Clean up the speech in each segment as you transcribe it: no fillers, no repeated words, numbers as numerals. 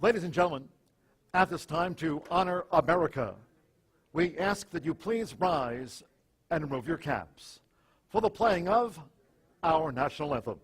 Ladies and gentlemen, at this time to honor America, we ask that you please rise and remove your caps for the playing of our national anthem.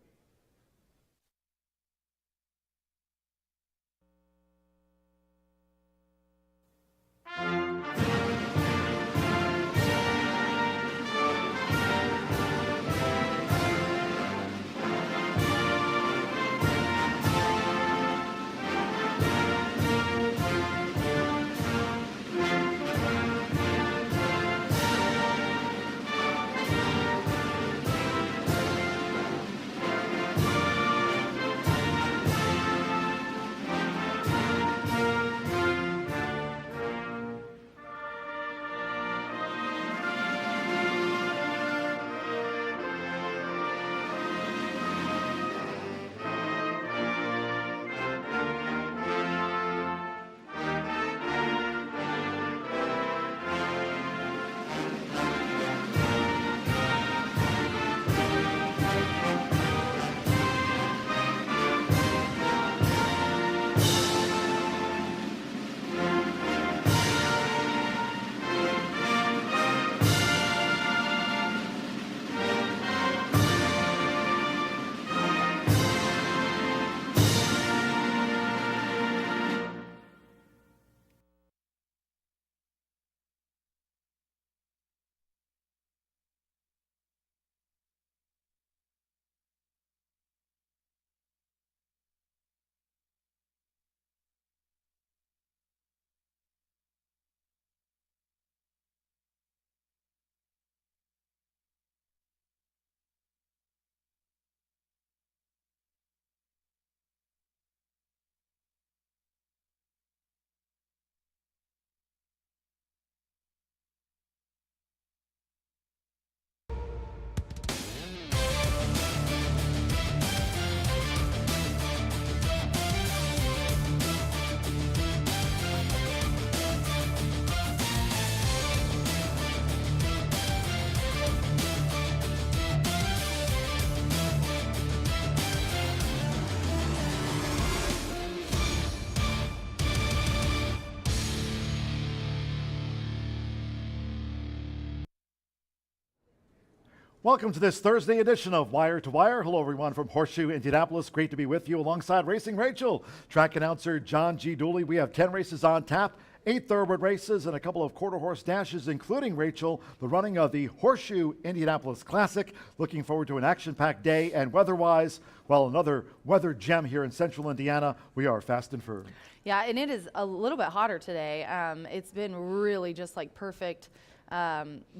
Welcome to this Thursday edition of Wire to Wire. Hello, everyone from Horseshoe Indianapolis. Great to be with you alongside Racing Rachel, track announcer John G. Dooley. We have 10 races on tap, 8 thoroughbred races, and a couple of quarter horse dashes, including, Rachel, the running of the Horseshoe Indianapolis Classic. Looking forward to an action-packed day, and weather-wise, well, another weather gem here in central Indiana. We are fast and firm. Yeah, and it is a little bit hotter today. It's been really just like perfect,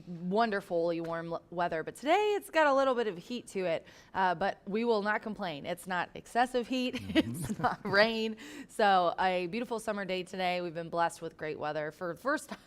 wonderfully warm weather, but today it's got a little bit of heat to it, but we will not complain. It's not excessive heat, it's not rain, so a beautiful summer day today. We've been blessed with great weather for the first time.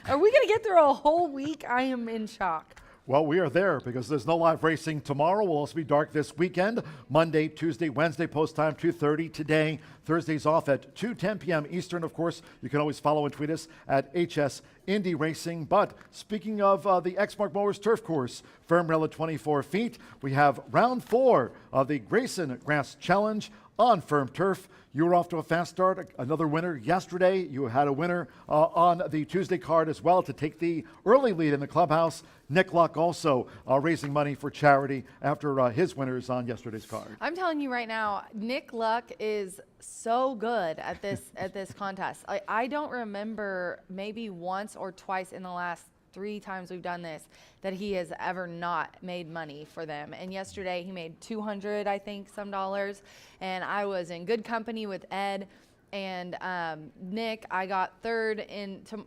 Are we going to get through a whole week? I am in shock. Well, we are there because there's no live racing tomorrow. We'll also be dark this weekend. Monday, Tuesday, Wednesday, post time 2:30 today. Thursday's off at 2:10 p.m. Eastern. Of course, you can always follow and tweet us at HS Indy Racing. But speaking of the Exmark Mowers turf course, firm rail at 24 feet, we have round 4 of the Grayson Grass Challenge on firm turf. You were off to a fast start, another winner yesterday. You had a winner on the Tuesday card as well to take the early lead in the clubhouse. Nick Luck also raising money for charity after his winners on yesterday's card. I'm telling you right now, Nick Luck is so good at this contest. I don't remember maybe once or twice in the last 3 times we've done this that he has ever not made money for them. And yesterday he made $200, I think, some dollars. And I was in good company with Ed and Nick. I got 3rd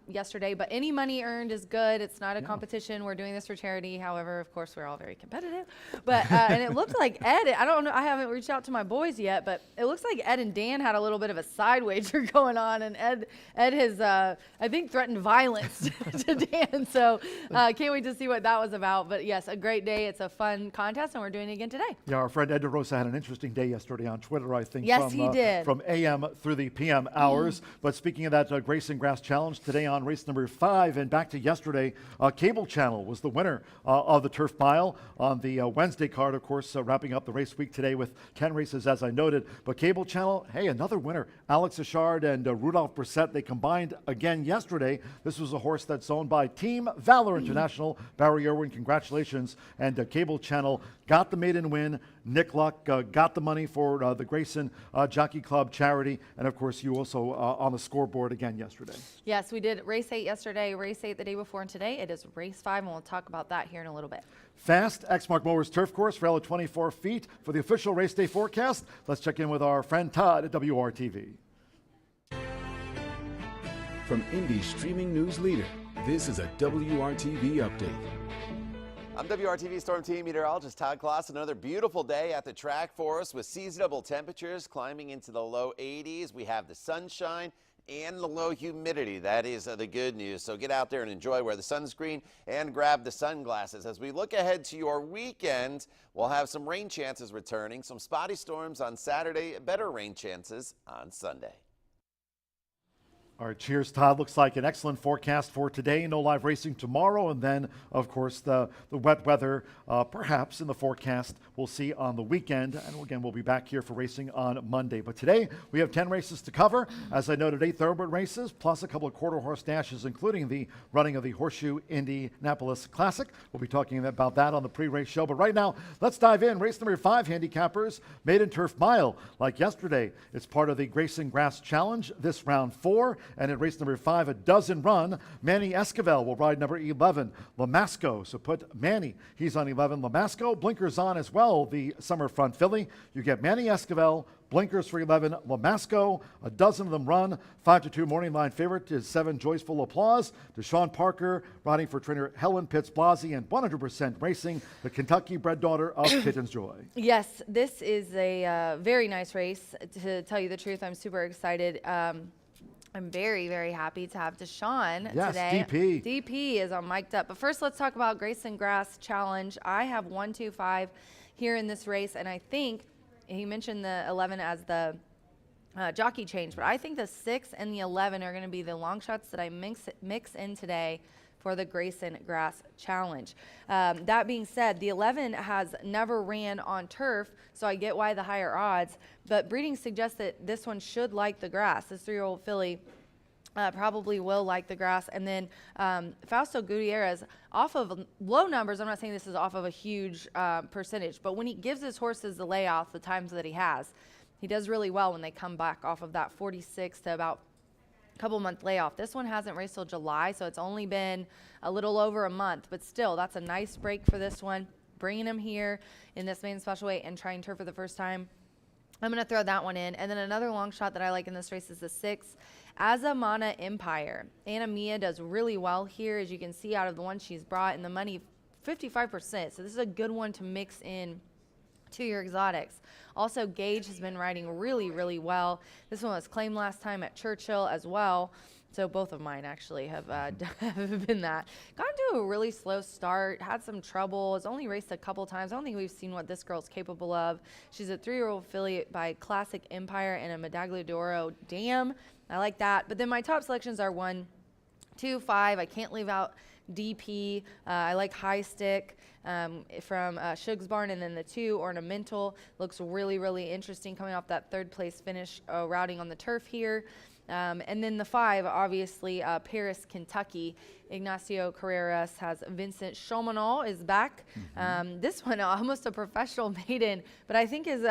yesterday, but any money earned is good. It's not a competition. We're doing this for charity. However, of course, we're all very competitive. But and it looked like Ed, I don't know, I haven't reached out to my boys yet, but it looks like Ed and Dan had a little bit of a side wager going on, and Ed has, I think, threatened violence to Dan. So can't wait to see what that was about. But yes, a great day. It's a fun contest, and we're doing it again today. Yeah, our friend Ed DeRosa had an interesting day yesterday on Twitter, I think. Yes, he did. From AM through the p.m. hours. But speaking of that Grayson Grass Challenge, today on race number 5 and back to yesterday, Cable Channel was the winner of the Turf Mile on the Wednesday card, of course, wrapping up the race week today with 10 races, as I noted. But Cable Channel, hey, another winner. Alex Achard and Rudolph Brissett, they combined again yesterday. This was a horse that's owned by Team Valor International. Barry Irwin, congratulations. And Cable Channel got the maiden win. Nick Luck got the money for the Grayson Jockey Club charity. And of course, you also on the scoreboard again yesterday. Yes, we did race 8 yesterday, race 8 the day before, and today it is race 5, and we'll talk about that here in a little bit. Fast Exmark Mowers turf course for 24 feet for the official race day forecast. Let's check in with our friend Todd at WRTV. From Indy's streaming news leader, this is a WRTV update. I'm WRTV Storm Team meteorologist Todd Kloss. Another beautiful day at the track for us with seasonable temperatures climbing into the low 80s. We have the sunshine and the low humidity. That is the good news. So get out there and enjoy, wear the sunscreen and grab the sunglasses. As we look ahead to your weekend, we'll have some rain chances returning, some spotty storms on Saturday, better rain chances on Sunday. All right, cheers, Todd. Looks like an excellent forecast for today. No live racing tomorrow. And then, of course, the wet weather perhaps in the forecast we'll see on the weekend. And again, we'll be back here for racing on Monday. But today, we have 10 races to cover. As I noted, 8 thoroughbred races, plus a couple of quarter horse dashes, including the running of the Horseshoe Indianapolis Classic. We'll be talking about that on the pre-race show. But right now, let's dive in. Race number 5, handicappers, Maiden Turf Mile. Like yesterday, it's part of the Grayson Grass Challenge, this round 4. And in race number 5, a dozen run, Manny Esquivel will ride number 11, Lamasco. So put Manny, he's on 11. Lamasco, blinkers on as well, the summer front filly. You get Manny Esquivel, blinkers for 11, Lamasco, a dozen of them run. 5-2 morning line favorite is 7, Joyful Applause. Deshaun Parker riding for trainer Helen Pitts-Blasey, and 100% racing, the Kentucky-bred daughter of Pitten's Joy. Yes, this is a very nice race. To tell you the truth, I'm super excited. I'm very, very happy to have Deshaun today. DP. DP is on mic'd up. But first, let's talk about Grayson Grass Challenge. I have 1, 2, 5 here in this race, and I think he mentioned the 11 as the jockey change, but I think the 6 and the 11 are going to be the long shots that I mix in today for the Grayson Grass Challenge. That being said, the 11 has never ran on turf, so I get why the higher odds, but breeding suggests that this one should like the grass. This 3-year-old filly probably will like the grass. And then Fausto Gutierrez, off of low numbers, I'm not saying this is off of a huge percentage, but when he gives his horses the layoff the times that he has, he does really well when they come back off of that 46 to about couple month layoff. This one hasn't raced till July, so it's only been a little over a month, but still, that's a nice break for this one. Bringing him here in this main special weight and trying turf for the first time. I'm going to throw that one in. And then another long shot that I like in this race is the 6, Azamana Empire. Anna Mia does really well here, as you can see out of the one she's brought, and the money 55%. So this is a good one to mix in to your exotics. Also, Gage has been riding really, really well. This one was claimed last time at Churchill as well. So both of mine actually have been that. Got into a really slow start, had some trouble, has only raced a couple times. I don't think we've seen what this girl's capable of. She's a 3-year-old filly by Classic Empire and a Medaglia d'Oro Dam. I like that. But then my top selections are 1, 2, 5. I can't leave out DP. I like High Stick from Shug's Barn, and then the 2, Ornamental. Looks really, really interesting coming off that 3rd place finish routing on the turf here. And then the 5, obviously, Paris, Kentucky. Ignacio Carreras has Vincent Chomonal is back. This one, almost a professional maiden, but I think is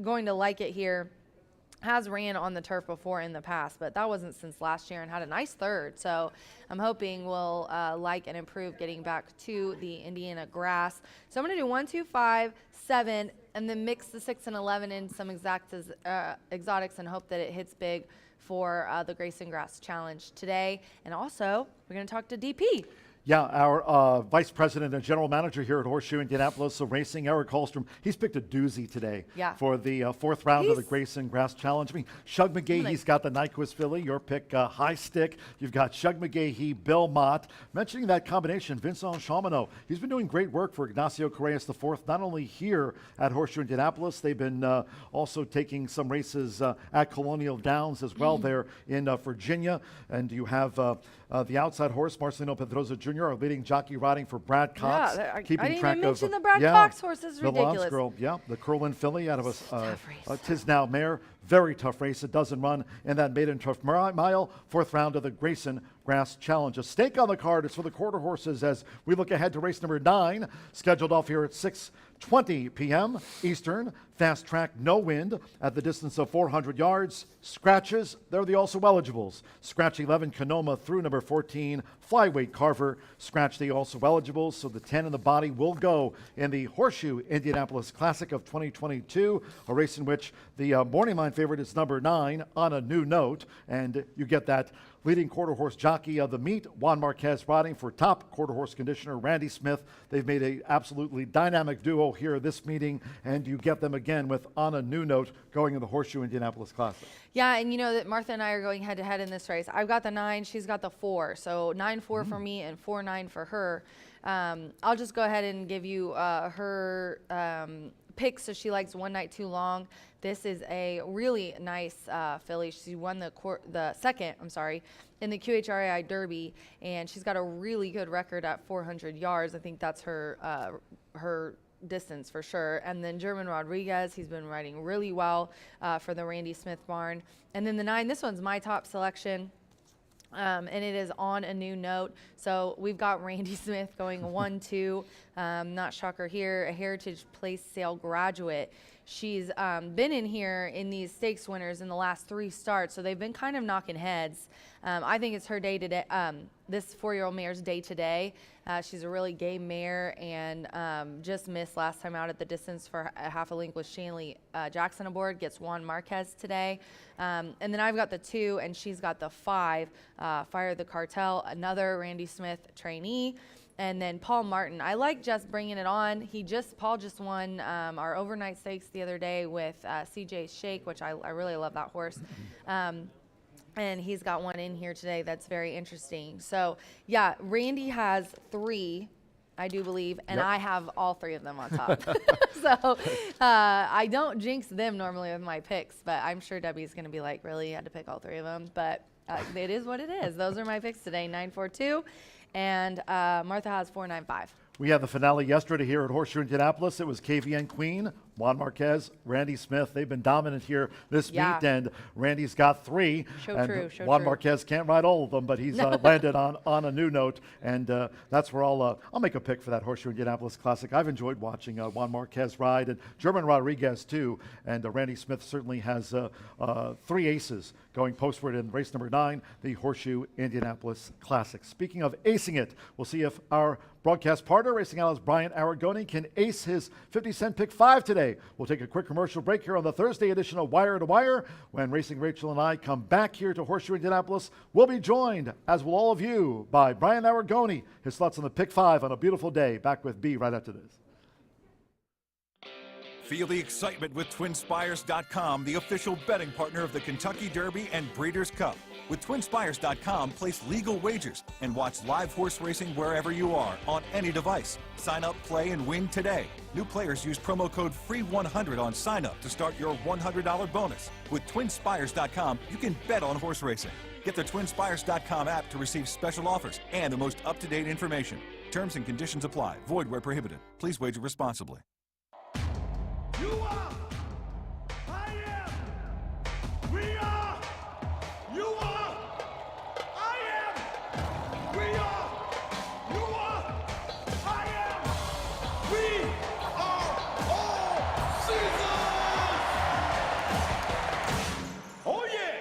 going to like it here. Has ran on the turf before in the past, but that wasn't since last year, and had a nice 3rd. So I'm hoping we'll like and improve getting back to the Indiana grass. So I'm going to do 1, 2, 5, 7, and then mix the 6 and 11 in some exotics and hope that it hits big for the Grayson Grass Challenge today. And also, we're going to talk to DP. Yeah, our Vice President and General Manager here at Horseshoe Indianapolis Racing, Eric Holstrom, he's picked a doozy today for the fourth round of the Grayson Grass Challenge. I mean, Shug McGahee, got the Nyquist filly, your pick, High Stick. You've got Shug McGahee, Bill Mott. Mentioning that combination, Vincent Chamonix, he's been doing great work for Ignacio Correas IV, not only here at Horseshoe Indianapolis, they've been also taking some races at Colonial Downs as well there in Virginia. And you have the outside horse, Marcelino Pedroza Jr., our leading jockey riding for Brad Cox. I keeping didn't track even mention of, the Brad Cox horse. This is the ridiculous. Lance Girl, the Curlin filly out of Tough race. Tis Now Mare. Very tough race. It doesn't run in that maiden tough mile. Fourth round of the Grayson Grass Challenge. A stake on the card is for the quarter horses as we look ahead to race number 9, scheduled off here at 6:20 p.m. Eastern. Fast track, no wind at the distance of 400 yards. Scratches, they're the also eligibles. Scratch 11, Canoma through number 14, Flyweight Carver. Scratch the also eligibles, so the 10 in the body will go in the Horseshoe Indianapolis Classic of 2022, a race in which the morning line favorite is number 9 On a New Note, and you get that leading quarter horse jockey of the meet, Juan Marquez, riding for top quarter horse conditioner Randy Smith. They've made an absolutely dynamic duo here this meeting, and you get them again with On a New Note going in the Horseshoe Indianapolis Classic. Yeah, and you know that Martha and I are going head-to-head in this race. I've got the 9, she's got the 4. So 9-4 for me and 4-9 for her. I'll just go ahead and give you her picks. So she likes One Night Too Long. This is a really nice filly. She won the second, in the QHRAI Derby, and she's got a really good record at 400 yards. I think that's her distance for sure. And then German Rodriguez, he's been riding really well for the Randy Smith barn. And then the 9, this one's my top selection. And it is On a New Note. So we've got Randy Smith going 1-2. Not shocker here, a Heritage Place Sale graduate. She's been in here in these stakes winners in the last 3 starts, so they've been kind of knocking heads. I think it's her day today, this 4-year-old mare's day today. She's a really game mare and just missed last time out at the distance for a half a length with Shanley Jackson aboard, gets Juan Marquez today. And then I've got the 2, and she's got the 5, Fire the Cartel, another Randy Smith trainee. And then Paul Martin, I like just bringing it on. Paul just won our overnight stakes the other day with CJ Shake, which I really love that horse. And he's got one in here today that's very interesting. So yeah, Randy has 3, I do believe, and I have all 3 of them on top. So I don't jinx them normally with my picks, but I'm sure Debbie's going to be like, really, you had to pick all 3 of them? But it is what it is. Those are my picks today, 9-4-2. And Martha has 4-9-5. We had the finale yesterday here at Horseshoe Indianapolis. It was KVN Queen, Juan Marquez, Randy Smith. They've been dominant here this meet, and Randy's got 3. Juan Marquez can't ride all of them, but he's landed on a new note, and that's where I'll make a pick for that Horseshoe Indianapolis Classic. I've enjoyed watching Juan Marquez ride, and German Rodriguez too, and Randy Smith certainly has 3 aces going postward in race number 9, the Horseshoe Indianapolis Classic. Speaking of acing it, we'll see if our broadcast partner, Racing Analyst Brian Aragoni, can ace his 50-cent pick 5 today. We'll take a quick commercial break here on the Thursday edition of Wire to Wire. When Racing Rachel and I come back here to Horseshoe Indianapolis, we'll be joined, as will all of you, by Brian Aragoni. His thoughts on the pick 5 on a beautiful day. Back with B right after this. Feel the excitement with TwinSpires.com, the official betting partner of the Kentucky Derby and Breeders' Cup. With TwinSpires.com, place legal wagers and watch live horse racing wherever you are on any device. Sign up, play, and win today. New players use promo code FREE100 on sign up to start your $100 bonus. With TwinSpires.com, you can bet on horse racing. Get the TwinSpires.com app to receive special offers and the most up-to-date information. Terms and conditions apply. Void where prohibited. Please wager responsibly. You are, I am, we are, you are, I am, we are, you are, I am, we are all Caesars! Oh yeah,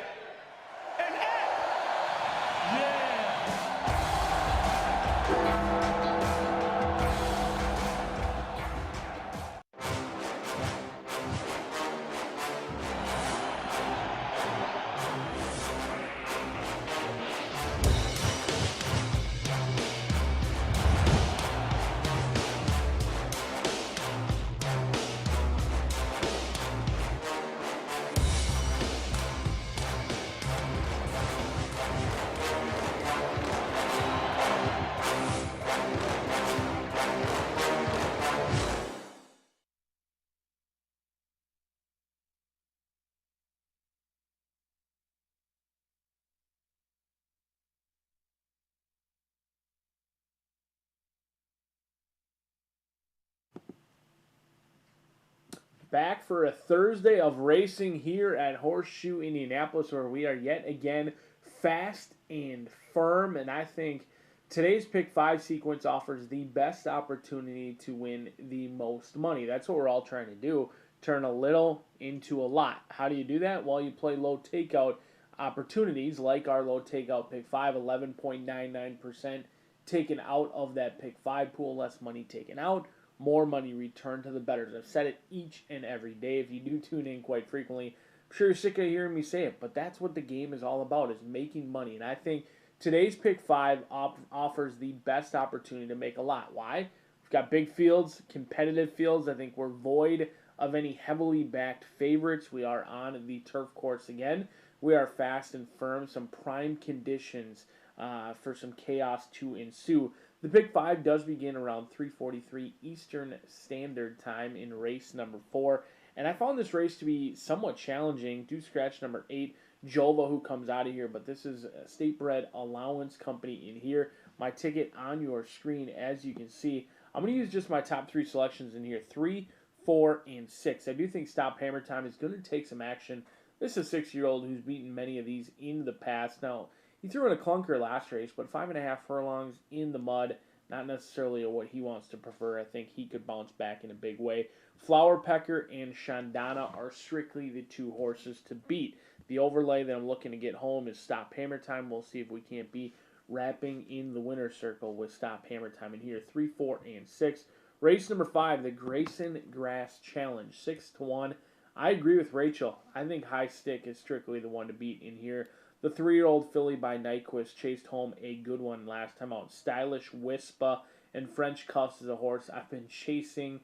and yeah! back for a Thursday of racing here at Horseshoe Indianapolis, where we are yet again fast and firm. And I think today's Pick 5 sequence offers the best opportunity to win the most money. That's what we're all trying to do, turn a little into a lot. How do you do that? Well, you play low takeout opportunities like our low takeout Pick 5, 11.99% taken out of that Pick 5 pool, less money taken out, more money returned to the bettors. I've said it each and every day. If you do tune in quite frequently, I'm sure you're sick of hearing me say it, but that's what the game is all about, is making money. And I think today's Pick 5 offers the best opportunity to make a lot. Why? We've got big fields, competitive fields. I think we're void of any heavily backed favorites. We are on the turf course again. We are fast and firm, some prime conditions for some chaos to ensue. The Pick 5 does begin around 3:43 Eastern Standard Time in race number 4. And I found this race to be somewhat challenging. Do scratch number 8, Jova, who comes out of here. But this is a State-Bred Allowance Company in here. My ticket on your screen, as you can see. I'm going to use just my top 3 selections in here, 3, 4, and 6. I do think Stop Hammer Time is going to take some action. This is a 6-year-old who's beaten many of these in the past. Now, he threw in a clunker last race, but 5.5 furlongs in the mud, not necessarily what he wants to prefer. I think he could bounce back in a big way. Flower Pecker and Shandana are strictly the 2 horses to beat. The overlay that I'm looking to get home is Stop Hammer Time. We'll see if we can't be wrapping in the winner's circle with Stop Hammer Time in here. 3, 4, and 6. Race number 5, the Grayson Grass Challenge, 6-1. I agree with Rachel. I think High Stick is strictly the one to beat in here. The 3-year-old filly by Nyquist chased home a good one last time out. Stylish Wispa and French Cuffs is a horse I've been chasing,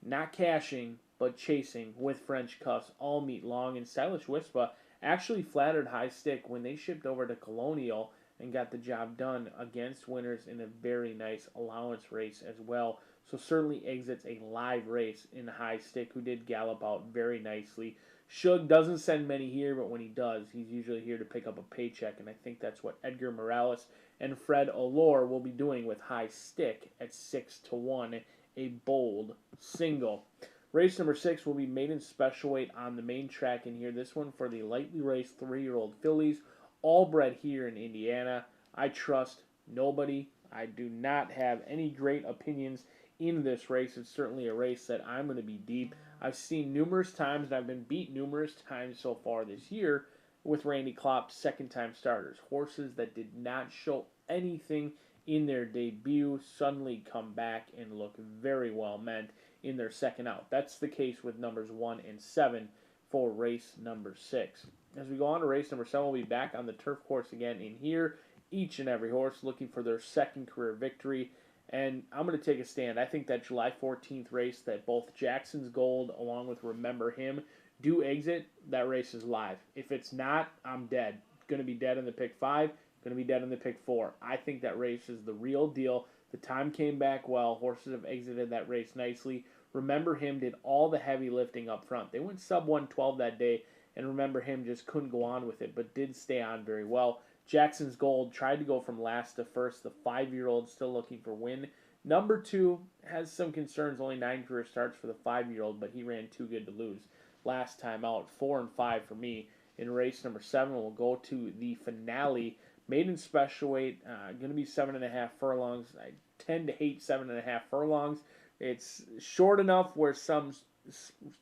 not cashing, but chasing with French Cuffs all meet long. And Stylish Wispa actually flattered High Stick when they shipped over to Colonial and got the job done against winners in a very nice allowance race as well. So certainly exits a live race in High Stick, who did gallop out very nicely. Shug doesn't send many here, but when he does, he's usually here to pick up a paycheck, and I think that's what Edgar Morales and Fred Allure will be doing with High Stick at 6-1, a bold single. Race number 6 will be Maiden Special Weight on the main track in here. This one for the lightly raced 3-year-old fillies, all bred here in Indiana. I trust nobody. I do not have any great opinions in this race. It's certainly a race that I'm going to be deep. I've seen numerous times, and I've been beat numerous times so far this year with Randy Klopp's second-time starters. Horses that did not show anything in their debut suddenly come back and look very well meant in their second out. That's the case with numbers 1 and 7 for race number 6. As we go on to race number 7, we'll be back on the turf course again in here. Each and every horse looking for their second career victory. And I'm going to take a stand. I think that July 14th race that both Jackson's Gold along with Remember Him do exit, that race is live. If it's not, I'm dead. Going to be dead in the Pick 5, going to be dead in the Pick 4. I think that race is the real deal. The time came back well. Horses have exited that race nicely. Remember Him did all the heavy lifting up front. They went sub 112 that day, and Remember Him just couldn't go on with it, but did stay on very well. Jackson's Gold tried to go from last to first. The 5-year-old still looking for win. Number 2 has some concerns. Only 9 career starts for the 5-year-old, but he ran too good to lose last time out. 4 and 5 for me. In race number 7, we'll go to the finale. Maiden Special Weight, going to be 7.5 furlongs. I tend to hate 7.5 furlongs. It's short enough where some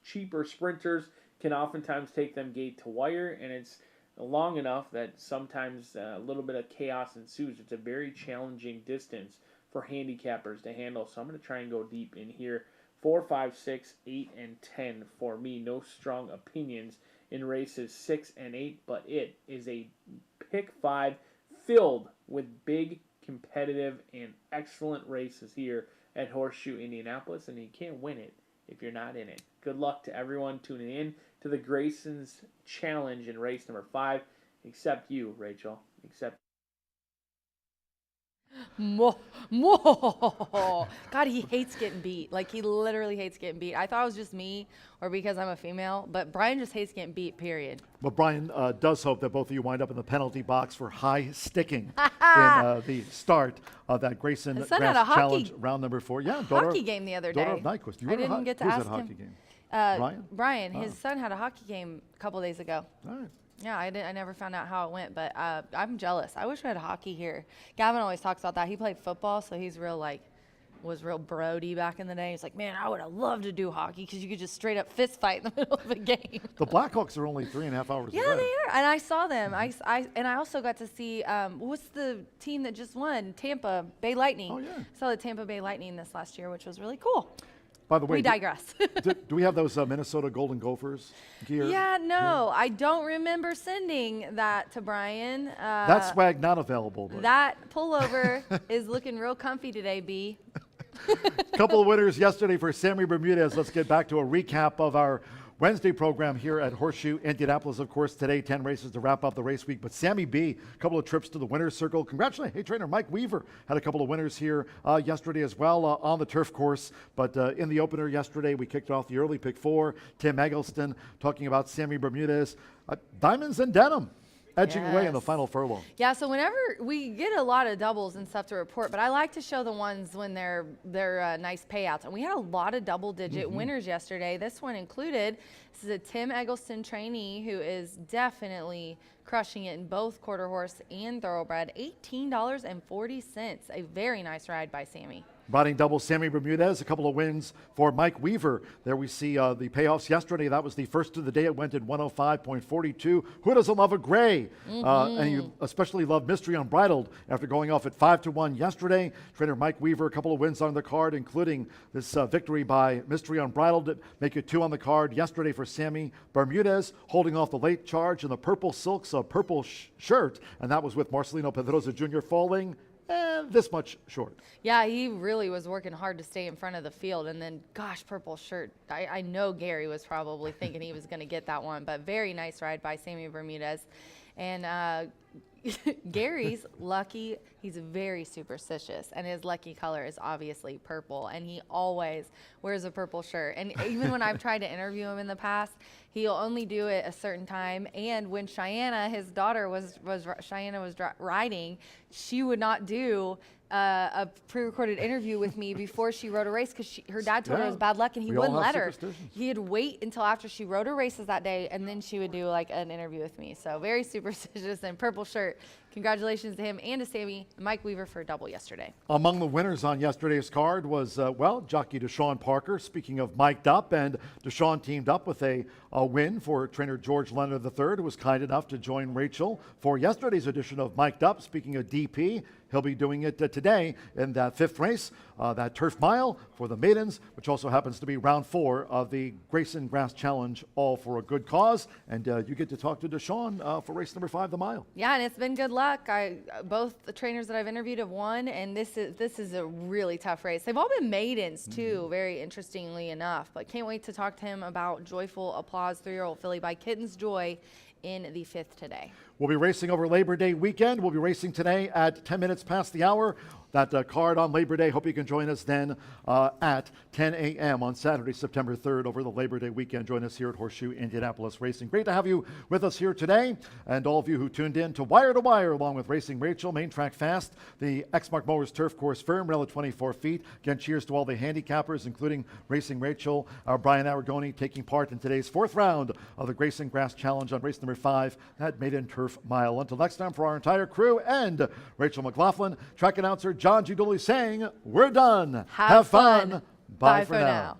cheaper sprinters can oftentimes take them gate to wire, and it's long enough that sometimes a little bit of chaos ensues. It's a very challenging distance for handicappers to handle, so I'm going to try and go deep in here. 4, 5, 6, 8, and 10 for me. No strong opinions in races 6 and 8, but it is a Pick 5 filled with big, competitive, and excellent races here at Horseshoe Indianapolis, and you can't win it if you're not in it. Good luck to everyone tuning in to the Grayson's Challenge in race number 5, except you, Rachel. Except God, he hates getting beat. Like, he literally hates getting beat. I thought it was just me or because I'm a female, but Brian just hates getting beat, period. Well, Brian does hope that both of you wind up in the penalty box for high sticking in the start of that Grayson son had a Grass hockey- Challenge round number 4. Yeah, Hockey game the other day. Daughter of Nyquist. You I were at didn't get to who was ask at hockey him. game? Brian, his son had a hockey game a couple days ago. All right. Yeah, I never found out how it went, but I'm jealous. I wish we had hockey here. Gavin always talks about that. He played football, so he's was real Brody back in the day. He's like, man, I would have loved to do hockey because you could just straight up fist fight in the middle of a game. The Blackhawks are only 3.5 hours away. Yeah, they are. And I saw them. And I also got to see, what's the team that just won? Tampa Bay Lightning. Oh, yeah. I saw the Tampa Bay Lightning this last year, which was really cool. By the way, We digress. do we have those Minnesota Golden Gophers gear? Yeah, no. I don't remember sending that to Brian. That swag not available. But. That pullover is looking real comfy today, B. Couple of winners yesterday for Sammy Bermudez. Let's get back to a recap of our Wednesday program here at Horseshoe Indianapolis. Of course, today 10 races to wrap up the race week. But Sammy B, a couple of trips to the winner's circle. Congratulations. Hey, trainer Mike Weaver had a couple of winners here yesterday as well on the turf course. But in the opener yesterday, we kicked off the early pick 4. Tim Eggleston talking about Sammy Bermudez. Diamonds and denim. Edging away in the final furlong. Yeah, so whenever we get a lot of doubles and stuff to report, but I like to show the ones when they're nice payouts. And we had a lot of double-digit winners yesterday. This one included, this is a Tim Eggleston trainee who is definitely crushing it in both quarter horse and thoroughbred. $18.40. A very nice ride by Sammy. Riding double Sammy Bermudez, a couple of wins for Mike Weaver. There we see the payoffs yesterday. That was the first of the day. It went in 105.42. Who doesn't love a gray? And you especially love Mystery Unbridled after going off at 5-1 yesterday. Trainer Mike Weaver, a couple of wins on the card, including this victory by Mystery Unbridled to make it 2 on the card yesterday for Sammy Bermudez, holding off the late charge in the purple silks, a purple shirt, and that was with Marcelino Pedrosa Jr. falling this much short. Yeah, he really was working hard to stay in front of the field. And then, gosh, purple shirt. I know Gary was probably thinking he was going to get that one, but very nice ride by Sammy Bermudez. And Gary's lucky. He's very superstitious, and his lucky color is obviously purple, and he always wears a purple shirt. And even when I've tried to interview him in the past, he'll only do it a certain time. And when Cheyenne, his daughter, was riding, she would not do a pre-recorded interview with me before she rode a race because her dad told her it was bad luck and he wouldn't let her. He'd wait until after she rode her races that day, and then she would do like an interview with me. So very superstitious and purple shirt. Congratulations to him and to Sammy and Mike Weaver for a double yesterday. Among the winners on yesterday's card was, jockey Deshaun Parker. Speaking of mic'd up, and Deshaun teamed up with a win for trainer George Leonard III, who was kind enough to join Rachel for yesterday's edition of Mic'd Up. Speaking of DP, he'll be doing it today in that 5th race, that turf mile for the maidens, which also happens to be round 4 of the Grayson Grass Challenge, all for a good cause. And you get to talk to Deshaun for race number 5, the mile. Yeah, and it's been good luck. Both the trainers that I've interviewed have won, and this is a really tough race. They've all been maidens too, very interestingly enough. But can't wait to talk to him about Joyful Applause 3-year-old filly by Kitten's Joy in the 5th today. We'll be racing over Labor Day weekend. We'll be racing today at 10 minutes past the hour. That card on Labor Day. Hope you can join us then at 10 a.m. on Saturday, September 3rd over the Labor Day weekend. Join us here at Horseshoe Indianapolis Racing. Great to have you with us here today. And all of you who tuned in to Wire along with Racing Rachel, Main Track Fast, the Exmark Mowers Turf Course Firm, rail at 24 feet. Again, cheers to all the handicappers, including Racing Rachel, Brian Aragoni, taking part in today's 4th round of the Grayson Grass Challenge on race number 5, that Maiden Turf Mile. Until next time, for our entire crew and Rachel McLaughlin, track announcer John G. Dooley saying, we're done. Have fun. Bye for now.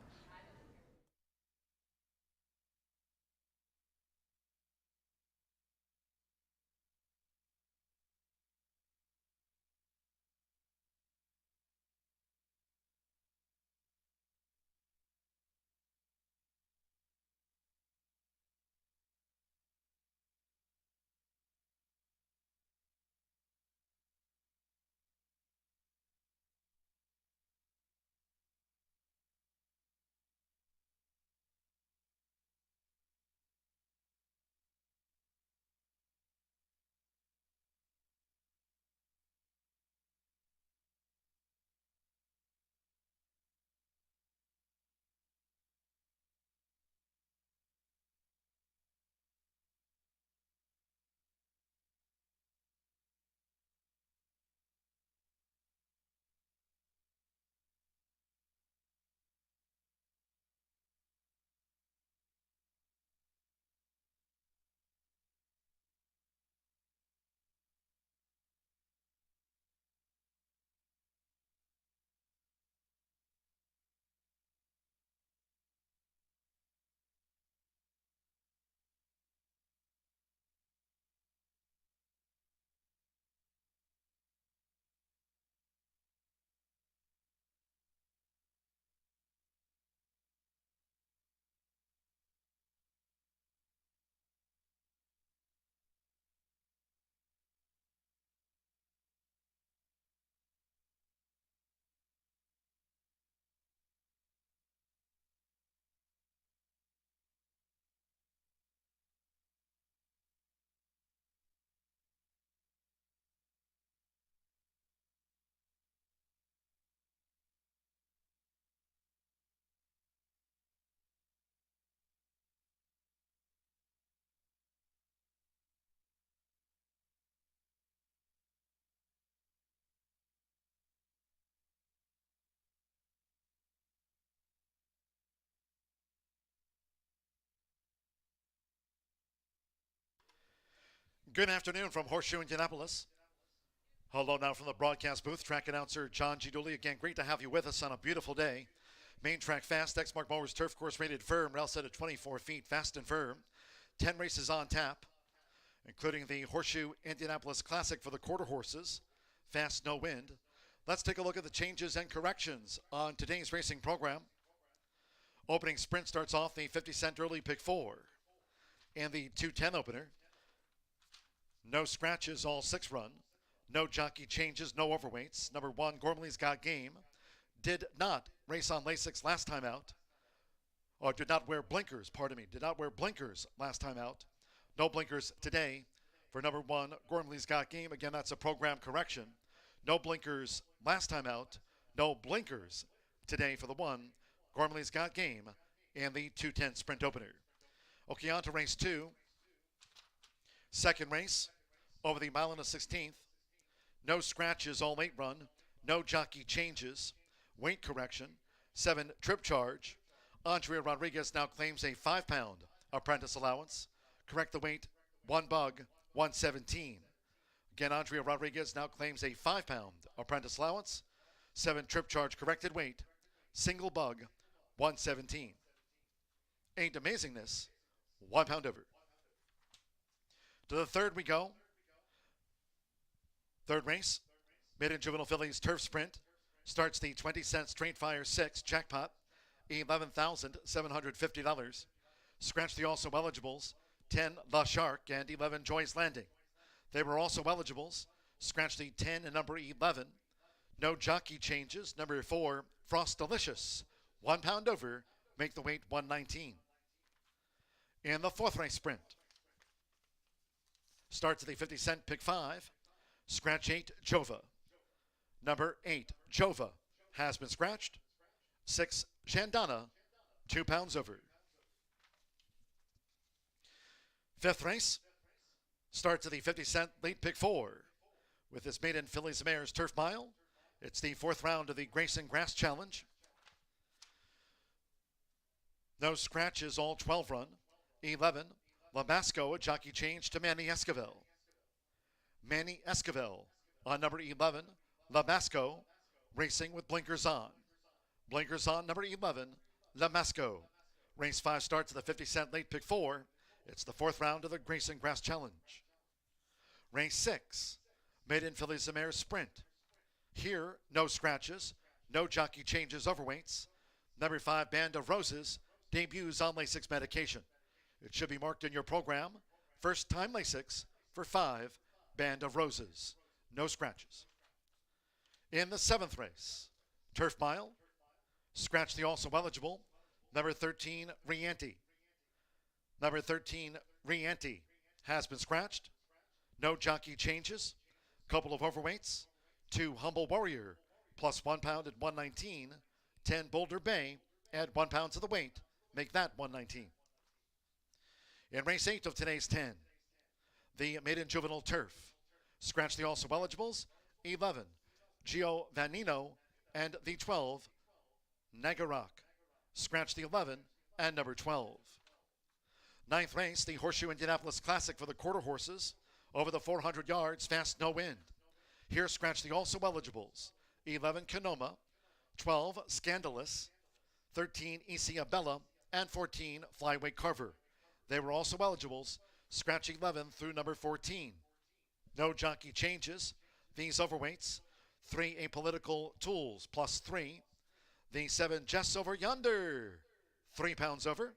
Good afternoon from Horseshoe Indianapolis. Hello now from the broadcast booth. Track announcer John G. Dooley. Again, great to have you with us on a beautiful day. Main track fast. Exmark Mowers turf course rated firm. Rail set at 24 feet. Fast and firm. 10 races on tap, including the Horseshoe Indianapolis Classic for the quarter horses. Fast, no wind. Let's take a look at the changes and corrections on today's racing program. Opening sprint starts off the 50-cent early pick 4. And the 210 opener. No scratches, all 6 run. No jockey changes, no overweights. Number 1, Gormley's Got Game. Did not race on Lasix last time out. Or did not wear blinkers, pardon me. Did not wear blinkers last time out. No blinkers today for number 1, Gormley's Got Game. Again, that's a program correction. No blinkers last time out. No blinkers today for the 1, Gormley's Got Game, and the 210 sprint opener. Okay, on to race 2. Second race, over the mile and a 16th. No scratches, all 8 run. No jockey changes. Weight correction. 7 trip charge. Andrea Rodriguez now claims a 5-pound apprentice allowance. Correct the weight, 1 bug, 117. Again, Andrea Rodriguez now claims a 5-pound apprentice allowance. 7 trip charge corrected weight. Single bug, 117. Ain't amazingness, 1 pound over. To the third we go. Third race, Maiden Juvenile Phillies Turf Sprint. Starts the 20-cent Straight Fire 6 jackpot, $11,750. Scratch the also eligibles, 10 La Shark and 11 Joy's Landing. They were also eligibles. Scratch the 10 and number 11. No jockey changes. Number 4, Frost Delicious, 1 pound over, make the weight 119. In the fourth race sprint, starts at the 50-cent pick 5. Scratch 8, Jova. Number 8, Jova, has been scratched. 6, Shandana, 2 pounds over. Fifth race, starts at the 50-cent late pick 4. With this Maiden Phillies Mares Turf Mile. It's the 4th round of the Grayson Grass Challenge. No scratches, all 12 run. 11, Lamasco, a jockey change to Manny Esquivel. Manny Esquivel on number 11, Lamasco, racing with blinkers on. Blinkers on, number 11, Lamasco. Race 5 starts at the 50-cent late pick 4. It's the 4th round of the Grayson Grass Challenge. Race 6, Maiden Phillies Mares Sprint. Here, no scratches, no jockey changes, overweights. Number 5, Band of Roses, debuts on Lasix medication. It should be marked in your program. First time Lasix for 5, Band of Roses. No scratches. In the 7th race, Turf Mile. Scratch the also eligible. Number 13, Rianti. Number 13, Rianti, has been scratched. No jockey changes. Couple of overweights. 2, Humble Warrior, plus 1 pound at 119. 10, Boulder Bay, add 1 pound to the weight. Make that 119. In race 8 of today's 10, the Maiden Juvenile Turf. Scratch the also eligibles, 11, Gio Vanino, and the 12, Nagarak. Scratch the 11 and number 12. Ninth race, the Horseshoe Indianapolis Classic for the quarter horses. Over the 400 yards, fast, no wind. Here, scratch the also eligibles, 11, Canoma, 12, Scandalous, 13, Isiabella, and 14, Flyweight Carver. They were also eligibles. Scratch 11 through number 14. No jockey changes. These overweights. 3, Apolitical Tools, plus 3. The 7, Just Over Yonder, 3 pounds over.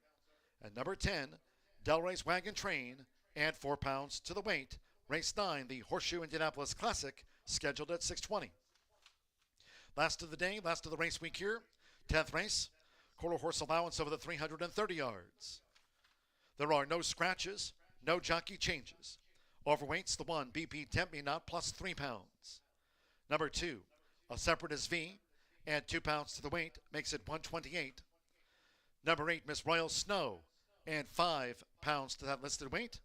And number 10, Delray's Wagon Train, add 4 pounds to the weight. Race 9, the Horseshoe Indianapolis Classic, scheduled at 6:20. Last of the day, last of the race week here. 10th race, quarter horse allowance over the 330 yards. There are no scratches, no jockey changes. Overweights, the 1, BP Tempt Me Not, plus 3 pounds. Number 2, a Separatist V, add 2 pounds to the weight, makes it 128. Number 8, Miss Royal Snow, add 5 pounds to that listed weight.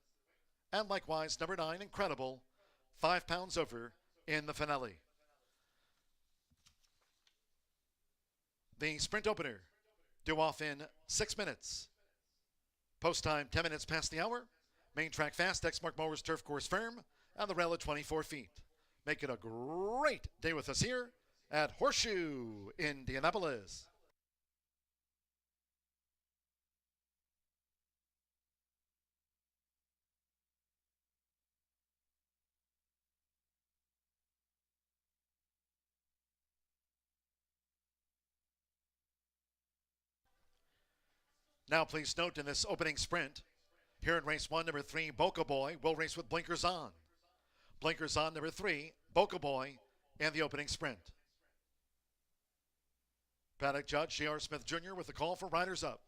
And likewise, number 9, Incredible, 5 pounds over in the finale. The sprint opener, due off in 6 minutes. Post time, 10 minutes past the hour. Main track fast, Exmark Mowers turf course firm, and the rail at 24 feet. Make it a great day with us here at Horseshoe Indianapolis. Now, please note in this opening sprint, here in race 1, number 3, Boca Boy will race with blinkers on. Blinkers on, number 3, Boca Boy, in the opening sprint. Paddock judge J.R. Smith Jr. with the call for riders up.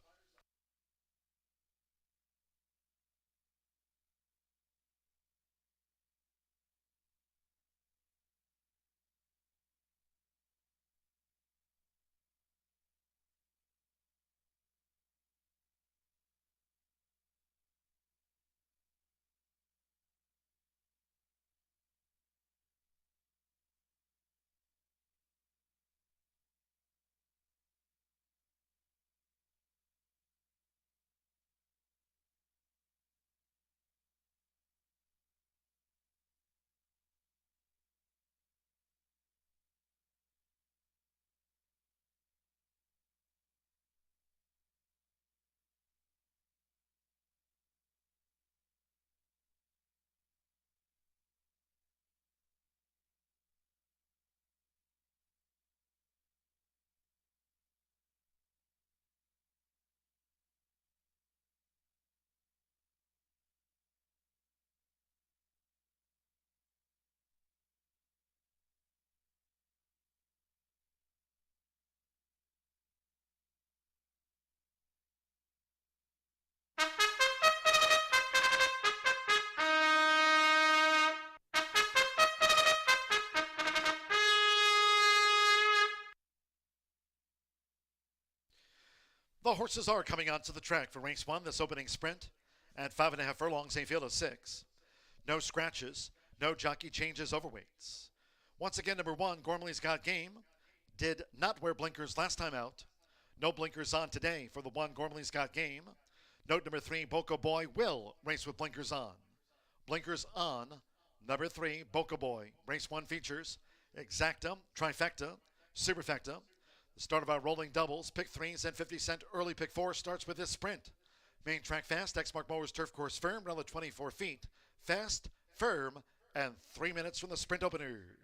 The horses are coming onto the track for race 1, this opening sprint, at 5.5 furlongs, a field of 6. No scratches, no jockey changes, overweights. Once again, number 1, Gormley's Got Game, did not wear blinkers last time out. No blinkers on today for the 1, Gormley's Got Game. Note number 3, Boca Boy will race with blinkers on. Blinkers on, number 3, Boca Boy. Race 1 features Exacta, Trifecta, Superfecta. The start of our rolling doubles, pick 3s and 50 cent early pick 4 starts with this sprint. Main track fast, Exmark Mowers turf course firm, rail at 24 feet. Fast, firm, and 3 minutes from the sprint opener.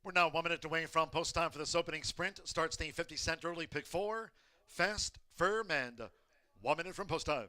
We're now 1 minute away from post time for this opening sprint. Starts the 50-cent early pick 4. Fast, firm, and 1 minute from post time.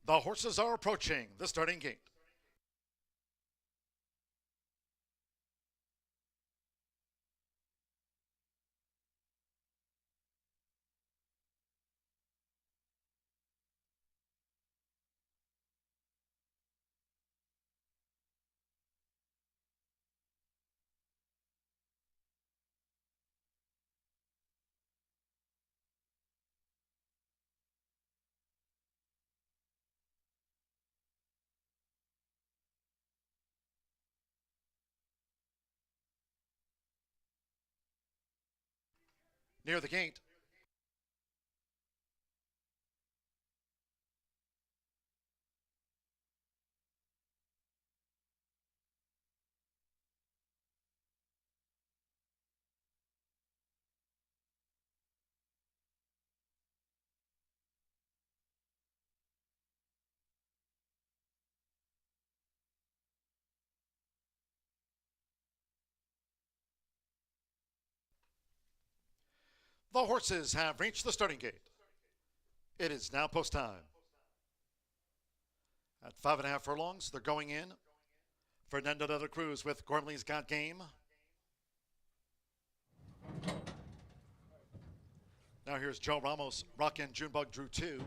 The horses are approaching the starting gate. Near the gate, the horses have reached the starting gate. It is now post time. At 5.5 furlongs, they're going in. Fernando de la Cruz with Gormley's Got Game. Now here's Joe Ramos. Rockin' Junebug drew 2.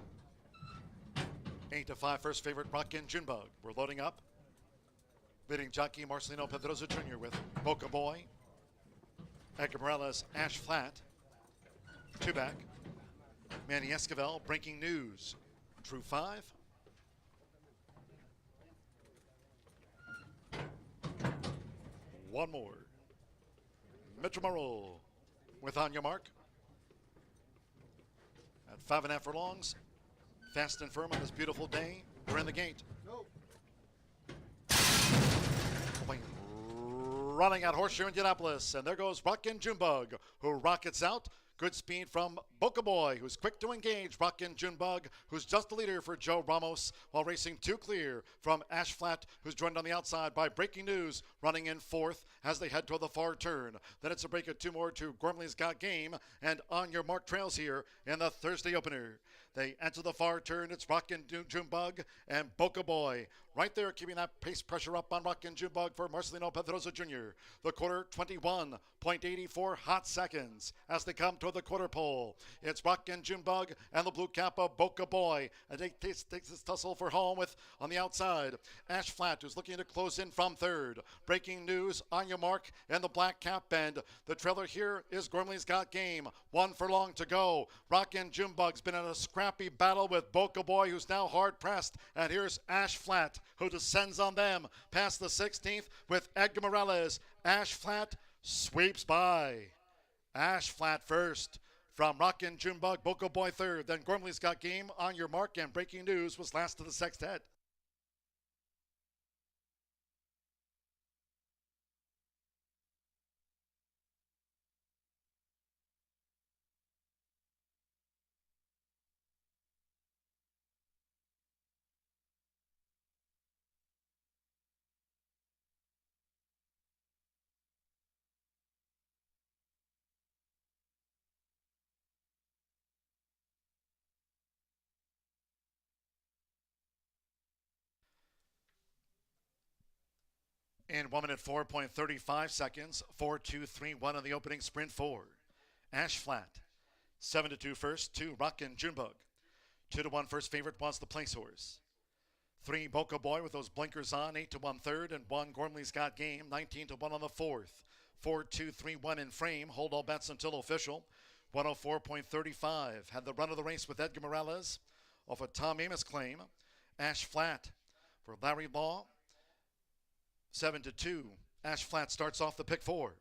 8-5 first favorite Rockin' Junebug. We're loading up. Leading jockey Marcelino Pedroza Jr. with Boca Boy. Edgar Morales, Ash Flat. 2 back. Manny Esquivel, Breaking News. True 5. One more. Metro Marol with On Your Mark. At 5.5 furlongs. Fast and firm on this beautiful day. We're in the gate. Going running at Horseshoe Indianapolis. And there goes Rockin' Junebug, who rockets out. Good speed from Boca Boy, who's quick to engage. Rockin' Junebug, who's just the leader for Joe Ramos, while racing two clear from Ash Flat, who's joined on the outside by Breaking News, running in fourth as they head toward the far turn. Then it's a break of two more to Gormley's Got Game and On Your Mark Trails here in the Thursday opener. They enter the far turn. It's Rockin' Junebug and Boca Boy. Right there, keeping that pace pressure up on Rockin' Junebug for Marcelino Pedrosa Jr. The quarter, 21.84 hot seconds as they come toward the quarter pole. It's Rockin' Junebug and the blue cap of Boca Boy. And they takes this tussle for home with, on the outside, Ash Flat, who's looking to close in from third. Breaking News, On Your Mark, and the black cap bend. The trailer here is Gormley's Got Game. One furlong to go. Rockin' Junebug's been in a scrappy battle with Boca Boy, who's now hard pressed. And here's Ash Flat, who descends on them past the 16th with Edgar Morales. Ash Flat sweeps by. Ash Flat first from Rockin' Junebug, Boca Boy third. Then Gormley's Got Game, On Your Mark, and Breaking News was last to the sextet. In 1 minute 4.35 seconds, 4.231 on the opening sprint for Ash Flat. 7-2 first, 2 Rockin' Junebug. 2-1 first favorite was the place horse. 3 Boca Boy with those blinkers on, 8-1 third, and 1 Gormley's Got Game, 19-1 on the fourth. 4.231 in frame, hold all bets until official. 104.35 had the run of the race with Edgar Morales off a Tom Amos claim. Ash Flat for Larry Law. 7-2. Ash Flat starts off the pick 4.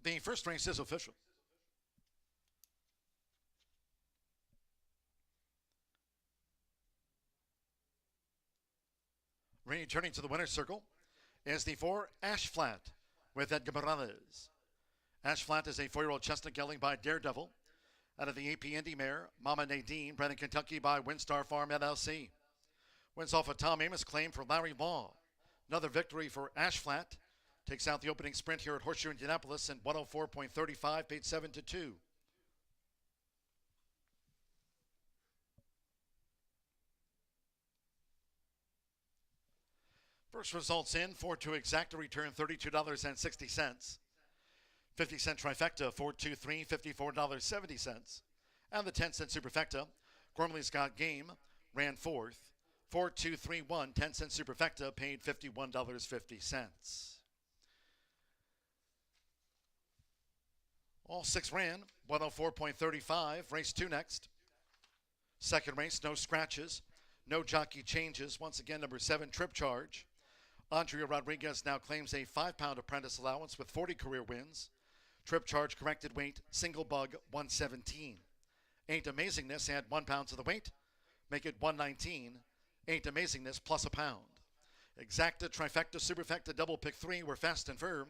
The first race is official. Returning to the winner's circle is the 4 Ash Flat with Edgar Morales. Ash Flat is a 4-year-old chestnut gelding by Daredevil out of the AP Indy mare Mama Nadine, bred in Kentucky by Windstar Farm LLC. Wins off a Tom Amos claim for Larry Law. Another victory for Ash Flat. Takes out the opening sprint here at Horseshoe Indianapolis in 104.35, paid 7-2. First results in, 4-2 exacta return $32.60. 50-cent trifecta, 4-2-3, $54.70. And the 10-cent superfecta, Gormley's Got Game, ran fourth. 4-2-3-1, 10-cent superfecta, paid $51.50. All 6 ran, 104.35. Race 2 next. Second race, no scratches, no jockey changes. Once again, number 7, Trip Charge. Andrea Rodriguez now claims a 5-pound apprentice allowance with 40 career wins. Trip Charge corrected weight, single bug, 117. Ain't Amazingness add 1 pound to the weight, make it 119. Ain't Amazingness plus a pound. Exacta, trifecta, superfecta, double pick 3 were fast and firm.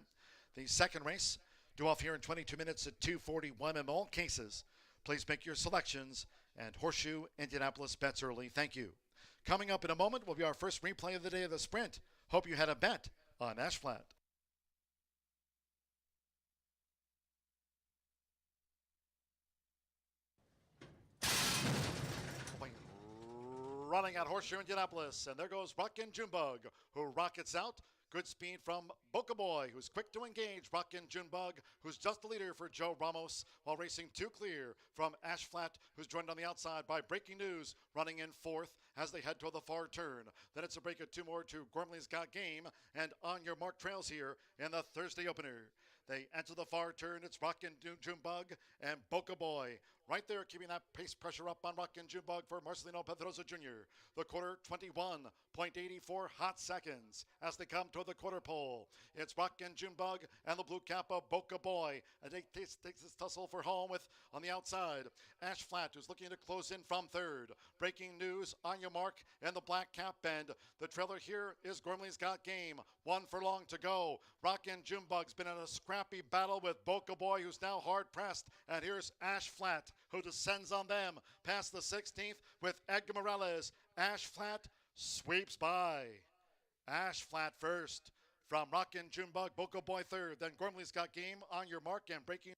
The second race, due off here in 22 minutes at 2:41 in all cases. Please make your selections, and Horseshoe Indianapolis bets early. Thank you. Coming up in a moment will be our first replay of the day of the sprint. Hope you had a bet on Ash Flat. Running at Horseshoe Indianapolis, and there goes Rockin' Junebug, who rockets out. Good speed from Boca Boy, who's quick to engage. Rockin' Junebug, who's just the leader for Joe Ramos, while racing two clear from Ash Flat, who's joined on the outside by Breaking News, running in fourth as they head toward the far turn. Then it's a break of two more to Gormley's Got Game, and On Your Mark Trails here in the Thursday opener. They enter the far turn. It's Rockin' Junebug and Boca Boy. Right there, keeping that pace pressure up on Rockin' Junebug for Marcelino Pedrosa Jr. The quarter, 21.84 hot seconds as they come toward the quarter pole. It's Rockin' Junebug and the blue cap of Boca Boy. And they takes this tussle for home with, on the outside, Ash Flat, who's looking to close in from third. Breaking News, On Your Mark, and the black cap bend. The trailer here is Gormley's Got Game. One furlong to go. Rockin' Junebug's been in a scrappy battle with Boca Boy, who's now hard pressed. And here's Ash Flat, who descends on them past the 16th with Edgar Morales. Ash Flat sweeps by. Ash Flat first from Rockin' Junebug, Boca Boy third. Then Gormley's Got Game, On Your Mark, and Breaking.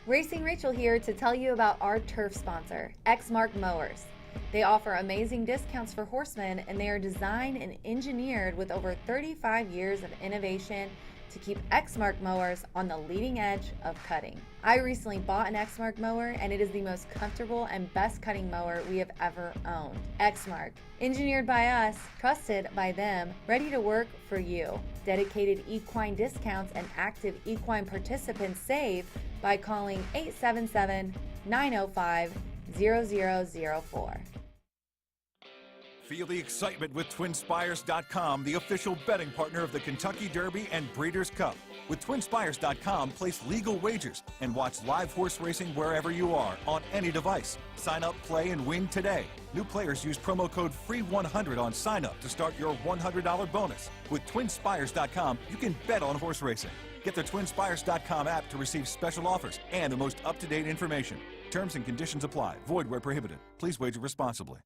Racing Rachel here to tell you about our turf sponsor, Exmark Mowers. They offer amazing discounts for horsemen, and they are designed and engineered with over 35 years of innovation to keep Exmark mowers on the leading edge of cutting. I recently bought an Exmark mower, and it is the most comfortable and best cutting mower we have ever owned. Exmark, engineered by us, trusted by them, ready to work for you. Dedicated equine discounts and active equine participants save by calling 877-905-0004. Feel the excitement with TwinSpires.com, the official betting partner of the Kentucky Derby and Breeders' Cup. With TwinSpires.com, place legal wagers and watch live horse racing wherever you are on any device. Sign up, play, and win today. New players use promo code FREE100 on sign up to start your $100 bonus. With TwinSpires.com, you can bet on horse racing. Get the TwinSpires.com app to receive special offers and the most up-to-date information. Terms and conditions apply. Void where prohibited. Please wager responsibly.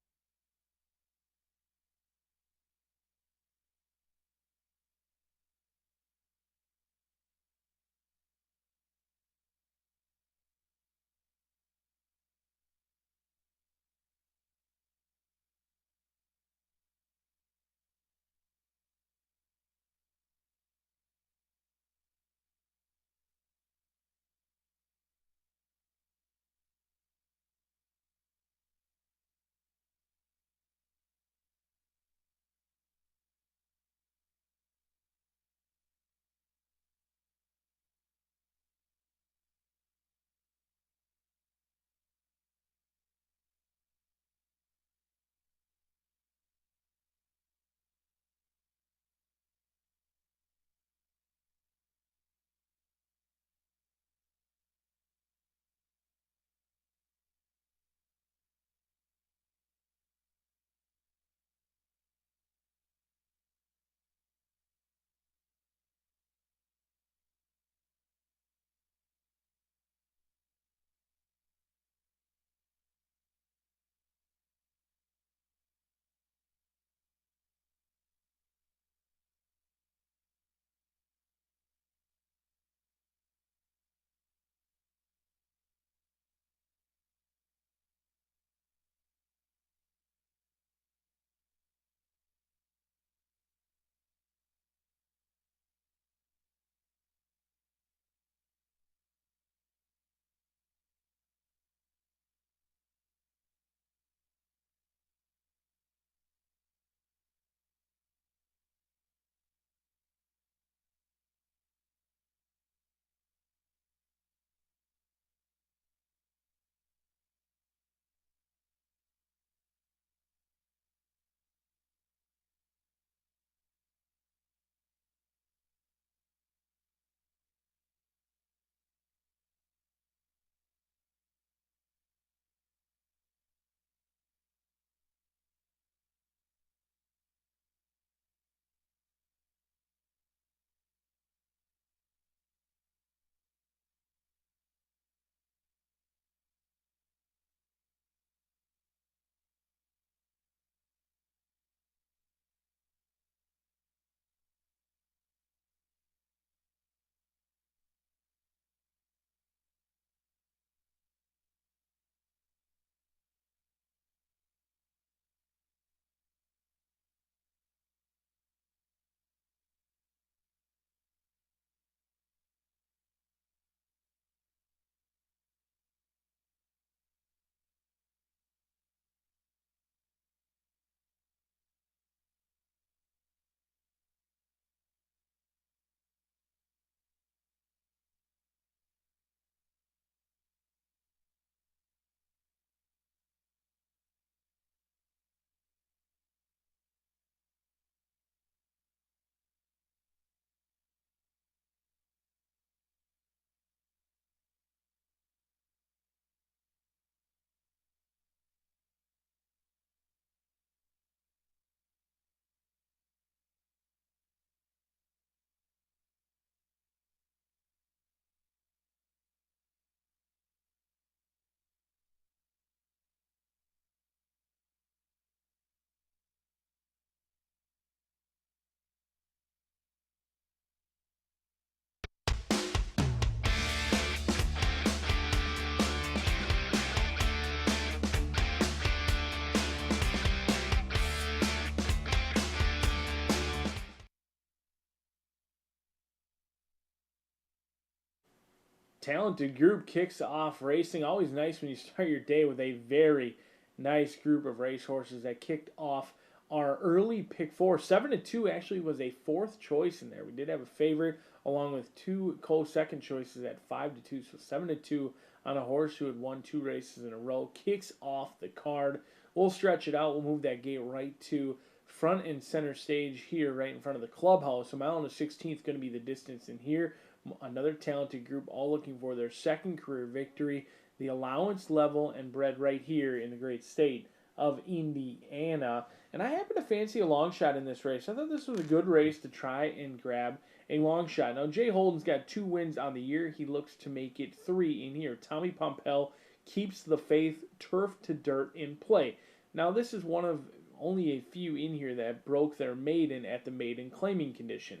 talented group kicks off racing. Always nice when you start your day with a very nice group of racehorses that kicked off our early pick 4. 7-2 actually was a 4th choice in there. We did have a favorite along with 2 co-second choices at 5-2. So 7-2 on a horse who had won 2 races in a row. Kicks off the card. We'll stretch it out. We'll move that gate right to front and center stage here right in front of the clubhouse. A mile and a 16th going to be the distance in here. Another talented group all looking for their 2nd career victory. The allowance level and bred right here in the great state of Indiana. And I happen to fancy a long shot in this race. I thought this was a good race to try and grab a long shot. Now, Jay Holden's got 2 wins on the year. He looks to make it 3 in here. Tommy Pompel keeps the faith turf to dirt in play. Now, this is one of only a few in here that broke their maiden at the maiden claiming condition.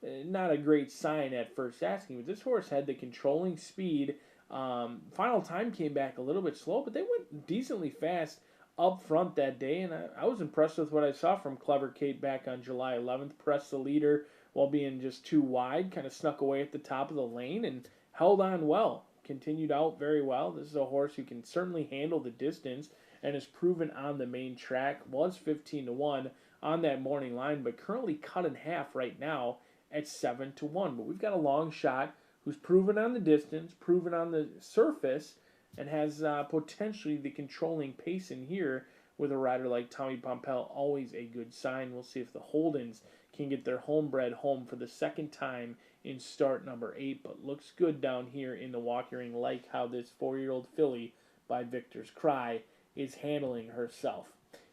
Not a great sign at first asking, but this horse had the controlling speed. Final time came back a little bit slow, but they went decently fast up front that day, and I was impressed with what I saw from Clever Kate back on July 11th. Pressed the leader while being just too wide, kind of snuck away at the top of the lane and held on well. Continued out very well. This is a horse who can certainly handle the distance and is proven on the main track. Was 15-1 on that morning line, but currently cut in half right now at 7-1. But we've got a long shot who's proven on the distance, proven on the surface, and has potentially the controlling pace in here with a rider like Tommy Pompel. Always a good sign. We'll see if the Holdens can get their homebred home for the 2nd time in start number 8, but looks good down here in the walking ring, like how this 4-year-old filly by Victor's Cry is handling herself.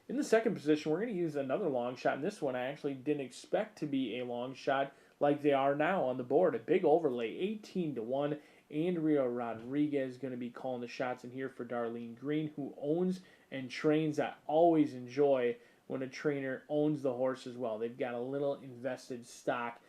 In the 2nd position, we're going to use another long shot. And this one I actually didn't expect to be a long shot like they are now on the board. A big overlay, 18-1. Andrea Rodriguez is going to be calling the shots in here for Darlene Green, who owns and trains. I always enjoy when a trainer owns the horse as well. They've got a little invested stock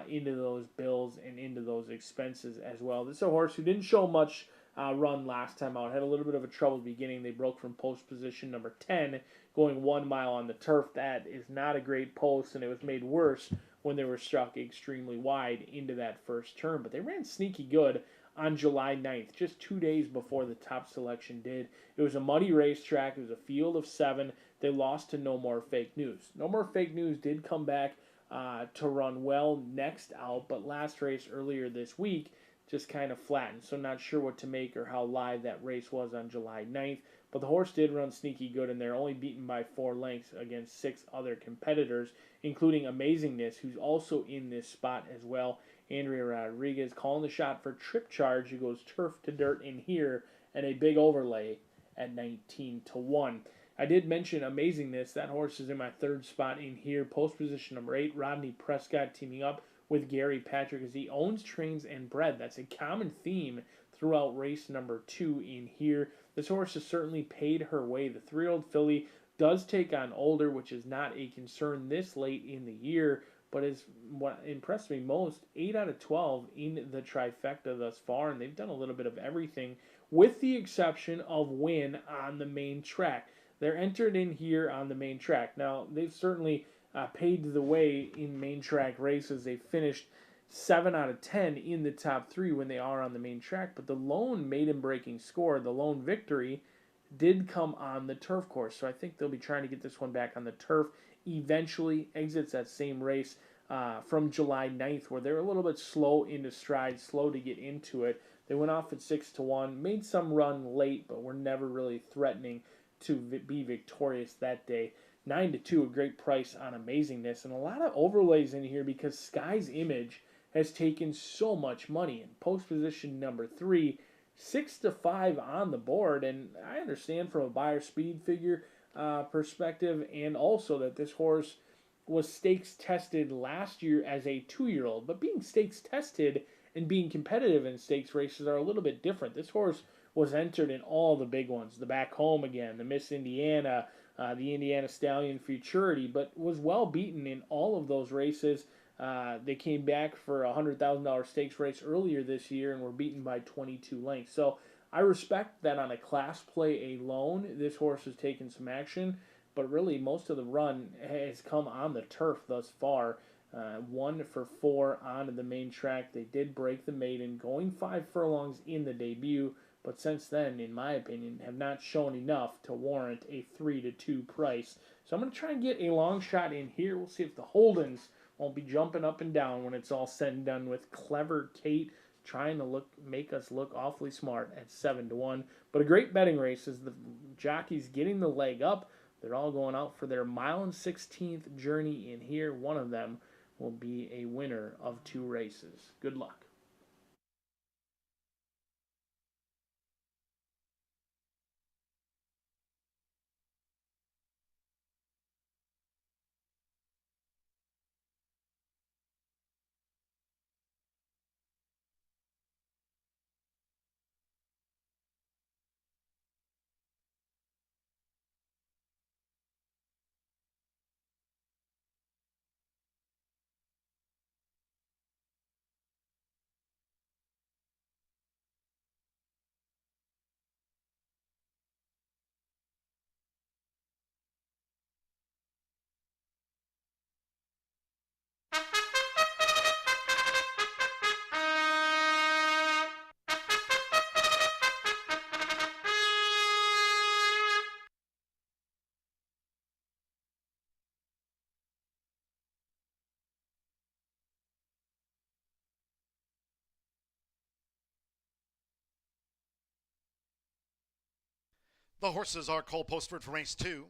into those bills and into those expenses as well. This is a horse who didn't show much run last time out. Had a little bit of a troubled beginning. They broke from post position number 10, going 1 mile on the turf. That is not a great post, and it was made worse when they were struck extremely wide into that first turn. But they ran sneaky good on July 9th, just 2 days before the top selection did. It was a muddy racetrack. It was a field of 7. They lost to No More Fake News. No More Fake News did come back to run well next out, but last race earlier this week just kind of flattened. So not sure what to make or how live that race was on July 9th. But the horse did run sneaky good, and they're only beaten by 4 lengths against 6 other competitors, including Amazingness, who's also in this spot as well. Andrea Rodriguez calling the shot for Trip Charge, who goes turf to dirt in here, and a big overlay at 19-1. I did mention Amazingness. That horse is in my 3rd spot in here. Post position number 8, Rodney Prescott teaming up with Gary Patrick as he owns, trains, and bred. That's a common theme throughout race number 2 in here. This horse has certainly paid her way. The 3-year-old filly does take on older, which is not a concern this late in the year, but is what impressed me most, 8 out of 12 in the trifecta thus far, and they've done a little bit of everything with the exception of win on the main track. They're entered in here on the main track. Now, they've certainly paved the way in main track races. They finished 7 out of 10 in the top 3 when they are on the main track, but the lone maiden breaking score, the lone victory, did come on the turf course. So I think they'll be trying to get this one back on the turf. Eventually exits that same race from July 9th, where they're a little bit slow into stride, slow to get into it. They went off at 6-1, made some run late, but were never really threatening to be victorious that day. 9-2, a great price on Amazingness, and a lot of overlays in here because Sky's Image has taken so much money. In post position number 3, 6-5 on the board, and I understand from a buyer speed figure perspective, and also that this horse was stakes tested last year as a 2-year-old, but being stakes tested and being competitive in stakes races are a little bit different. This horse was entered in all the big ones, the Back Home Again, the Miss Indiana, the Indiana Stallion Futurity, but was well beaten in all of those races. They came back for a $100,000 stakes race earlier this year and were beaten by 22 lengths. So I respect that on a class play alone, this horse has taken some action, but really most of the run has come on the turf thus far. 1 for 4 onto the main track. They did break the maiden, going 5 furlongs in the debut, but since then, in my opinion, have not shown enough to warrant a 3-2 price. So I'm going to try and get a long shot in here. We'll see if the Holdens won't be jumping up and down when it's all said and done with Clever Kate trying to make us look awfully smart at 7-1. But a great betting race as the jockeys getting the leg up. They're all going out for their mile and 16th journey in here. One of them will be a winner of 2 races. Good luck. The horses are Cole Postford for race 2.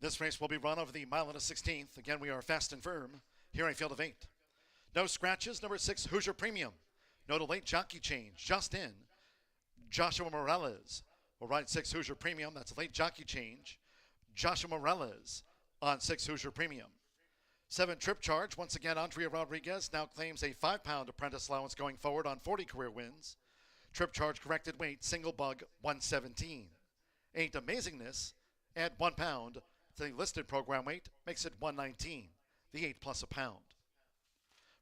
This race will be run over the mile and a 16th. Again, we are fast and firm here in a field of 8. No scratches. Number 6, Hoosier Premium. No to late jockey change. Just in. Joshua Morales will ride 6 Hoosier Premium. That's a late jockey change. Joshua Morales on 6 Hoosier Premium. 7 Trip Charge. Once again, Andrea Rodriguez now claims a 5-pound apprentice allowance going forward on 40 career wins. Trip Charge corrected weight, single bug, 117. 8 Amazingness, add 1 pound to the listed program weight, makes it 119. The 8 plus a pound.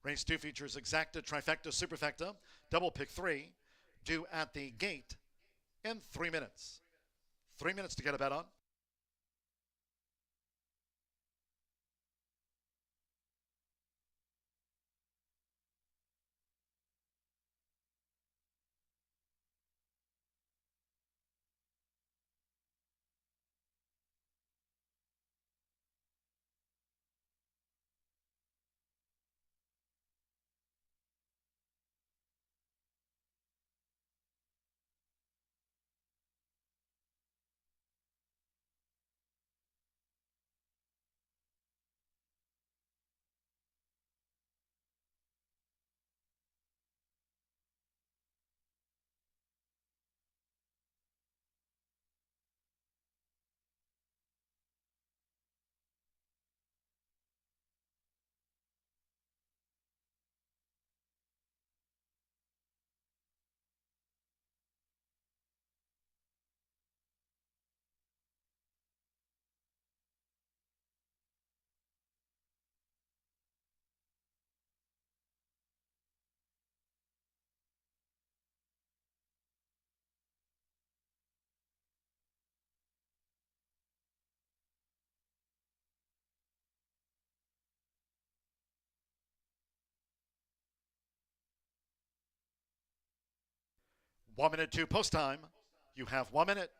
Race 2 features Exacta, Trifecta, Superfecta, double pick 3, due at the gate in 3 minutes. 3 minutes to get a bet on. One minute to post time. You have 1 minute.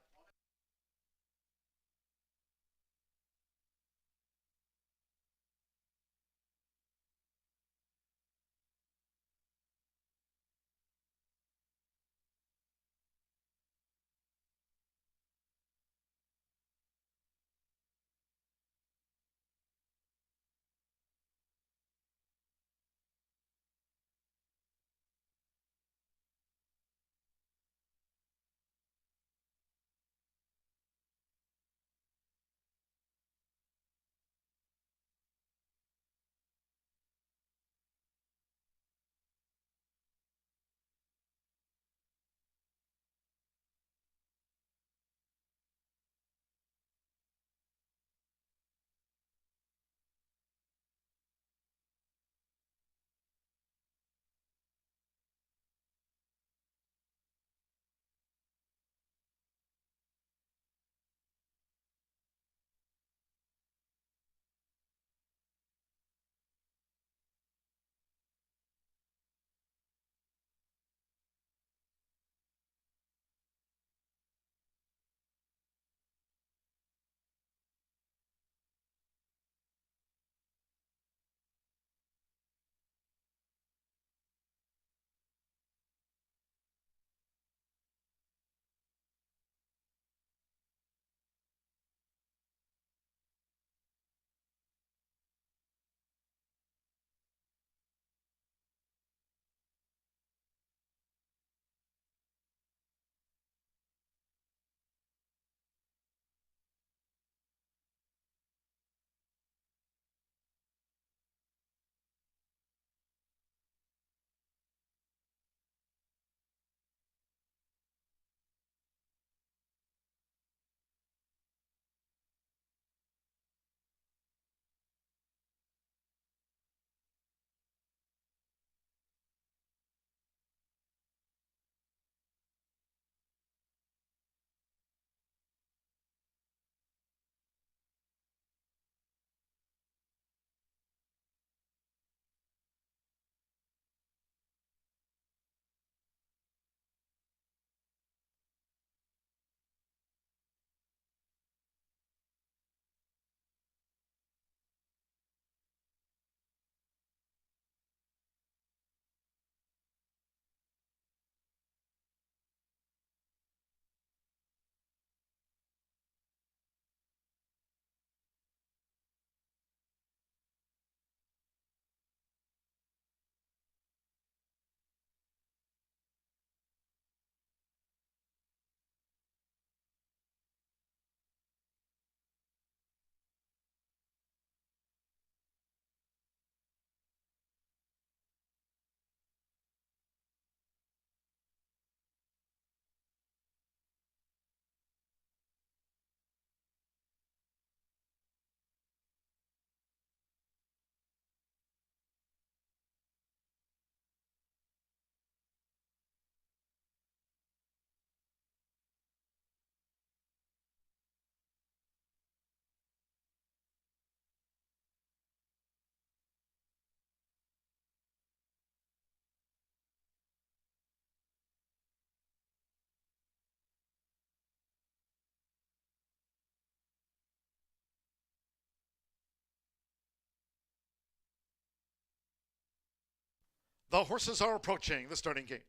The horses are approaching the starting gate.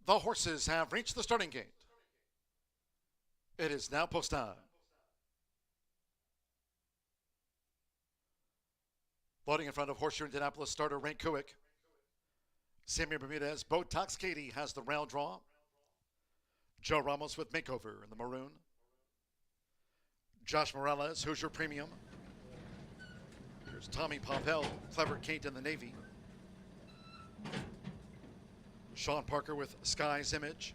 The horses have reached the starting gate. It is now post time. Loading in front of Horseshoe Indianapolis starter Rank Kuick. Sammy Bermudez, Botox Katie has the rail draw. Joe Ramos with Makeover in the maroon. Josh Morales, Hoosier Premium. Here's Tommy Pompel, Clever Kate in the navy. Sean Parker with Sky's Image,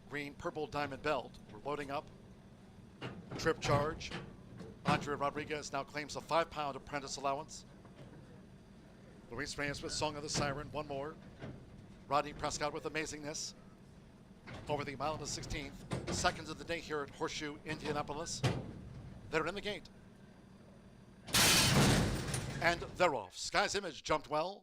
green purple diamond belt. We're loading up. Trip Charge. Andrea Rodriguez now claims a 5-pound apprentice allowance. Luis Reyes with Song of the Siren, one more. Rodney Prescott with Amazingness. Over the mile to 16th. Seconds of the day here at Horseshoe Indianapolis. They're in the gate. And they're off. Sky's Image jumped well.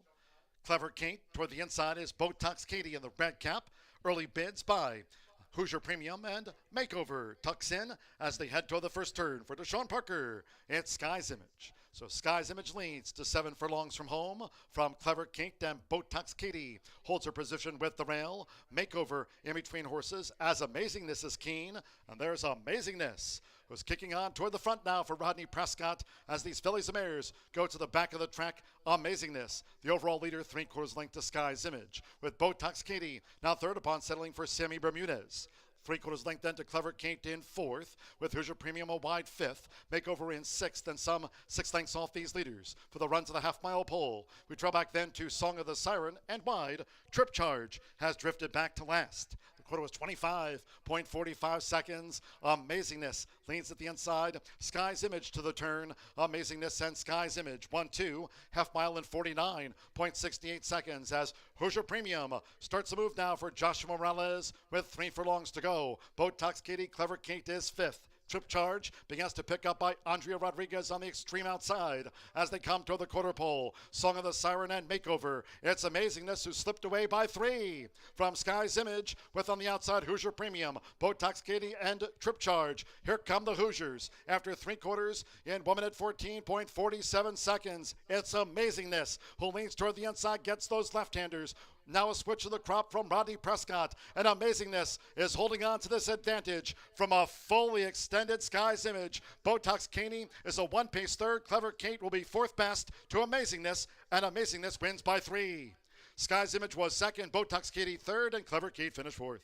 Clever Kate toward the inside is Botox Katie in the red cap. Early bids by Hoosier Premium and Makeover tucks in as they head toward the first turn for Deshaun Parker. It's Sky's Image. So Sky's Image leads to 7 furlongs from home from Clever Kate, and Botox Katie holds her position with the rail. Makeover in between horses as Amazingness is keen, and there's Amazingness who's kicking on toward the front now for Rodney Prescott as these fillies and mares go to the back of the track. Amazingness, the overall leader, 3/4 length to Sky's Image, with Botox Katie now third upon settling for Sammy Bermudez. 3/4 length then to Clever Kate in fourth, with Hoosier Premium a wide fifth. Makeover in sixth, and some 6 lengths off these leaders for the run to the half-mile pole. We draw back then to Song of the Siren, and wide, Trip Charge has drifted back to last. The quarter was 25.45 seconds. Amazingness leads at the inside. Sky's Image to the turn. Amazingness and Sky's Image 1-2, half mile in 49.68 seconds as Hoosier Premium starts the move now for Joshua Morales with 3 furlongs to go. Botox Katie, Clever Kate is fifth. Trip Charge begins to pick up by Andrea Rodriguez on the extreme outside as they come to the quarter pole. Song of the Siren and Makeover. It's Amazingness who slipped away by 3 from Sky's Image, with on the outside Hoosier Premium, Botox Katie, and Trip Charge. Here come the Hoosiers after 3/4 in 1 minute 14.47 seconds. It's Amazingness who leans toward the inside, gets those left-handers. Now a switch of the crop from Rodney Prescott, and Amazingness is holding on to this advantage from a fully extended Sky's Image. Botox Katie is a 1-pace third. Clever Kate will be 4th best to Amazingness, and Amazingness wins by 3. Sky's Image was second, Botox Katie third, and Clever Kate finished 4th.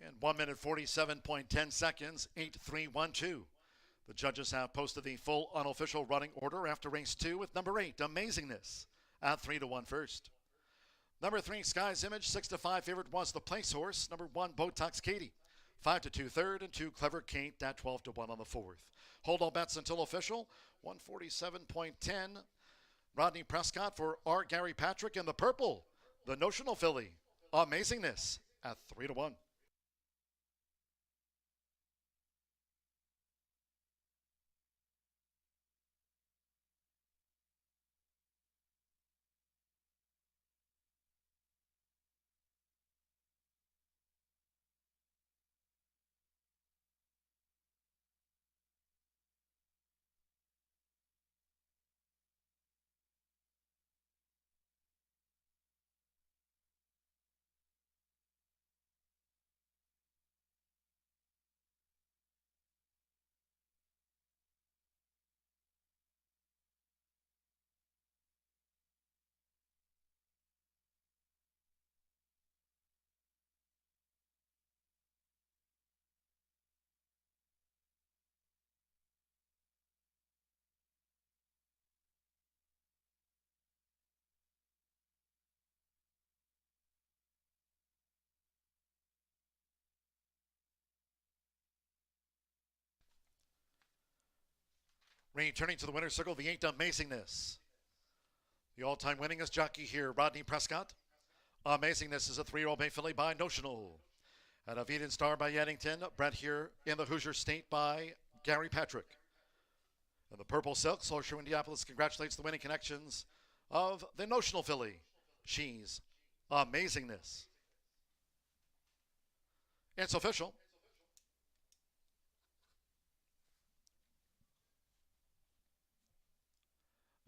In 1 minute 47.10 seconds, 8-3-1-2. The judges have posted the full unofficial running order after race 2, with number 8, Amazingness, at 3-1 first. Number 3, Sky's Image, 6-5 favorite was the place horse. Number 1, Botox Katie, 5-2 third, and 2 Clever Kate at 12-1 on the 4th. Hold all bets until official. 147.10. Rodney Prescott for R. Gary Patrick in the purple. The notional filly, Amazingness, at 3-1. Returning to the winner's circle, the 8 Amazingness. The all-time winningest jockey here, Rodney Prescott. Amazingness is a 3-year-old bay filly by Notional. And a Vedan Star by Yaddington, bred here in the Hoosier State by Gary Patrick. And the Purple Silks, Horseshoe Indianapolis congratulates the winning connections of the Notional filly. She's Amazingness. It's official.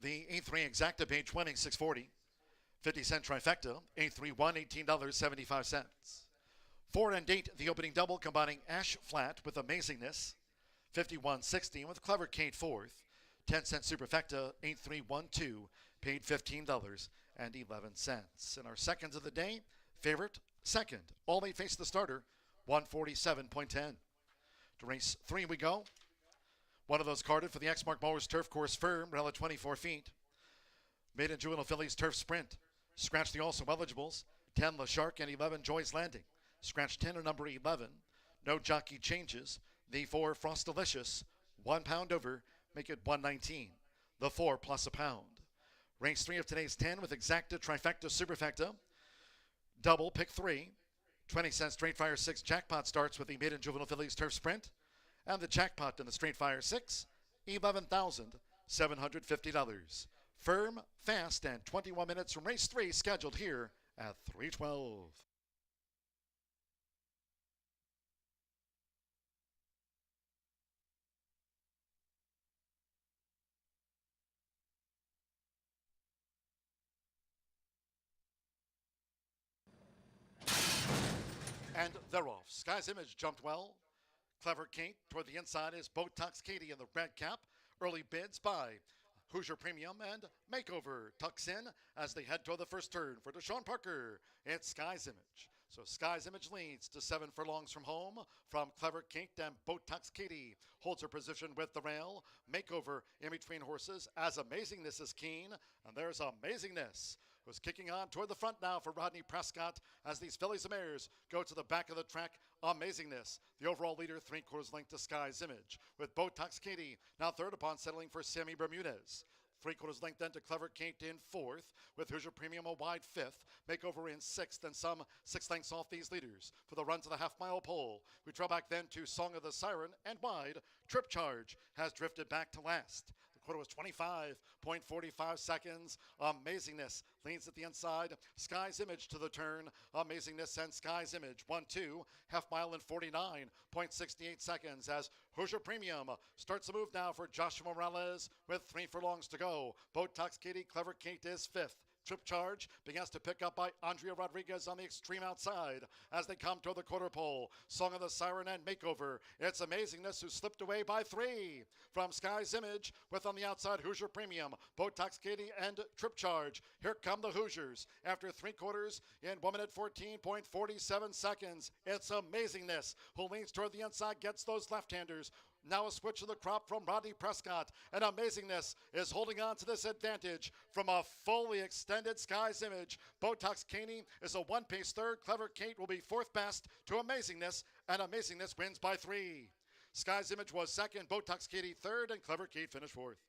The 8-3 exacta page winning 640. 50-cent trifecta, 8-3 won $18.75. 4 and 8, the opening double combining Ash Flat with Amazingness. 51.60 with Clever Kate fourth. 10-cent superfecta, 8-3 won 2, paid $15.11. And our seconds of the day, favorite, second. All 8 face the starter, 147.10. To race 3 we go. One of those carded for the Exmark Mowers turf course firm, rel at 24 feet. Maiden Juvenile Phillies turf sprint. Scratch the also eligibles, 10 La Shark and 11 Joy's Landing. Scratch 10 or number 11. No jockey changes. The 4 Frost Delicious, 1 pound over, make it 119. The 4 plus a pound. Race 3 of today's 10 with exacta, trifecta, superfecta. Double, pick 3. 20-cent straight fire 6 jackpot starts with the Maiden Juvenile Phillies turf sprint. And the jackpot in the straight fire 6, $11,750. Firm, fast, and 21 minutes from race 3 scheduled here at 3:12. And they're off. Sky's Image jumped well. Clever Kate toward the inside is Botox Katie in the red cap. Early bids by Hoosier Premium and Makeover tucks in as they head toward the first turn for Deshaun Parker. It's Sky's Image. So Sky's Image leads to 7 furlongs from home from Clever Kate, and Botox Katie holds her position with the rail. Makeover in between horses as Amazingness is keen, and there's Amazingness who's kicking on toward the front now for Rodney Prescott as these fillies and mares go to the back of the track. Amazingness, the overall leader, 3/4 length to Sky's Image, with Botox Katie now third upon settling for Sammy Bermudez. 3/4 length then to Clever Kate in fourth, with Hoosier Premium a wide fifth, Makeover in sixth, and some 6 lengths off these leaders for the run to the half-mile pole. We trail back then to Song of the Siren, and wide, Trip Charge has drifted back to last. The quarter was 25.45 seconds. Amazingness leans at the inside. Sky's Image to the turn. Amazingness and Sky's Image 1-2, half mile in 49.68 seconds as Hoosier Premium starts the move now for Joshua Morales with 3 furlongs to go. Botox Katie, Clever Kate is fifth. Trip Charge begins to pick up by Andrea Rodriguez on the extreme outside as they come toward the quarter pole. Song of the Siren and Makeover. It's Amazingness who slipped away by 3 from Sky's Image, with on the outside Hoosier Premium, Botox Katie, and Trip Charge. Here come the Hoosiers after 3/4 in 1 minute 14.47 seconds. It's Amazingness who leans toward the inside, gets those left-handers. Now a switch of the crop from Rodney Prescott, and Amazingness is holding on to this advantage from a fully extended Sky's Image. Botox Katie is a 1-pace third. Clever Kate will be 4th best to Amazingness, and Amazingness wins by 3. Sky's Image was second, Botox Katie third, and Clever Kate finished 4th.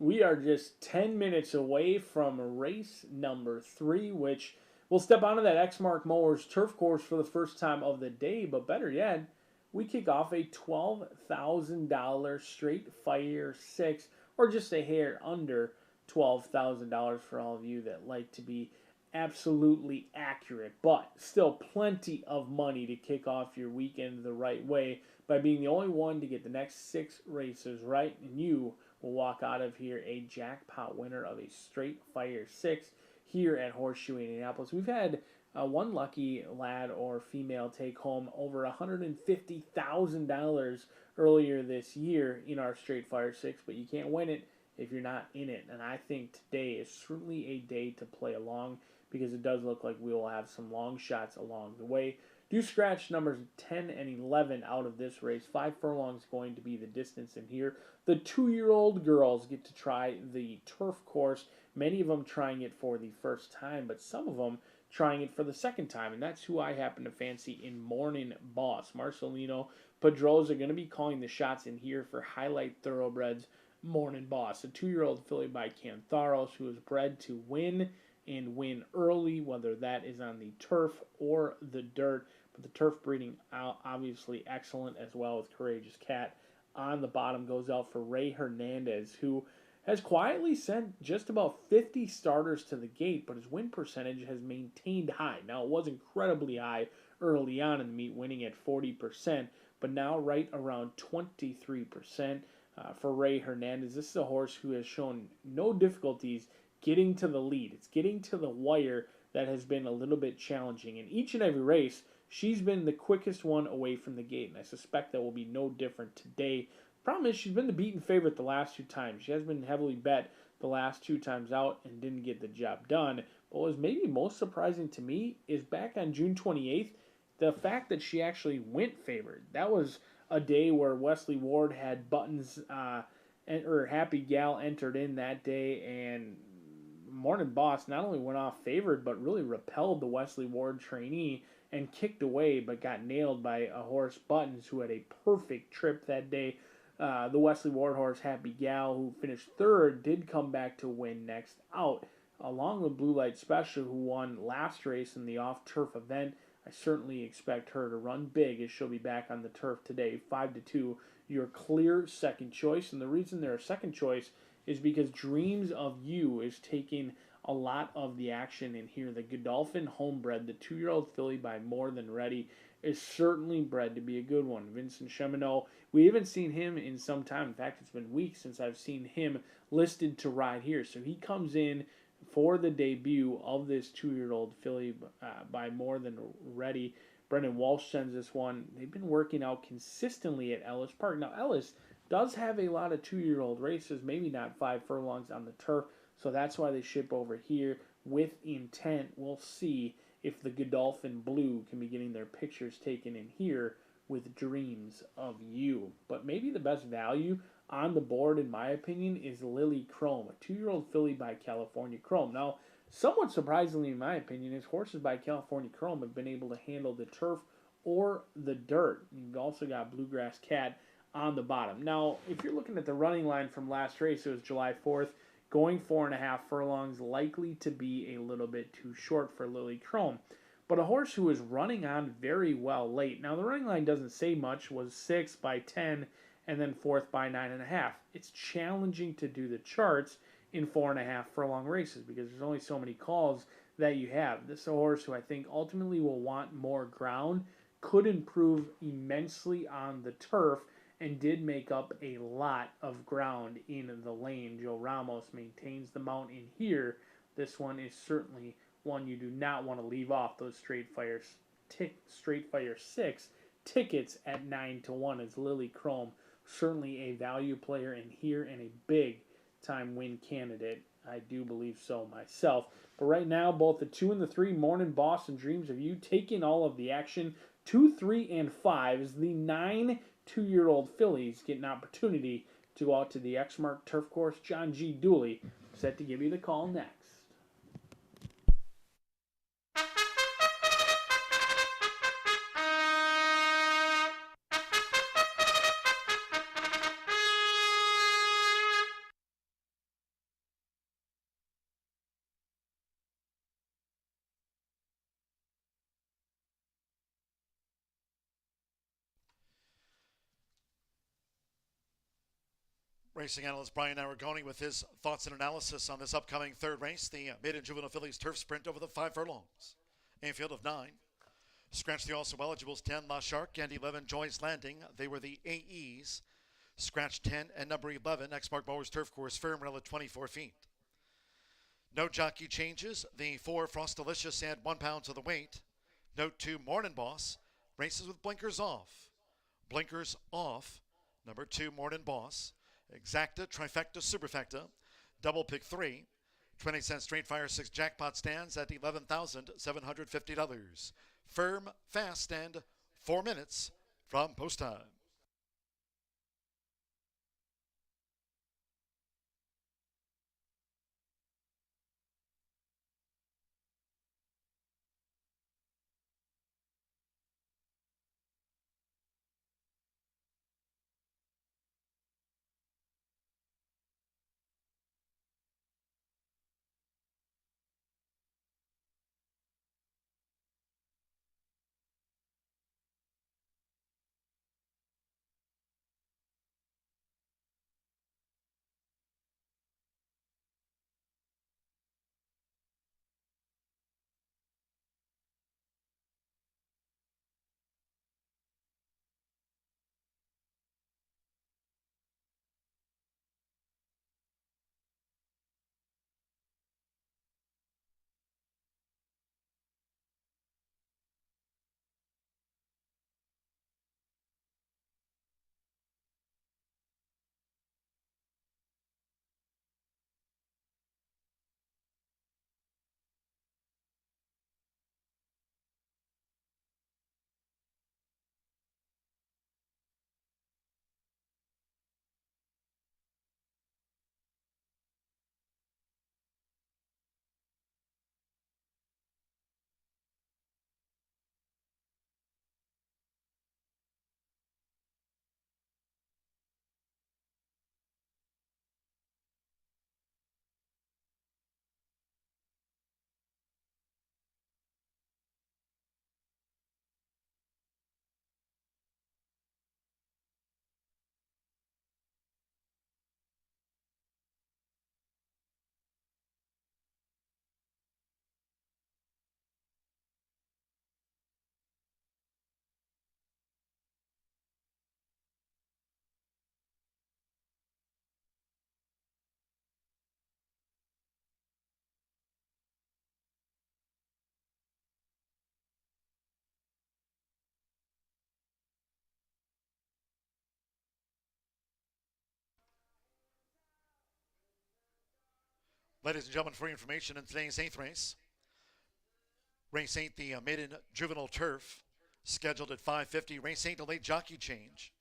we are just 10 minutes away from race number 3, which we'll step onto that Exmark Mowers turf course for the first time of the day. But better yet, we kick off a $12,000 straight fire 6, or just a hair under $12,000 for all of you that like to be absolutely accurate, but still plenty of money to kick off your weekend the right way by being the only one to get the next 6 races right, and you will walk out of here a jackpot winner of a straight fire 6 here at Horseshoe Indianapolis. We've had one lucky lad or female take home over $150,000 earlier this year in our straight fire 6, but you can't win it if you're not in it. And I think today is certainly a day to play along, because it does look like we will have some long shots along the way. Do scratch numbers 10 and 11 out of this race. 5 furlongs going to be the distance in here. The 2-year-old girls get to try the turf course, many of them trying it for the first time, but some of them trying it for the second time, and that's who I happen to fancy in Morning Boss. Marcelino Pedroza are going to be calling the shots in here for Highlight Thoroughbreds Morning Boss, a 2-year-old filly by Cantharos who is bred to win and win early, whether that is on the turf or the dirt. But the turf breeding obviously excellent, as well as Courageous Cat. On the bottom goes out for Ray Hernandez, who has quietly sent just about 50 starters to the gate, but his win percentage has maintained high. Now, it was incredibly high early on in the meet, winning at 40%, but now right around 23% for Ray Hernandez. This is a horse who has shown no difficulties getting to the lead. It's getting to the wire that has been a little bit challenging. In each and every race, she's been the quickest one away from the gate, and I suspect that will be no different today. Problem is, she's been the beaten favorite the last 2 times. She has been heavily bet the last 2 times out and didn't get the job done. But what was maybe most surprising to me is back on June 28th, the fact that she actually went favored. That was a day where Wesley Ward had Buttons or Happy Gal entered in that day, and Morning Boss not only went off favored, but really repelled the Wesley Ward trainee and kicked away, but got nailed by a horse, Buttons, who had a perfect trip that day. The Wesley Ward horse, Happy Gal, who finished 3rd, did come back to win next out, along with Blue Light Special, who won last race in the off-turf event. I certainly expect her to run big, as she'll be back on the turf today. 5-2, your clear second choice. And the reason they're a second choice is because Dreams of You is taking a lot of the action in here. The Godolphin Homebred, the 2-year-old filly by More Than Ready, is certainly bred to be a good one. Vincent Cheminot, we haven't seen him in some time. In fact, it's been weeks since I've seen him listed to ride here. So he comes in for the debut of this 2-year-old filly by More Than Ready. Brendan Walsh sends this one. They've been working out consistently at Ellis Park. Now, Ellis does have a lot of 2-year-old races, maybe not 5 furlongs on the turf, so that's why they ship over here with intent. We'll see if the Godolphin Blue can be getting their pictures taken in here with Dreams of You. But maybe the best value on the board, in my opinion, is Lily Chrome, a 2-year-old filly by California Chrome. Now, somewhat surprisingly, in my opinion, is horses by California Chrome have been able to handle the turf or the dirt. You've also got Bluegrass Cat on the bottom. Now, if you're looking at the running line from last race, it was July 4th, going 4.5 furlongs, likely to be a little bit too short for Lily Chrome. But a horse who is running on very well late. Now, the running line doesn't say much, was 6th by 10, and then 4th by 9.5. It's challenging to do the charts in 4.5 furlong races because there's only so many calls that you have. This is a horse who I think ultimately will want more ground, could improve immensely on the turf, and did make up a lot of ground in the lane. Joe Ramos maintains the mount in here. This one is certainly one you do not want to leave off. Those straight fire 6 tickets at 9-1 as Lily Chrome, certainly a value player in here and a big time win candidate. I do believe so myself. But right now, both the 2 and the 3, Morning Boss and Dreams of You, taking all of the action. 2, 3, and 5 is the 9 2-year-old fillies get an opportunity to go out to the Exmark Turf Course. John G. Dooley set to give you the call next. Racing analyst Brian Aragoni with his thoughts and analysis on this upcoming third race, the Maiden Juvenile Phillies turf sprint over the 5 furlongs. A field of 9. Scratch the also eligibles 10 La Shark and 11 Joy's Landing. They were the AEs. Scratch 10 and number 11 Exmark Mowers turf course firm rail at 24 feet. No jockey changes. The 4 Frostalicious add 1 pound to the weight. Note 2 Morning Boss races with blinkers off. Blinkers off. Number 2 Morning Boss. Exacta, Trifecta, Superfecta, Double Pick 3, 20-cent Straight Fire 6 jackpot stands at $11,750. Firm, fast, and 4 minutes from post time. Ladies and gentlemen, for your information in today's 8th race, race 8, the Maiden Juvenile Turf, scheduled at 5:50. Race 8, a late jockey change.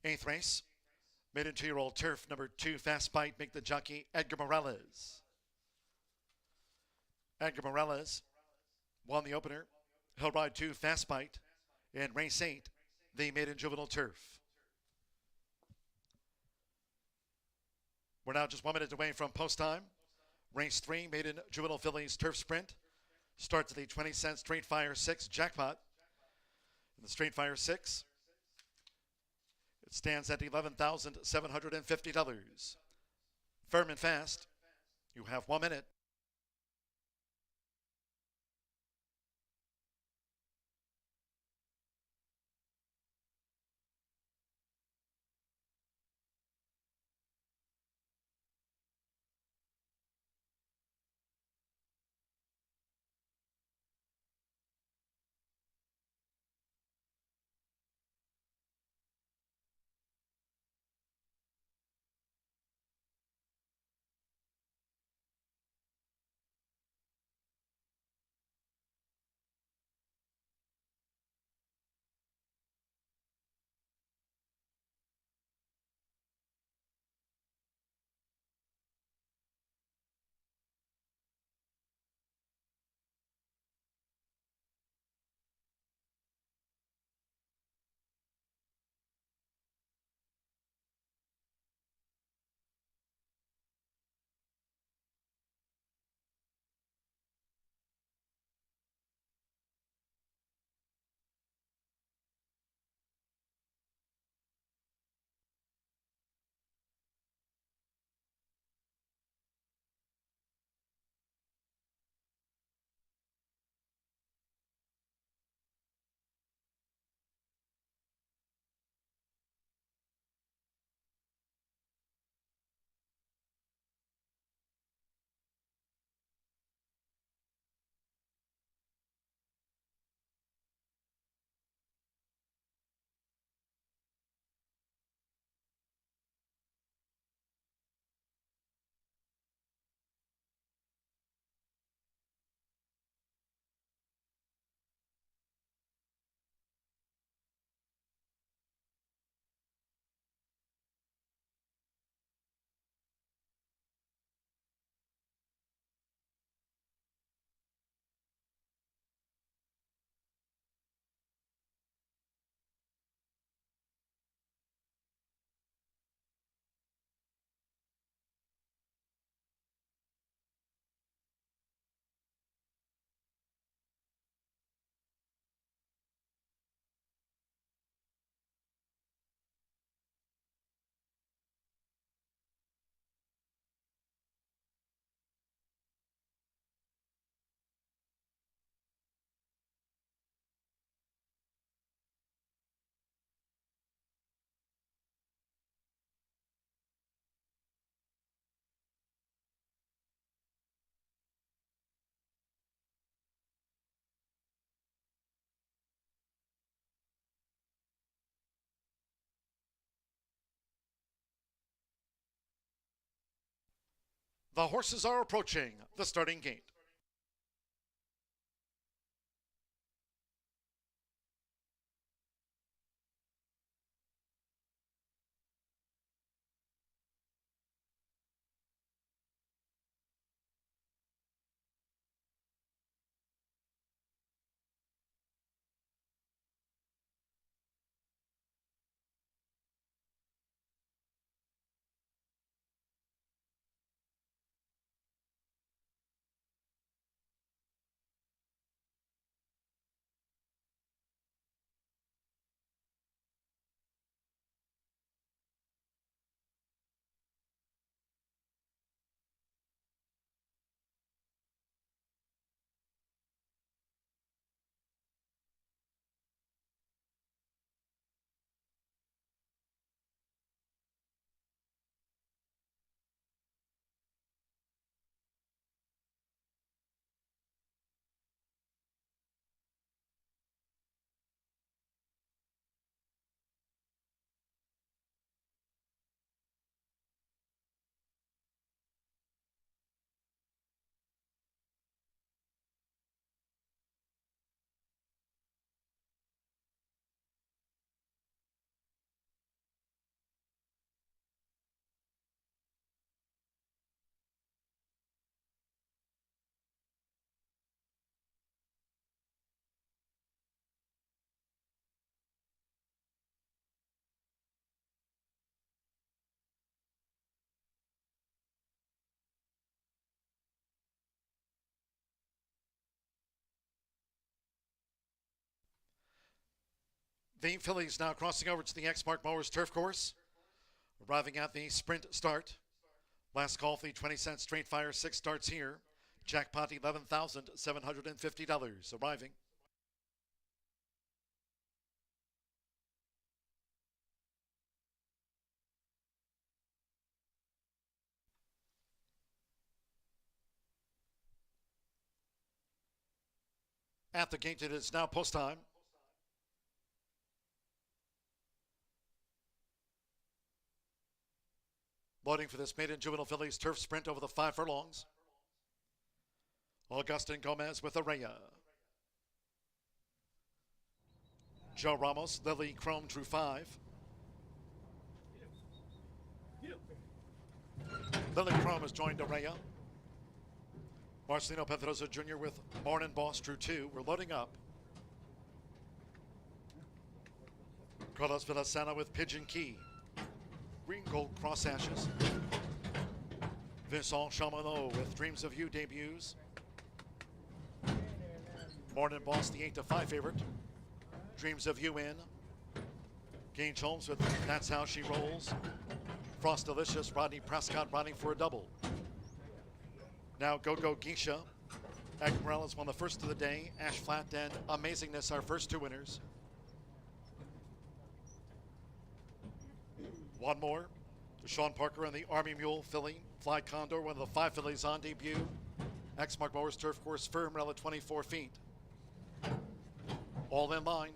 8th race, Maiden 2-year-old Turf, number 2, Fast Bite, make the jockey Edgar Morales. Edgar Morales won the opener. He'll ride 2, Fast Bite, in race 8, the Maiden Juvenile Turf. We're now just 1 minute away from post time. Race 3, Maiden Juvenile Phillies Turf Sprint. Starts at the 20-cent Straight Fire 6 jackpot. In the Straight Fire 6, it stands at $11,750. Firm and fast. You have 1 minute. The horses are approaching the starting gate. The Phillies now crossing over to the Exmark Mowers turf course, arriving at the sprint start. Last call for the 20-cent straight fire, 6 starts here. Jackpot $11,750 arriving. At the gate, it is now post time. Loading for this maiden juvenile Phillies turf sprint over the 5 furlongs. Augustin Gomez with Araya. Joe Ramos, Lily Chrome drew 5. Lily Chrome has joined Araya. Marcelino Pedrosa Jr. with Morning Boss drew 2. We're loading up. Carlos Villasana with Pigeon Key. Green Gold Cross Ashes. Vincent Chamonot with Dreams of You debuts. Morning Boss, the 8-5 favorite. Dreams of You in. Gage Holmes with That's How She Rolls. Frost Delicious, Rodney Prescott riding for a double. Now Go Go Geisha. Ag Morales won the first of the day. Ash Flat and Amazingness, our first 2 winners. One more. Sean Parker and the Army Mule filly. Fly Condor, one of the 5 fillies on debut. Exmark Mowers turf course, firm rail at 24 feet. All in line.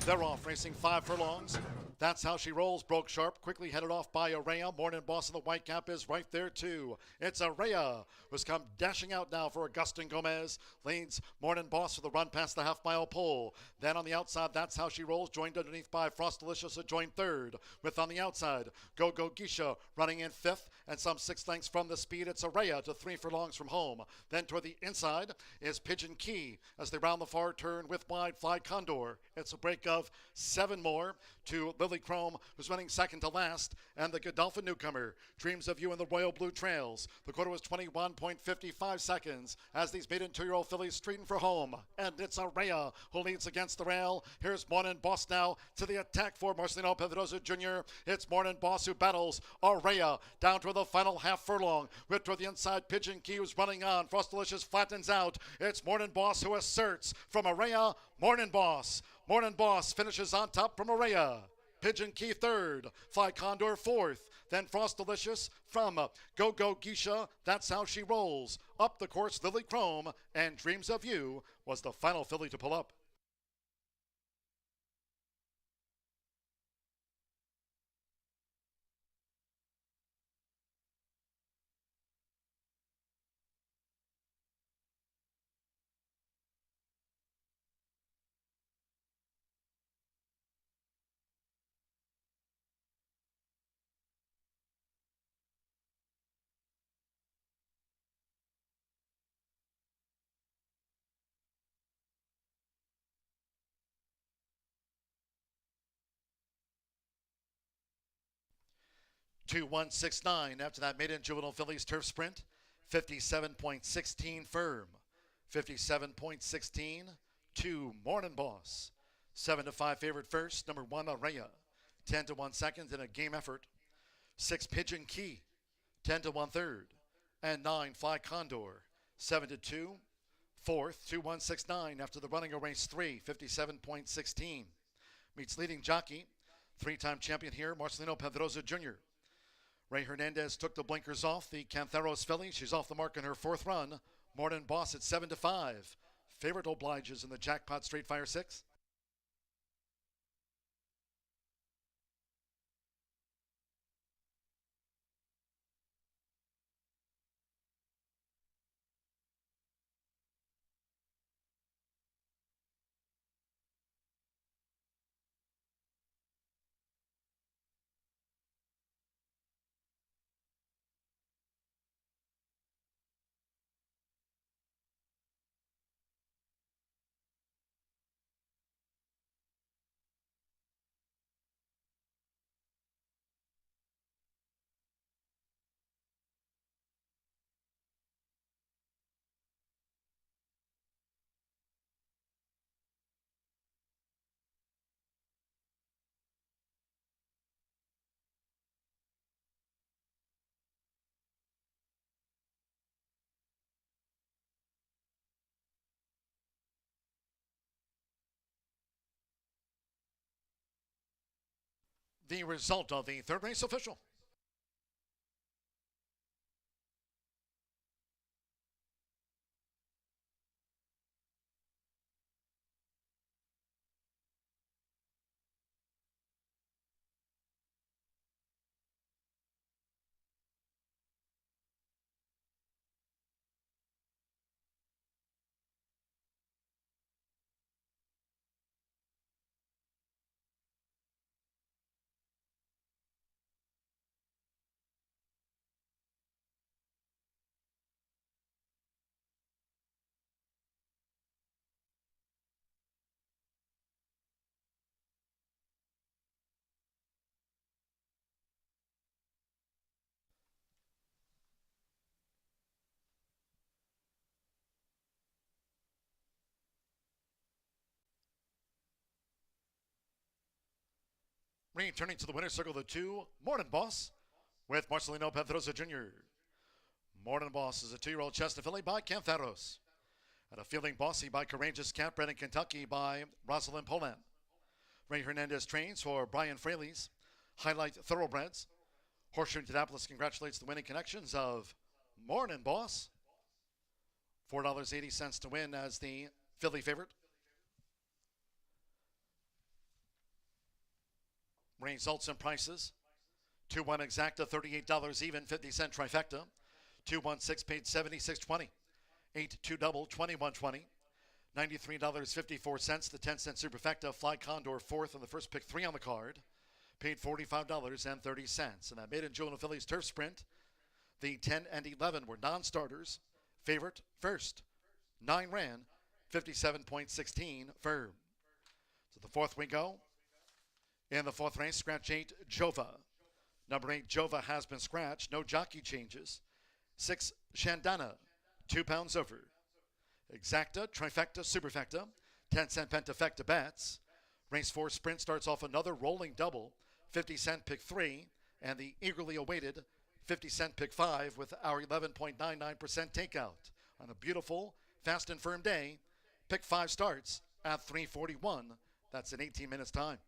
They're off, racing 5 furlongs. That's How She Rolls broke sharp, quickly headed off by Araya. Morning Boss of the White Cap is right there too. It's Araya, who's come dashing out now for Augustin Gomez. Leads Morning Boss for the run past the half-mile pole. Then on the outside, That's How She Rolls, joined underneath by Frost Delicious, a joined 3rd. With on the outside, Go Go Geisha running in 5th, and some 6 lengths from the speed. It's Araya to 3 furlongs from home. Then toward the inside is Pigeon Key as they round the far turn with wide Fly Condor. It's a break of 7 more to Lily Chrome, who's running second to last, and the Godolphin newcomer, Dreams of You in the Royal Blue Trails. The quarter was 21.55 seconds as these maiden 2-year-old fillies streeting for home. And it's Araya who leads against the rail. Here's Morning Boss now to the attack for Marcelino Pedrosa Jr. It's Morning Boss who battles Araya down to the final half furlong. With toward the inside, Pigeon Key who's running on. Frost Delicious flattens out. It's Morning Boss who asserts from Araya. Morning Boss. Morning Boss finishes on top from Araya. Pigeon Key 3rd, Fly Condor 4th, then Frost Delicious from Go Go Geisha, That's How She Rolls. Up the course, Lily Chrome, and Dreams of You was the final filly to pull up. 2:169. After that, Maiden Juvenile Phillies turf sprint, 57.16 firm. 57.16 to Morning Boss. 7-5 favorite first, number 1 Araya. 10-1 second in a game effort. 6 Pigeon Key. 10-1 third. And 9 Fly Condor. 7-2 fourth. 2:169 after the running of race 3, 57.16. Meets leading jockey, 3-time champion here, Marcelino Pedroza Jr. Ray Hernandez took the blinkers off the Cantheros filly. She's off the mark in her 4th run. Morning Boss at 7-5. Favorite obliges in the Jackpot Straight Fire 6. The result of the 3rd race official. Returning to the winner's circle, the 2, Morning Boss, with Marcelino Pedroza Jr. Morning Boss is a 2-year-old Chestnut filly by Cantheros. And a Fielding Bossy by Courageous Cat, bred in Kentucky by Rosalind Poland. Ray Hernandez trains for Brian Fraley's Highlight Thoroughbreds. Horseshoe Indianapolis congratulates the winning connections of Morning Boss. $4.80 to win as the filly favorite. Results and prices. 2-1 exacta, $38 even, 50-cent trifecta. 2-1-6 paid $76.20. 8-2 double, $21.20. $93.54, the 10-cent superfecta. Fly Condor 4th on the first pick, 3 on the card. Paid $45.30. And that Maiden Juvenile Phillies turf sprint, the 10 and 11 were non-starters. Favorite first. 9 ran, 57.16 firm. To the 4th we go. In the 4th race, scratch 8, Jova. Number 8, Jova has been scratched. No jockey changes. 6, Shandana, 2 pounds over. Exacta, trifecta, superfecta, 10-cent pentafecta bets. Race 4 sprint starts off another rolling double, 50-cent pick 3, and the eagerly awaited 50-cent pick 5 with our 11.99% takeout. On a beautiful, fast and firm day, pick 5 starts at 3:41. That's in 18 minutes time.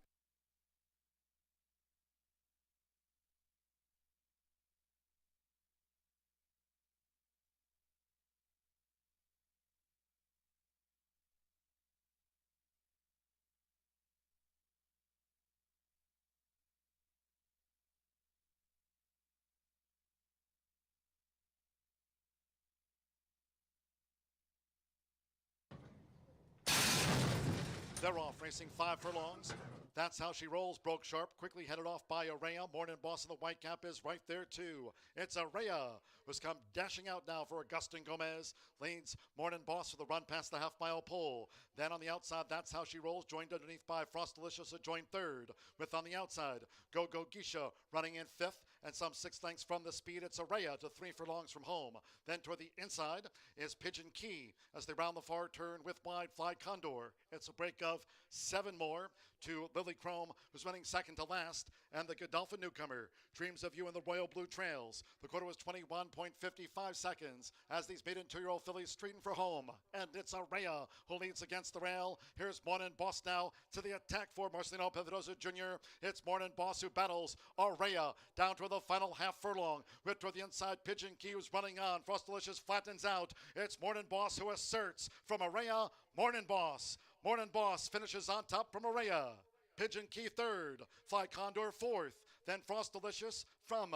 They're off, racing 5 furlongs. That's How She Rolls. Broke sharp, quickly headed off by Araya. Morning Boss in the white cap is right there too. It's Araya who's come dashing out now for Augustin Gomez. Leads Morning Boss for the run past the half-mile pole. Then on the outside, That's How She Rolls, joined underneath by Frost Delicious, joined third. With on the outside, Go Go Geisha running in 5th. and some 6 lengths from the speed. It's Araya to 3 furlongs from home. Then toward the inside is Pigeon Key as they round the far turn with Wide Fly Condor. It's a break of 7 more to Lily Chrome, who's running second to last, and the Godolphin newcomer, Dreams of You in the Royal Blue Trails. The quarter was 21.55 seconds as these maiden 2-year-old fillies straighten for home. And it's Araya who leads against the rail. Here's Morning Boss now to the attack for Marcelino Pedrosa Jr. It's Morning Boss who battles Araya down to the final half furlong. With toward the inside, Pigeon Key who's running on. Frostalicious flattens out. It's Morning Boss who asserts from Araya. Morning Boss. Morning Boss finishes on top from Araya. Pigeon Key third. Fly Condor fourth. Then Frostalicious from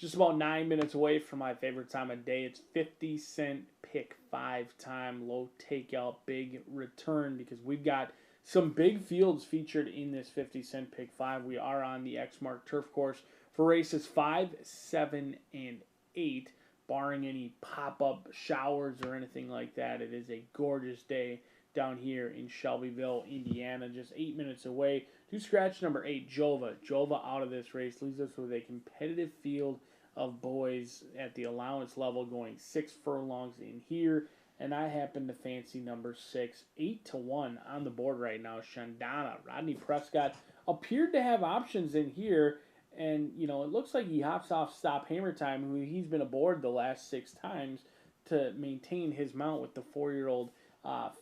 just about 9 minutes away from my favorite time of day. It's 50-cent pick 5 time, low takeout, big return, because we've got some big fields featured in this 50-cent pick 5. We are on the Exmark turf course for races 5, 7, and 8. Barring any pop-up showers or anything like that, it is a gorgeous day down here in Shelbyville, Indiana, just 8 minutes away. To scratch number 8, Jova. Jova out of this race leaves us with a competitive field of boys at the allowance level going 6 furlongs in here. And I happen to fancy number 6, 8-1 on the board right now. Shandana. Rodney Prescott appeared to have options in here. And, you know, it looks like he hops off Stop Hammer Time, who he's been aboard the last 6 times to maintain his mount with the 4-year-old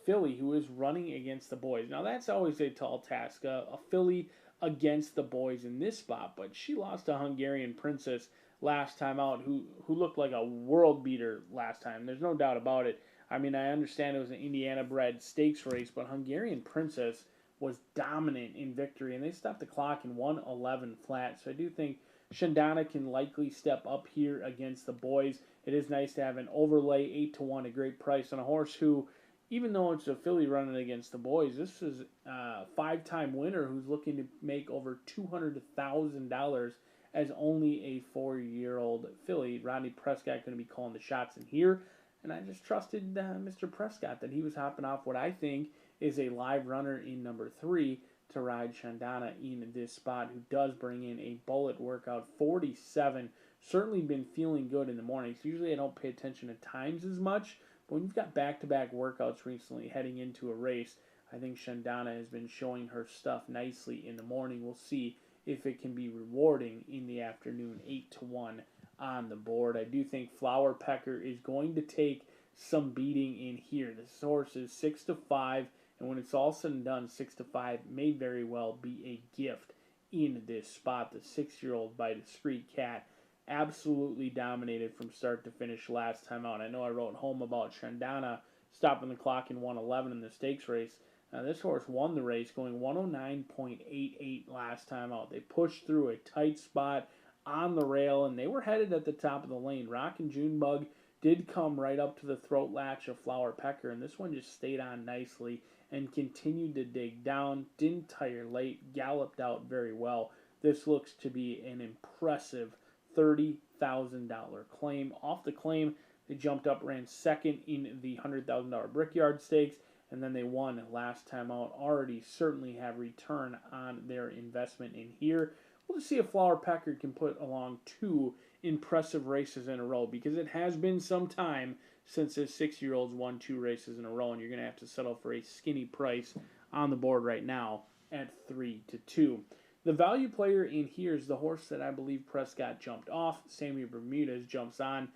filly who is running against the boys. Now, that's always a tall task, a filly against the boys in this spot. But she lost to Hungarian Princess last time out, who looked like a world beater last time. There's no doubt about it. I mean, I understand it was an Indiana-bred stakes race, but Hungarian Princess was dominant in victory, and they stopped the clock in 1:11 flat. So I do think Shandana can likely step up here against the boys. It is nice to have an overlay 8-1, a great price on a horse who, even though it's a filly running against the boys, this is a 5-time winner who's looking to make over $200,000 as only a 4-year-old filly. Rodney Prescott going to be calling the shots in here, and I just trusted Mr. Prescott that he was hopping off what I think is a live runner in number 3 to ride Shandana in this spot, who does bring in a bullet workout 47. Certainly been feeling good in the mornings. Usually I don't pay attention to times as much, but when you've got back-to-back workouts recently heading into a race, I think Shandana has been showing her stuff nicely in the morning. We'll see if it can be rewarding in the afternoon. 8-1 on the board. I do think Flower Pecker is going to take some beating in here. This horse is 6-5. And when it's all said and done, 6-5 may very well be a gift in this spot. The 6-year-old by Discreet Cat absolutely dominated from start to finish last time out. I know I wrote home about Shandana stopping the clock in 1:11 in the stakes race. This horse won the race going 109.88 last time out. They pushed through a tight spot on the rail, and they were headed at the top of the lane. Rockin' Junebug did come right up to the throat latch of Flower Pecker, and this one just stayed on nicely and continued to dig down, didn't tire late, galloped out very well. This looks to be an impressive $30,000 claim. Off the claim, they jumped up, ran second in the $100,000 Brickyard Stakes, and then they won last time out. Already certainly have return on their investment in here. We'll just see if Flower Pecker can put along 2 impressive races in a row, because it has been some time since this 6-year-old's won 2 races in a row, and you're going to have to settle for a skinny price on the board right now at 3-2. The value player in here is the horse that I believe Prescott jumped off. Sammy Bermudez jumps on.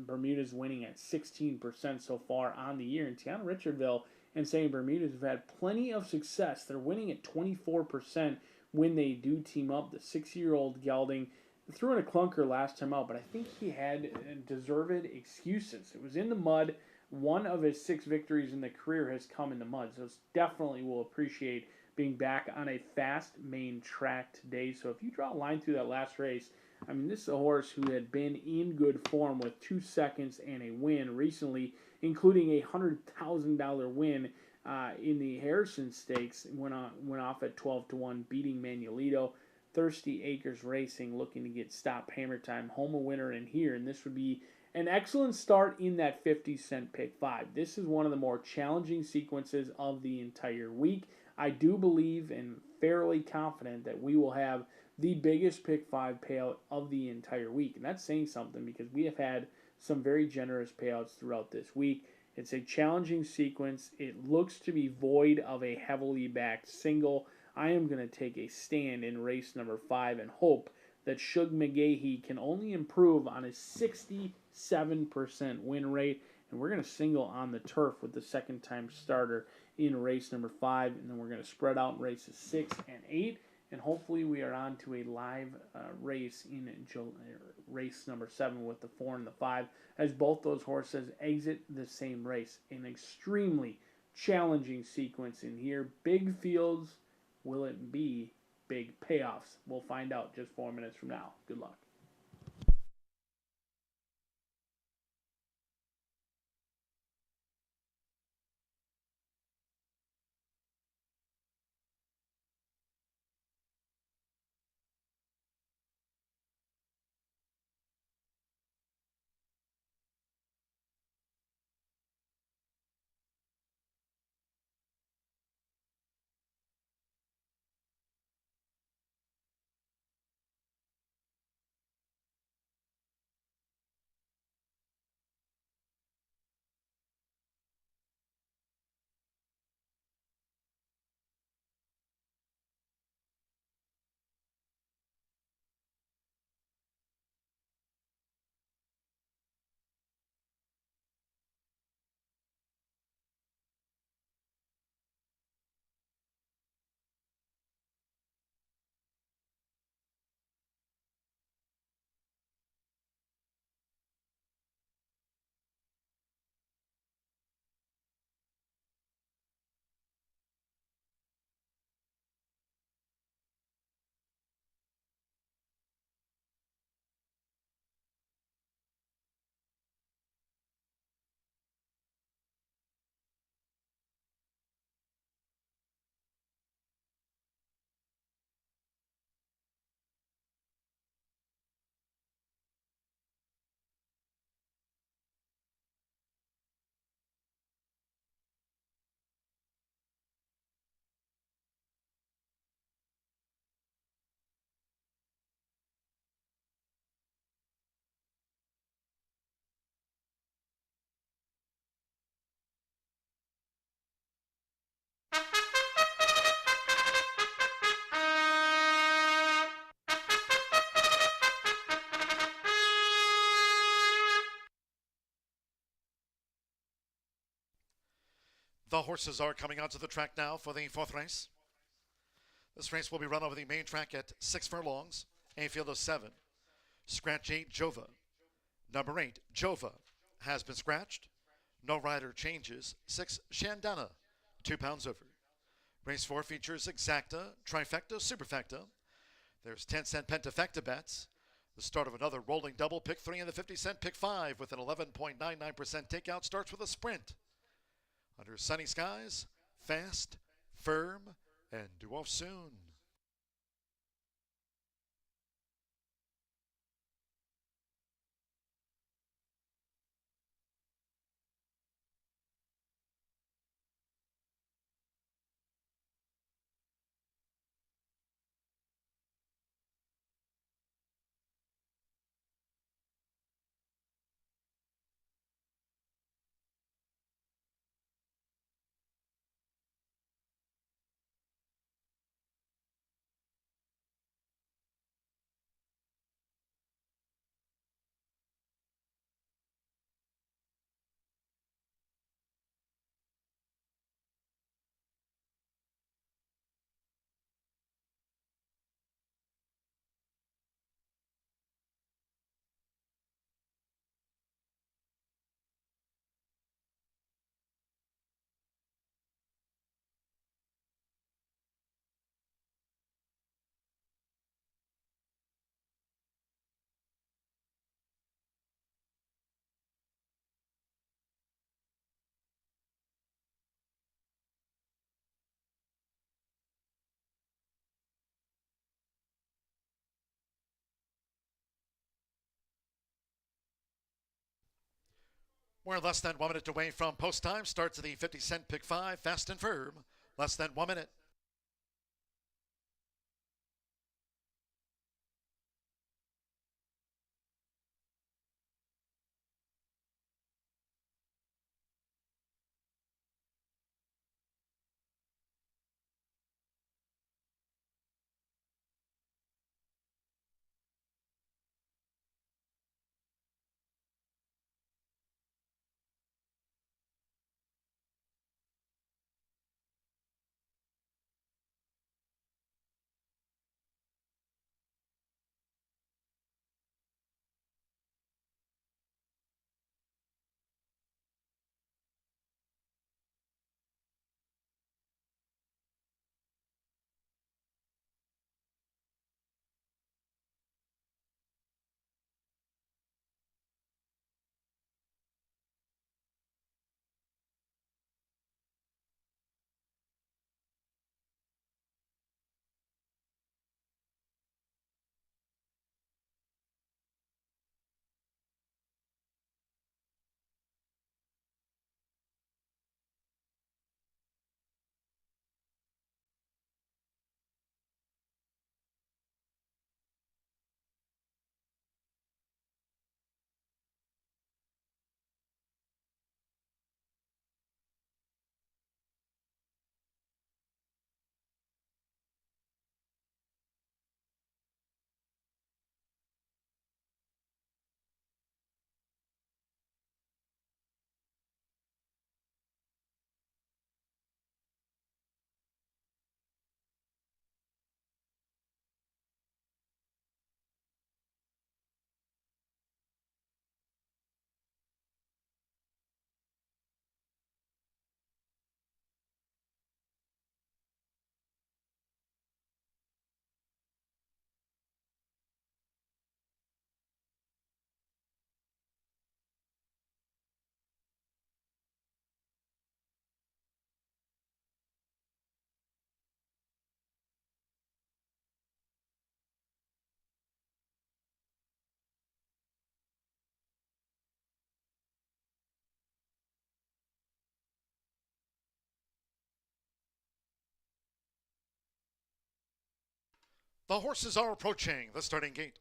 Bermudez winning at 16% so far on the year. And Tiana Richardville and Sammy Bermudez have had plenty of success. They're winning at 24% when they do team up. The 6-year-old gelding threw in a clunker last time out, but I think he had deserved excuses. It was in the mud. One of his 6 victories in the career has come in the mud, so definitely will appreciate being back on a fast main track today. So if you draw a line through that last race, I mean, this is a horse who had been in good form with 2 seconds and a win recently, including a $100,000 win in the Harrison Stakes. Went off at 12-1, beating Manuelito. Thirsty Acres Racing looking to get Stop Hammer Time home a winner in here, and this would be an excellent start in that 50-cent pick 5. This is one of the more challenging sequences of the entire week. I do believe and fairly confident that we will have the biggest pick 5 payout of the entire week, and that's saying something because we have had some very generous payouts throughout this week. It's a challenging sequence. It looks to be void of a heavily backed single. I am going to take a stand in race number 5 and hope that Shug McGahee can only improve on his 67% win rate. And we're going to single on the turf with the second-time starter in race number 5. And then we're going to spread out in races 6 and 8. And hopefully we are on to a live race in race number 7 with the 4 and the 5, as both those horses exit the same race. An extremely challenging sequence in here. Big fields. Will it be big payoffs? We'll find out just 4 minutes from now. Good luck. The horses are coming onto the track now for the fourth race. This race will be run over the main track at 6 furlongs, a field of 7. Scratch 8, Jova. Number 8, Jova, has been scratched. No rider changes. 6, Shandana, 2 pounds over. Race 4 features Exacta, Trifecta, Superfecta. There's 10-cent Pentafecta bets. The start of another rolling double. Pick 3 in the 50-cent Pick 5 with an 11.99% takeout starts with a sprint. Under sunny skies, fast, firm, and due off soon. We're less than 1 minute away from post time. Starts at the 50-cent Pick 5, fast and firm. Less than 1 minute. The horses are approaching the starting gate.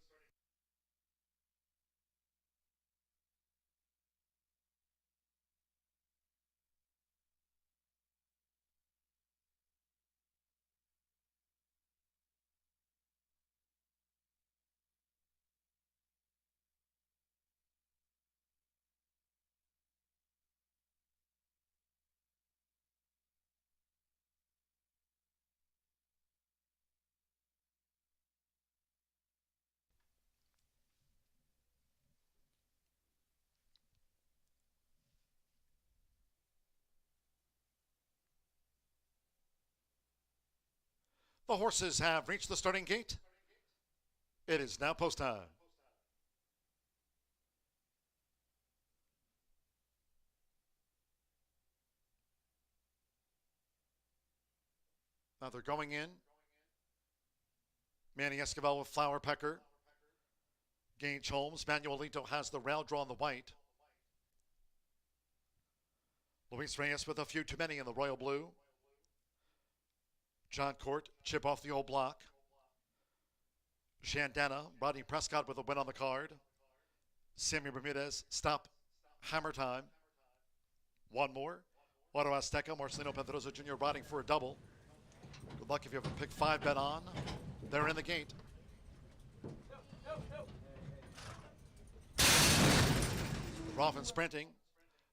The horses have reached the starting gate. It is now post time. Now they're going in. Manny Escobar with Flower Pecker. Gage Holmes. Manuelito has the rail draw on the white. Luis Reyes with a few too many in the royal blue. John Court, chip off the old block. Shandana, Rodney Prescott with a win on the card. Sammy Bermudez, stop, hammer time. One more. Auto Azteca, Marcelino Pedroza Jr. riding for a double. Good luck if you have a pick 5 bet on. They're in the gate. Roffin sprinting.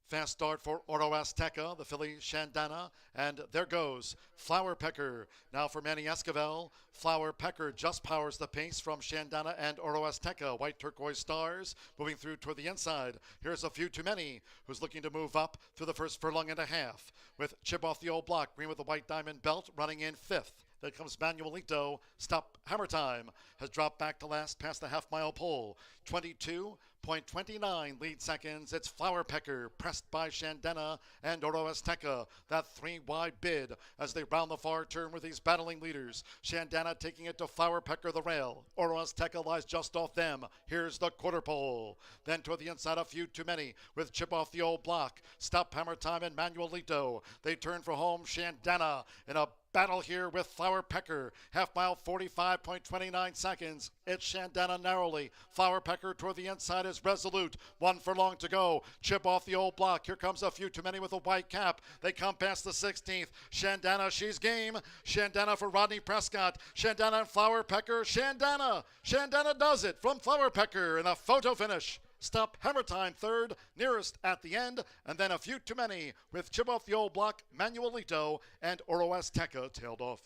Fast start for Oro Azteca, the Philly Shandana, and there goes Flower Pecker. Now for Manny Escobar. Flower Pecker just powers the pace from Shandana and Oro Azteca. White turquoise stars moving through toward the inside. Here's a few too many, who's looking to move up through the first furlong and a half. With chip off the old block, green with the white diamond belt, running in 5th. Then comes Manuelito. Stop, hammer time. Has dropped back to last past the half-mile pole. 22.29 lead seconds. It's Flower Pecker, pressed by Shandana and Oro Azteca. That 3-wide bid as they round the far turn with these battling leaders. Shandana taking it to Flower Pecker, the rail. Oro Azteca lies just off them. Here's the quarter pole. Then toward the inside, a few too many with chip off the old block. Stop, hammer time, and Manuelito. They turn for home. Shandana in a battle here with Flower Pecker. Half mile, 45.29 seconds. It's Shandana narrowly. Flower Pecker toward the inside is resolute. 1 furlong to go. Chip off the old block. Here comes a few too many with a white cap. They come past the 16th. Shandana, she's game. Shandana for Rodney Prescott. Shandana and Flower Pecker. Shandana. Shandana does it from Flower Pecker in a photo finish. Stop, hammer time, 3rd, nearest at the end, and then a few too many with chip off the old block, Manuelito, and Oro Azteca tailed off.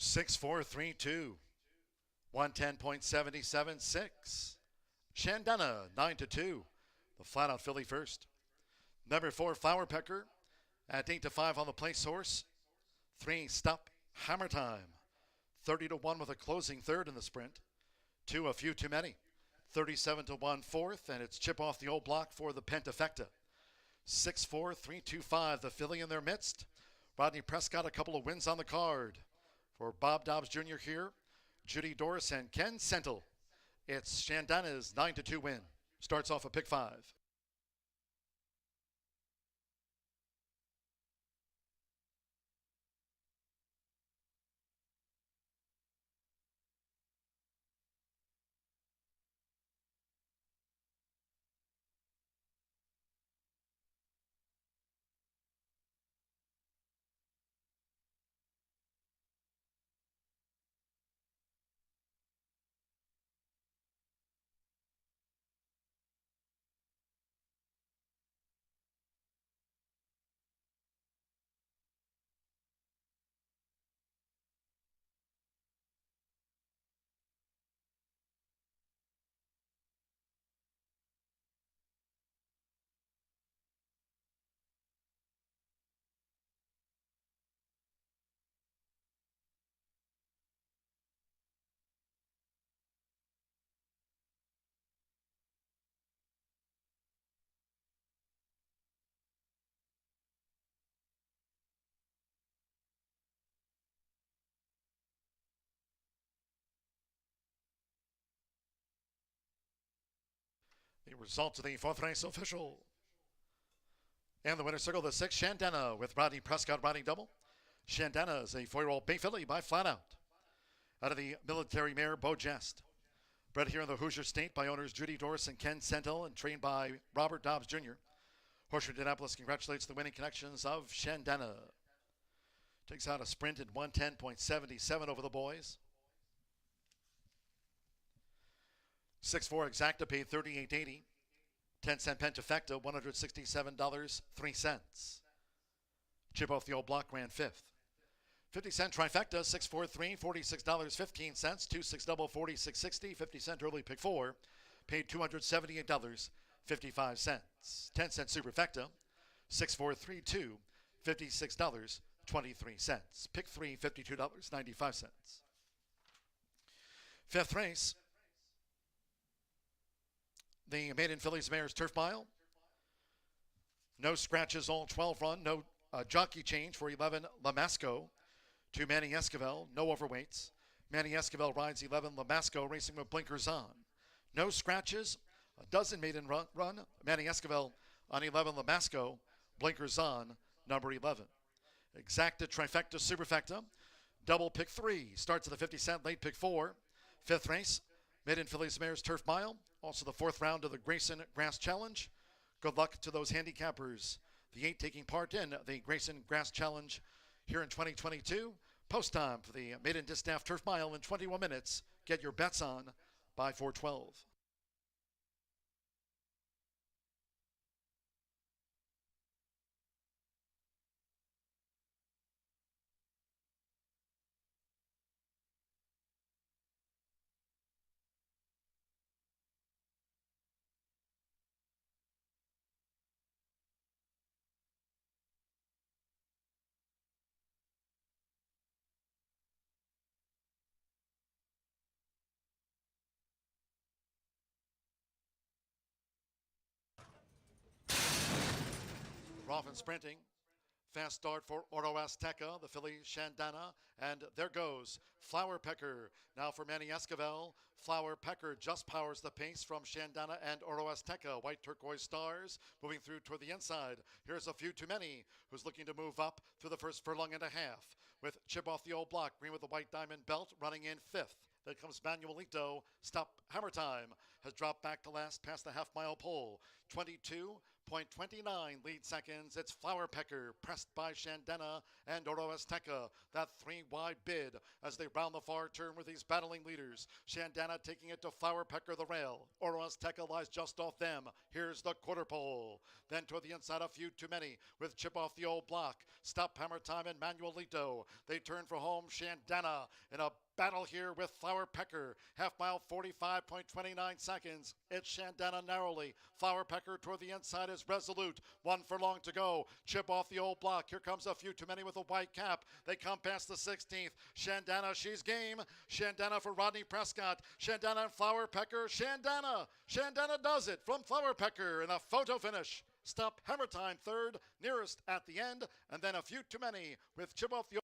Six, 4, 3, 2. 110.776. Shandana 9-2. The flat out Philly first. Number 4, Flower Pecker at 8-5 on the place horse. 3, stop, hammer time. 30-1 with a closing 3rd in the sprint. 2, a few too many. 37-1 4th, and it's chip off the old block for the Pentafecta. 6, 4, 3, 2, 5. The Philly in their midst. Rodney Prescott, a couple of wins on the card. For Bob Dobbs Jr. here, Judy Doris and Ken Sentel. It's Shandana's 9-2 win. Starts off a pick 5. The results of the 4th race official. And the winner's circle, the 6, Shandana with Rodney Prescott riding double. Shandana is a 4-year-old Bay Filly by Flat Out. Out of the military mare, Beau Jest. Bred here in the Hoosier State by owners Judy Doris and Ken Sentel and trained by Robert Dobbs Jr. Horseshoe Indianapolis congratulates the winning connections of Shandana. Takes out a sprint at 110.77 over the boys. 6'4" exacta paid $38.80. 10-cent pentafecta, $167.03. Chip off the old block ran fifth. 50-cent trifecta, 643, $46.15. 2-6 double, $46.60. 50-cent early pick four, paid $278.55. 10-cent superfecta, 6432, $56.23. Pick three, $52.95. Fifth race, the Maiden Phillies Mares Turf Mile. No scratches, all 12 run. No jockey change for 11 Lamasco to Manny Esquivel. No overweights. Manny Esquivel rides 11 Lamasco, racing with blinkers on. No scratches. A dozen maiden run. Manny Esquivel on 11 Lamasco, blinkers on, number 11. Exacta, trifecta, superfecta. Double pick three. Starts at the 50-cent, late pick four. Fifth race, Maiden Phillies Mares Turf Mile. Also the fourth round of the Grayson Grass Challenge. Good luck to those handicappers. The 8 taking part in the Grayson Grass Challenge here in 2022. Post time for the Maiden Distaff Turf Mile in 21 minutes. Get your bets on by 4:12. Off and sprinting. Fast start for Oro Azteca, the filly Shandana, and there goes Flower Pecker. Now for Manny Esquivel. Flower Pecker just powers the pace from Shandana and Oro Azteca. White turquoise stars moving through toward the inside. Here's A Few Too Many, who's looking to move up through the first furlong and a half. With Chip Off the Old Block, green with the white diamond belt, running in fifth. Then comes Manuelito. Stop Hammer Time has dropped back to last past the half-mile pole. 22.29 lead seconds. It's Flower Pecker pressed by Shandana and Oro Azteca. That three-wide bid as they round the far turn with these battling leaders. Shandana taking it to Flower Pecker the rail. Oro Azteca lies just off them. Here's the quarter pole. Then toward the inside, A Few Too Many with Chip Off the Old Block. Stop Hammer Time and Manuelito. They turn for home. Shandana in a battle here with Flower Pecker. Half mile, 45.29 seconds. It's Shandana narrowly. Flower Pecker toward the inside is resolute. 1 furlong to go. Chip Off the Old Block. Here comes A Few Too Many with a white cap. They come past the 16th. Shandana, she's game. Shandana for Rodney Prescott. Shandana and Flower Pecker. Shandana. Shandana does it from Flower Pecker in a photo finish. Stop Hammer Time third, nearest at the end, and then A Few Too Many with Chip Off the Old.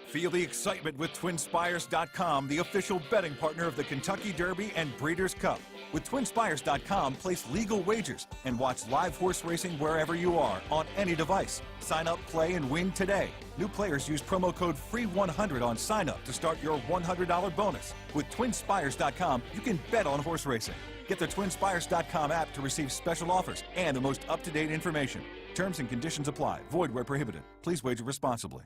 Feel the excitement with TwinSpires.com, the official betting partner of the Kentucky Derby and Breeders' Cup. With TwinSpires.com, place legal wagers and watch live horse racing wherever you are on any device. Sign up, play, and win today. New players use promo code FREE100 on sign up to start your $100 bonus. With TwinSpires.com, you can bet on horse racing. Get the TwinSpires.com app to receive special offers and the most up-to-date information. Terms and conditions apply. Void where prohibited. Please wager responsibly.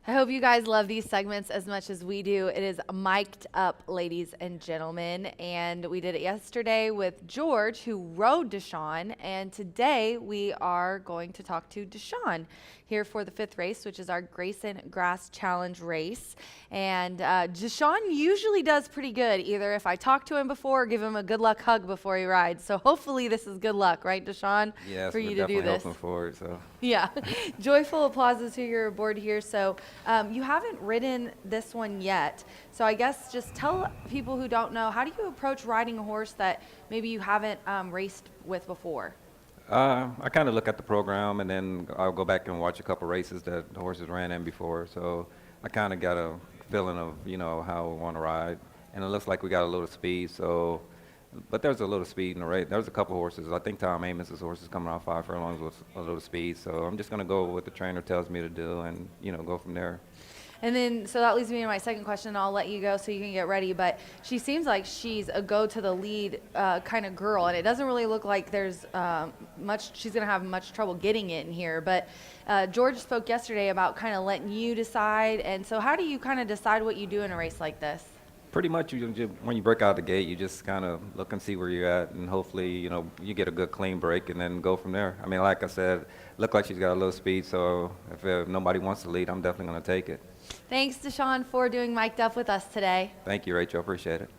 I hope you guys love these segments as much as we do. It is mic'd up, ladies and gentlemen. And we did it yesterday with George, who rode Deshaun. And today we are going to talk to Deshaun here for the 5th race, which is our Grayson Grass Challenge race. And Deshaun usually does pretty good, either if I talk to him before or give him a good luck hug before he rides. So hopefully this is good luck, right, Deshaun? Yes, for you we're to do definitely this. hoping for it. So. Yeah. Joyful applauses to your aboard here. So you haven't ridden this one yet. So I guess just tell people who don't know, how do you approach riding a horse that maybe you haven't raced with before? I kind of look at the program, and then I'll go back and watch a couple races that the horses ran in before. So I kind of got a feeling of, how we want to ride. And it looks like we got a little speed. So, but there's a little speed in the race. There's a couple horses. I think Tom Amos's horse is coming off 5 furlongs with a little speed. So I'm just going to go with what the trainer tells me to do and, go from there. And then, so that leads me to my second question. I'll let you go so you can get ready. But she seems like she's a go to the lead kind of girl, and it doesn't really look like there's she's going to have much trouble getting it in here. But George spoke yesterday about kind of letting you decide. And so how do you kind of decide what you do in a race like this? Pretty much, when you break out the gate, you just kind of look and see where you're at, and hopefully, you get a good clean break and then go from there. I mean, like I said, look like she's got a little speed, so if nobody wants to lead, I'm definitely going to take it. Thanks, Deshaun, for doing Mic'd Up with us today. Thank you, Rachel. Appreciate it.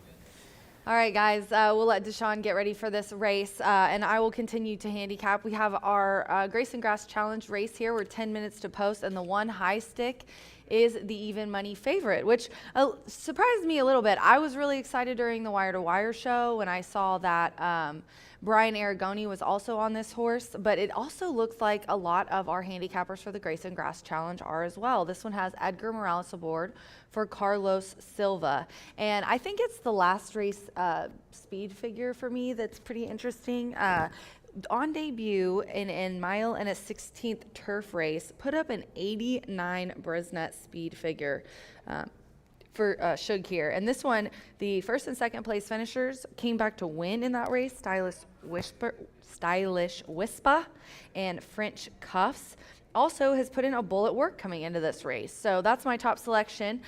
All right, guys, we'll let Deshaun get ready for this race, and I will continue to handicap. We have our Grayson Grass Challenge race here. We're 10 minutes to post, and the one high stick is the even money favorite, which surprised me a little bit. I was really excited during the Wire to Wire show when I saw that Brian Aragoni was also on this horse, but it also looks like a lot of our handicappers for the Grayson Grass Challenge are as well. This one has Edgar Morales aboard for Carlos Silva, and I think it's the last race speed figure for me that's pretty interesting. On debut in mile and a 16th turf race, put up an 89 Brisnet speed figure for Shug here. And this one, the first and second place finishers came back to win in that race. Stylish Whisper and French Cuffs. also has put in a bullet work coming into this race. So that's my top selection.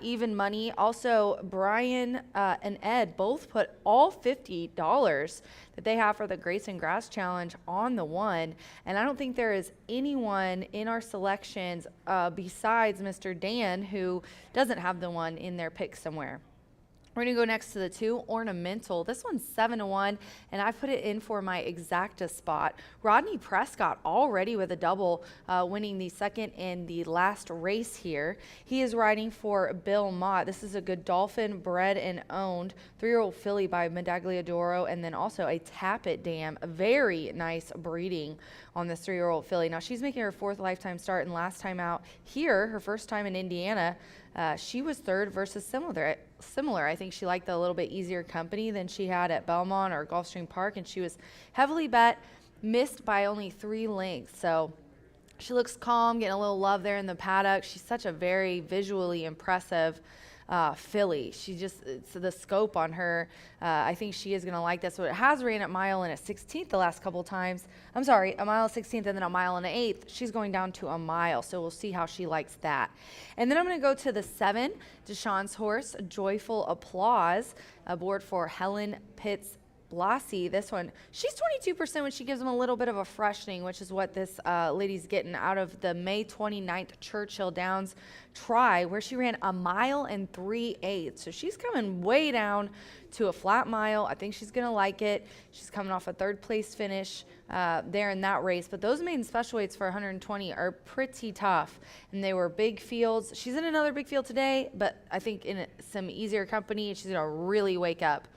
Even money. Also, Brian and Ed both put all $50 that they have for the Grayson Grass Challenge on the one. And I don't think there is anyone in our selections besides Mr. Dan who doesn't have the one in their pick somewhere. We're going to go next to the 2, Ornamental. This one's 7-1, and I put it in for my exacta spot. Rodney Prescott already with a double, winning the second in the last race here. He is riding for Bill Mott. This is a Godolphin bred and owned 3-year-old filly by Medagliadoro, and then also a Tappet Dam. A very nice breeding on this 3-year-old filly. Now, she's making her 4th lifetime start, and last time out here, her first time in Indiana, she was 3rd versus similar. I think she liked a little bit easier company than she had at Belmont or Gulfstream Park, and she was heavily bet, missed by only 3 lengths. So she looks calm, getting a little love there in the paddock. She's such a very visually impressive filly. She just, it's the scope on her. I think she is going to like this. So it has ran at mile and a 16th the last couple times. I'm sorry, a mile 16th and then a mile and an 8th. She's going down to a mile. So we'll see how she likes that. And then I'm going to go to the 7, Deshaun's horse, Joyful Applause, aboard for Helen Pitts Blassie. This one, she's 22% when she gives them a little bit of a freshening, which is what this lady's getting out of the May 29th Churchill Downs try, where she ran a mile and 3/8. So she's coming way down to a flat mile. I think she's going to like it. She's coming off a 3rd place finish there in that race. But those maiden special weights for 120 are pretty tough, and they were big fields. She's in another big field today, but I think in some easier company, she's going to really wake up.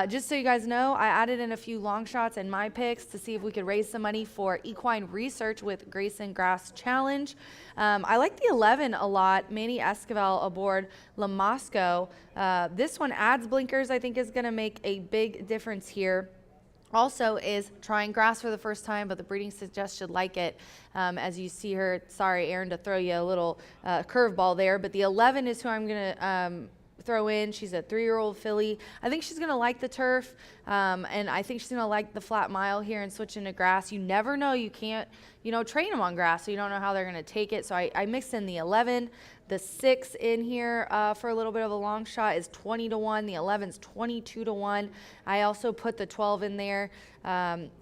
Just so you guys know, I added in a few long shots in my picks to see if we could raise some money for equine research with Grayson Grass Challenge. I like the 11 a lot. Manny Esquivel aboard La Mosco. This one adds blinkers. I think is going to make a big difference here. Also is trying grass for the first time, but the breeding suggests should like it. As you see her, sorry, Aaron, to throw you a little curveball there, but the 11 is who I'm going to throw in. She's a 3-year-old filly. I think she's going to like the turf, and I think she's going to like the flat mile here and switch into grass. You never know. You can't, train them on grass, so you don't know how they're going to take it. So I mixed in the 11. The 6 in here for a little bit of a long shot is 20-1. The 11's 22-1. I also put the 12 in there.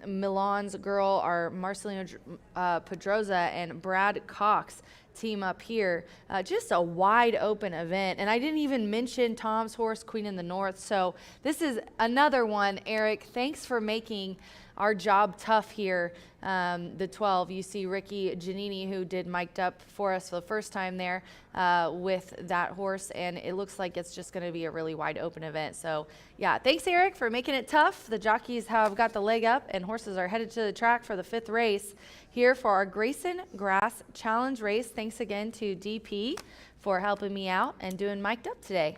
Milan's girl are Marcelino Pedroza and Brad Cox team up here. Just a wide open event. And I didn't even mention Tom's horse, Queen in the North. So this is another one, Eric. Thanks for making our job tough here. The 12, you see Ricky Giannini, who did mic'd up for us for the first time there with that horse, and it looks like it's just going to be a really wide open event. So yeah, thanks Eric for making it tough. The jockeys have got the leg up, and horses are headed to the track for the 5th race here for our Grayson Grass Challenge race. Thanks again to DP for helping me out and doing mic'd up today.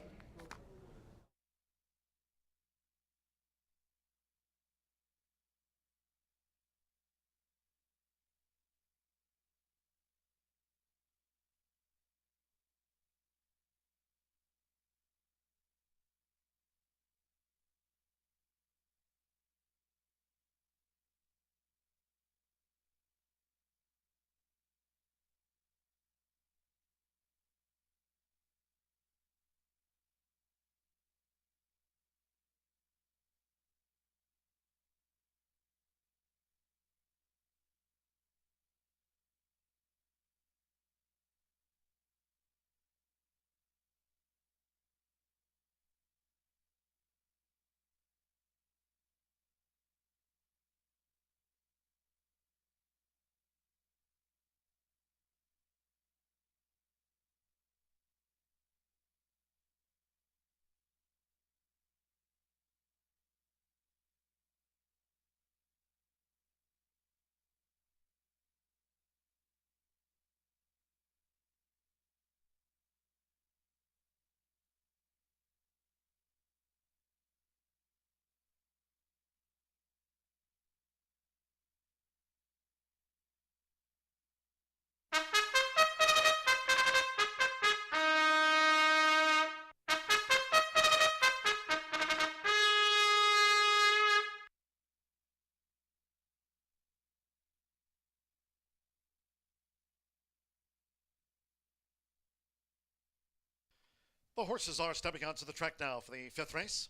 The horses are stepping onto the track now for the fifth race.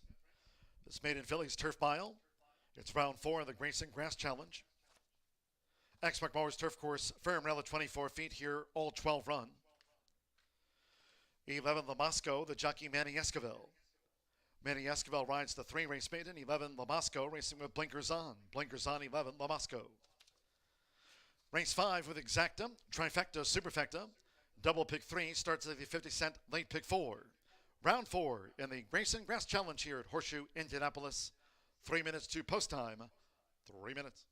This Maiden Phillies Turf Mile. It's round 4 of the Grayson Grass Challenge. Exmark Mowers Turf Course, firm rail at 24 feet here, all 12 run. 11 Lamasco, the jockey Manny Esquivel. Manny Esquivel rides the 3-race maiden. 11 Lamasco racing with blinkers on. Blinkers on 11 Lamasco. Race 5 with Exacta, Trifecta, Superfecta. Double pick 3 starts at the 50-cent late pick 4. Round 4 in the Grayson Grass Challenge here at Horseshoe Indianapolis. 3 minutes to post time. 3 minutes.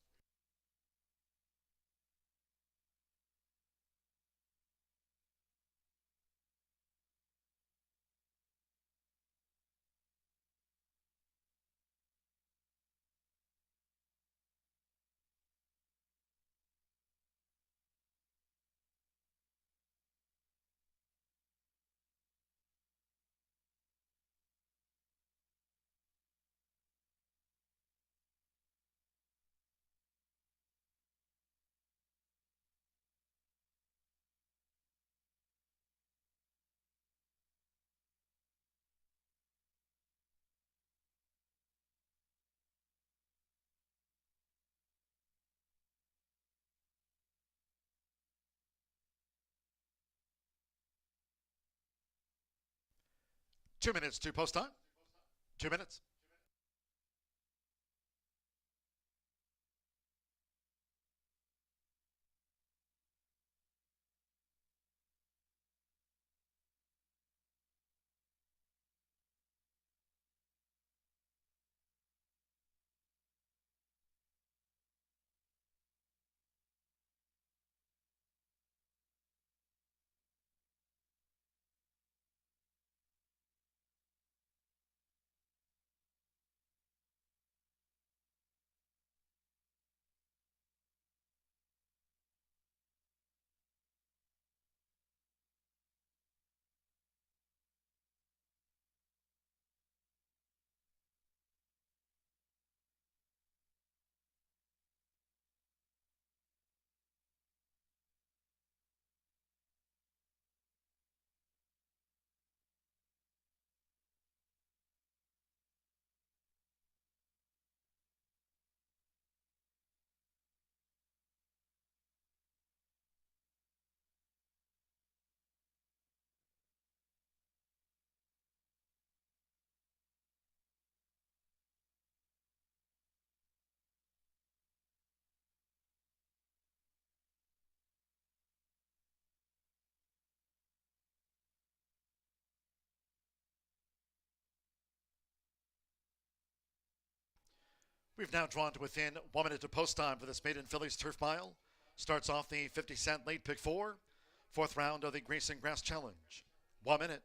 Two minutes to post time. 2 minutes. We've now drawn to within 1 minute to post time for this Maiden Phillies Turf Mile. Starts off the 50-cent late pick 4. 4th round of the Grayson Grass Challenge. 1 minute.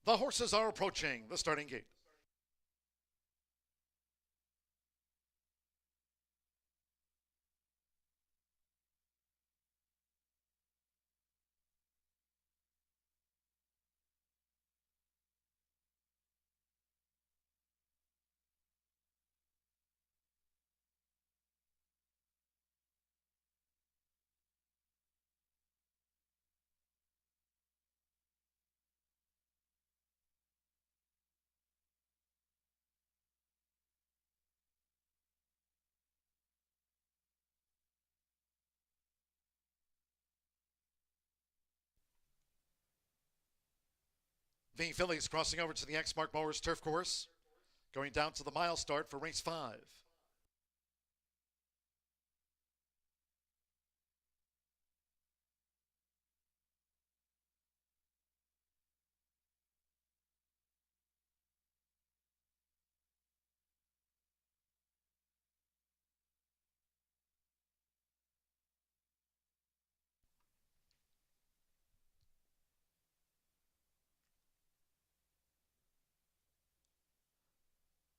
The horses are approaching the starting gate. The Phillies crossing over to the Exmark Mowers turf course, going down to the mile start for race 5.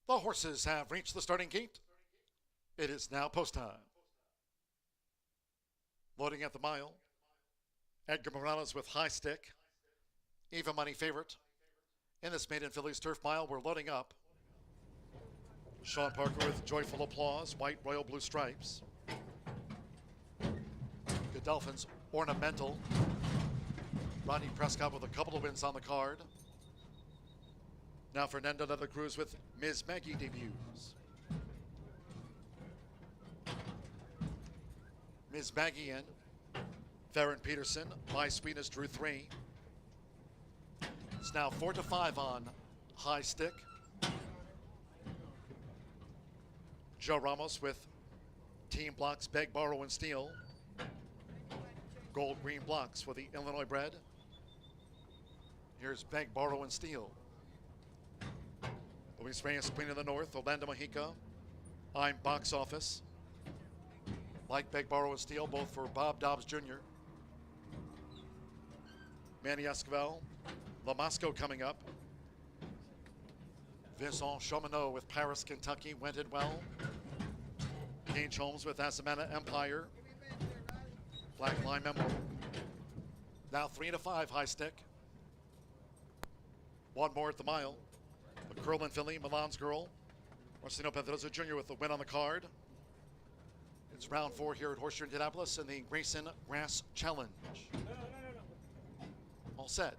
The horses have reached the starting gate. It is now post time. Loading at the mile. Edgar Morales with high stick. Even money favorite. In this Maiden Phillies turf mile, we're loading up. Sean Parker with joyful applause, white royal blue stripes. Godolphin's ornamental. Rodney Prescott with a couple of wins on the card. Now Fernando de la Cruz with Ms. Maggie debuts. Ms. Maggie in. Farron Peterson, My Sweetness drew 3. It's now 4-5 on high stick. Joe Ramos with team blocks, beg, borrow, and steal. Gold green blocks for the Illinois bred. Here's beg, borrow, and steal. Luis Reyes, Queen of the North, Orlando Mojica. I'm box office. Like beg, borrow, and steal, both for Bob Dobbs Jr. Manny Esquivel, Lamasco coming up. Vincent Chaumonot with Paris, Kentucky, went it well. Gage Holmes with Azamana Empire. Black Line Memo. Now 3-5 high stick. One more at the mile. The Curlin filly, Milan's Girl. Marcelino Pedroza Jr. with the win on the card. It's round 4 here at Horseshoe Indianapolis in the Grayson Grass Challenge. All set.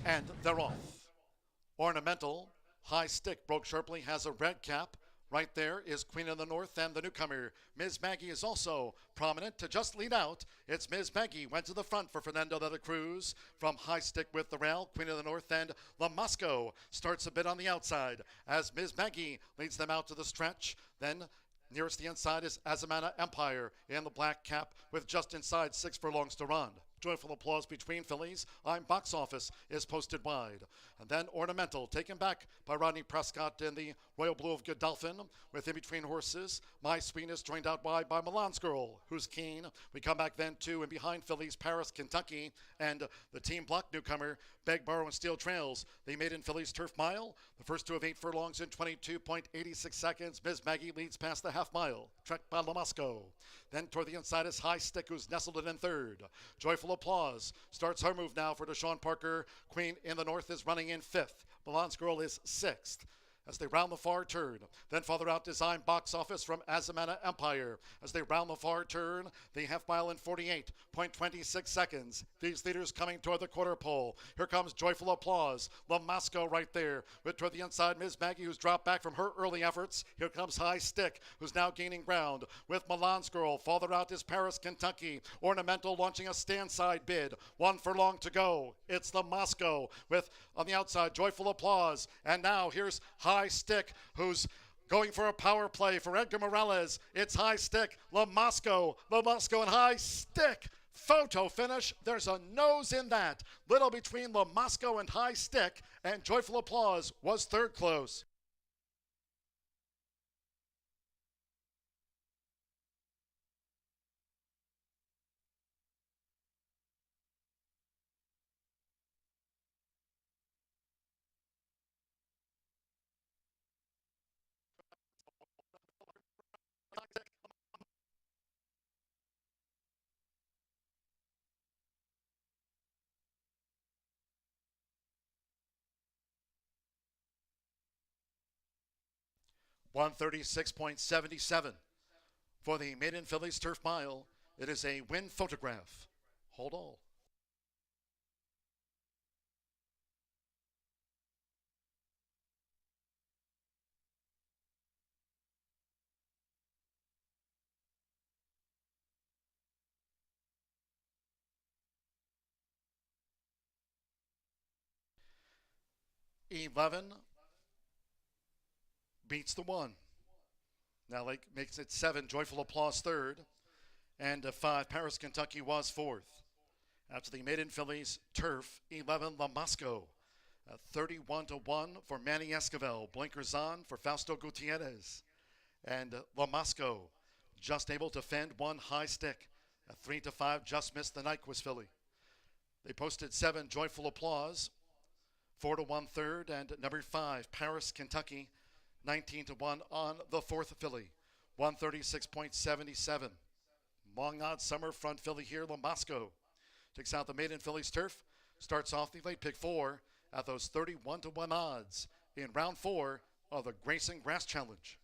And they're off. Ornamental, high stick, broke sharply, has a red cap. Right there is Queen of the North and the newcomer. Ms. Maggie is also prominent to just lead out. It's Ms. Maggie went to the front for Fernando de la Cruz from high stick with the rail. Queen of the North and Lamasco starts a bit on the outside as Ms. Maggie leads them out to the stretch. Then nearest the inside is Azamana Empire in the black cap with just inside 6 furlongs to run. Joyful applause between fillies. I'm box office is posted wide. And then Ornamental taken back by Rodney Prescott in the Royal Blue of Godolphin with in between horses. My Sweetness joined out wide by Milan's Girl, who's keen. We come back then to and behind fillies Paris, Kentucky, and the team block newcomer Beg, Borrow, and Steal trails. The Maiden Phillies turf mile. The first 2 of 8 furlongs in 22.86 seconds. Ms. Maggie leads past the half mile. Tracked by Lamasco. Then toward the inside is High Stick, who's nestled in third. Joyful applause starts her move now for Deshaun Parker. Queen in the North is running in 5th. Milan's Girl is 6th. As they round the far turn. Then farther out design box office from Azamana Empire. As they round the far turn, the half mile in 48.26 seconds. These leaders coming toward the quarter pole. Here comes Joyful Applause. Lamasco right there. With toward the inside, Ms. Maggie, who's dropped back from her early efforts. Here comes High Stick, who's now gaining ground. With Milan's Girl. Farther out is Paris, Kentucky. Ornamental launching a stand side bid. 1 furlong to go. It's Lamasco with on the outside Joyful Applause. And now here's High Stick, who's going for a power play for Edgar Morales. It's High Stick, Lamasco and High Stick. Photo finish. There's a nose in that. Little between Lamasco and High Stick, and Joyful Applause was third close. 136.77 for the Maiden Phillies Turf Mile. It is a win photograph. Hold all. "11" beats the 1. Now Lake makes it 7. Joyful Applause third. And 5. Paris, Kentucky was fourth. After the Maiden Phillies Turf, 11. La Mosco. 31-1 for Manny Esquivel. Blinkers on for Fausto Gutierrez. And La Mosco just able to fend one high stick. 3-5, just missed the Nyquist Philly. They posted 7. Joyful Applause. 4-1 third, and number 5, Paris, Kentucky, 19-1 on the fourth Philly, 136.77. Long odds summer front Philly here, La Mosco takes out the Maiden Phillies Turf, starts off the late pick 4 at those 31-1 odds in round 4 of the Grayson Grass Challenge.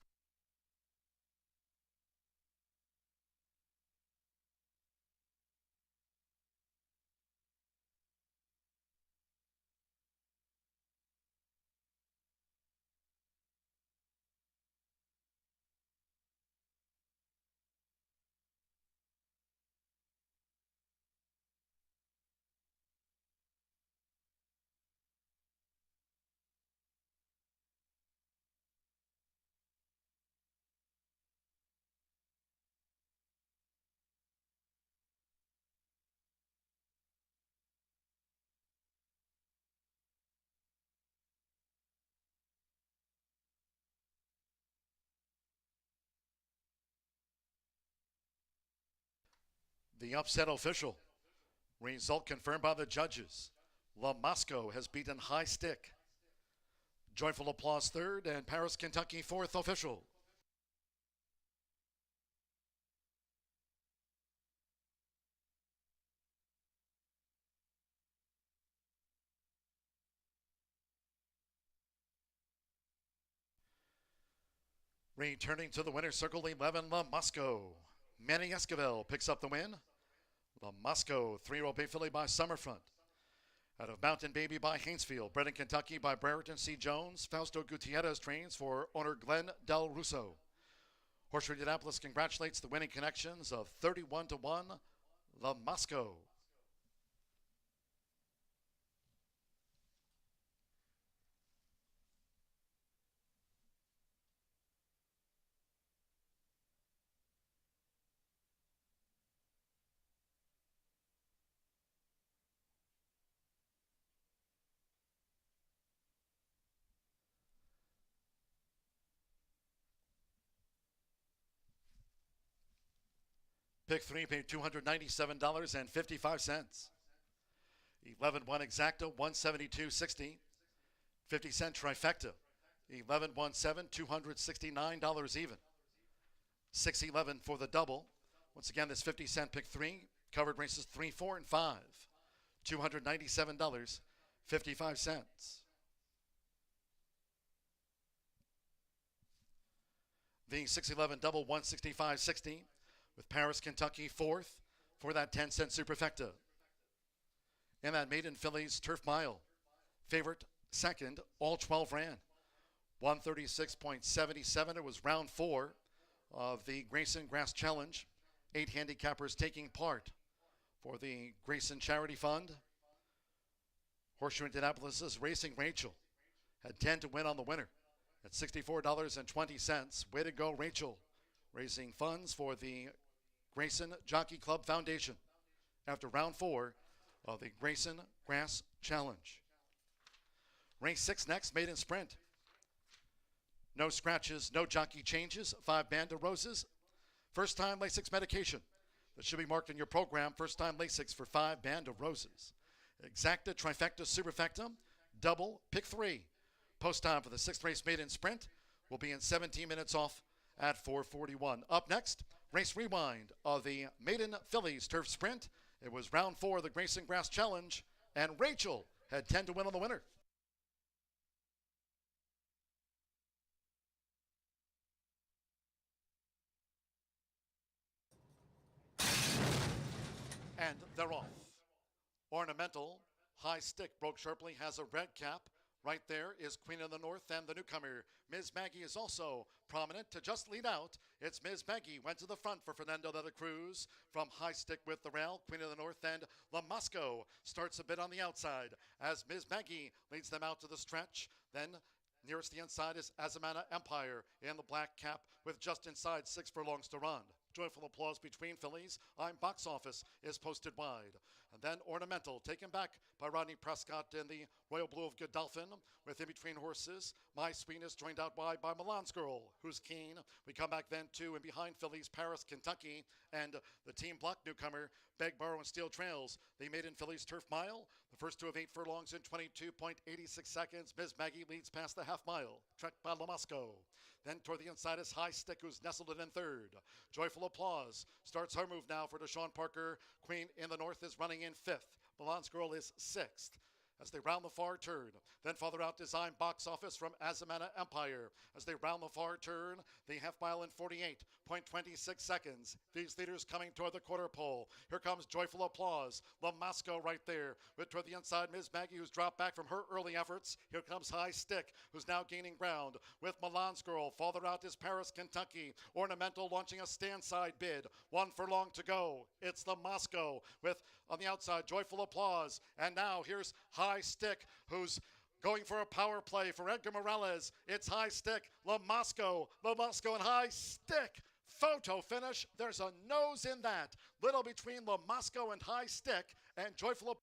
The upset official. Result confirmed by the judges. La Mosco has beaten High Stick. Joyful Applause third, and Paris, Kentucky fourth official. Returning to the winner's circle, 11, La Mosco. Manny Esquivel picks up the win. La Mosco, 3-year-old Bay Philly by Summerfront. Out of Mountain Baby by Haynesfield. Bred in Kentucky by Brereton C. Jones. Fausto Gutierrez trains for owner Glenn Del Russo. Horseshoe Indianapolis congratulates the winning connections of 31-1 La Mosco. Pick 3 paid $297.55. 11-1 exacta, $172.60. 50-cent trifecta. 11-1-7, $269 even. 6-11 for the double. Once again, this 50-cent pick 3 covered races 3, 4, and 5. $297.55. The 6-11 double, $165.60. With Paris, Kentucky fourth for that 10-cent superfecta. And that Maiden Phillies Turf Mile. Favorite second, all 12 ran. 136.77. It was round 4 of the Grayson Grass Challenge. 8 handicappers taking part for the Grayson Charity Fund. Horseshoe Indianapolis' Racing Rachel had 10 to win on the winner at $64.20. Way to go, Rachel. Raising funds for the Grayson Jockey Club Foundation after round 4 of the Grayson Grass Challenge. Race 6 next, Maiden Sprint. No scratches, no jockey changes, 5 Band of Roses. First time Lasix medication. That should be marked in your program. First time Lasix for 5 Band of Roses. Exacta, trifecta, superfecta, double, pick 3. Post time for the 6th race Maiden Sprint will be in 17 minutes off at 4:41. Up next, race rewind of the Maiden Phillies Turf Sprint. It was round 4 of the Grayson Grass Challenge, and Rachel had 10 to win on the winner. and they're off. Ornamental, high stick, broke sharply, has a red cap. Right there is Queen of the North and the newcomer. Ms. Maggie is also prominent to just lead out. It's Ms. Maggie went to the front for Fernando de la Cruz from high stick with the rail. Queen of the North and La Mosco starts a bit on the outside as Ms. Maggie leads them out to the stretch. Then nearest the inside is Azamana Empire in the black cap with just inside 6 furlongs to run. Joyful applause between fillies. I'm Box Office is posted wide. And then Ornamental, taken back by Rodney Prescott in the Royal Blue of Godolphin. With in between horses, My Sweetness joined out wide by Milan's Girl, who's keen. We come back then to and behind fillies, Paris, Kentucky, and the Team Block newcomer, Beg, Borrow, and Steel Trails. The Maiden fillies Turf Mile. The first 2 of 8 furlongs in 22.86 seconds. Ms. Maggie leads past the half mile, tracked by La Mosco. Then toward the inside is High Stick, who's nestled in third. Joyful applause starts her move now for Deshaun Parker. Queen in the North is running in 5th. Milan's Girl is 6th. As they round the far turn, then farther out design Box Office from Azamana Empire. As they round the far turn, the half mile in 48.26 seconds. These leaders coming toward the quarter pole. Here comes Joyful Applause. La Mosco right there. With toward the inside, Ms. Maggie, who's dropped back from her early efforts. Here comes High Stick, who's now gaining ground. With Milan's Girl, farther out is Paris, Kentucky. Ornamental launching a stand-side bid. 1 furlong to go. It's La Mosco with, on the outside, Joyful Applause. And now here's High Stick, who's going for a power play for Edgar Morales. It's High Stick, La Mosco and High Stick. Photo finish. There's a nose in that. Little between La Mosco and High Stick, and Joyful.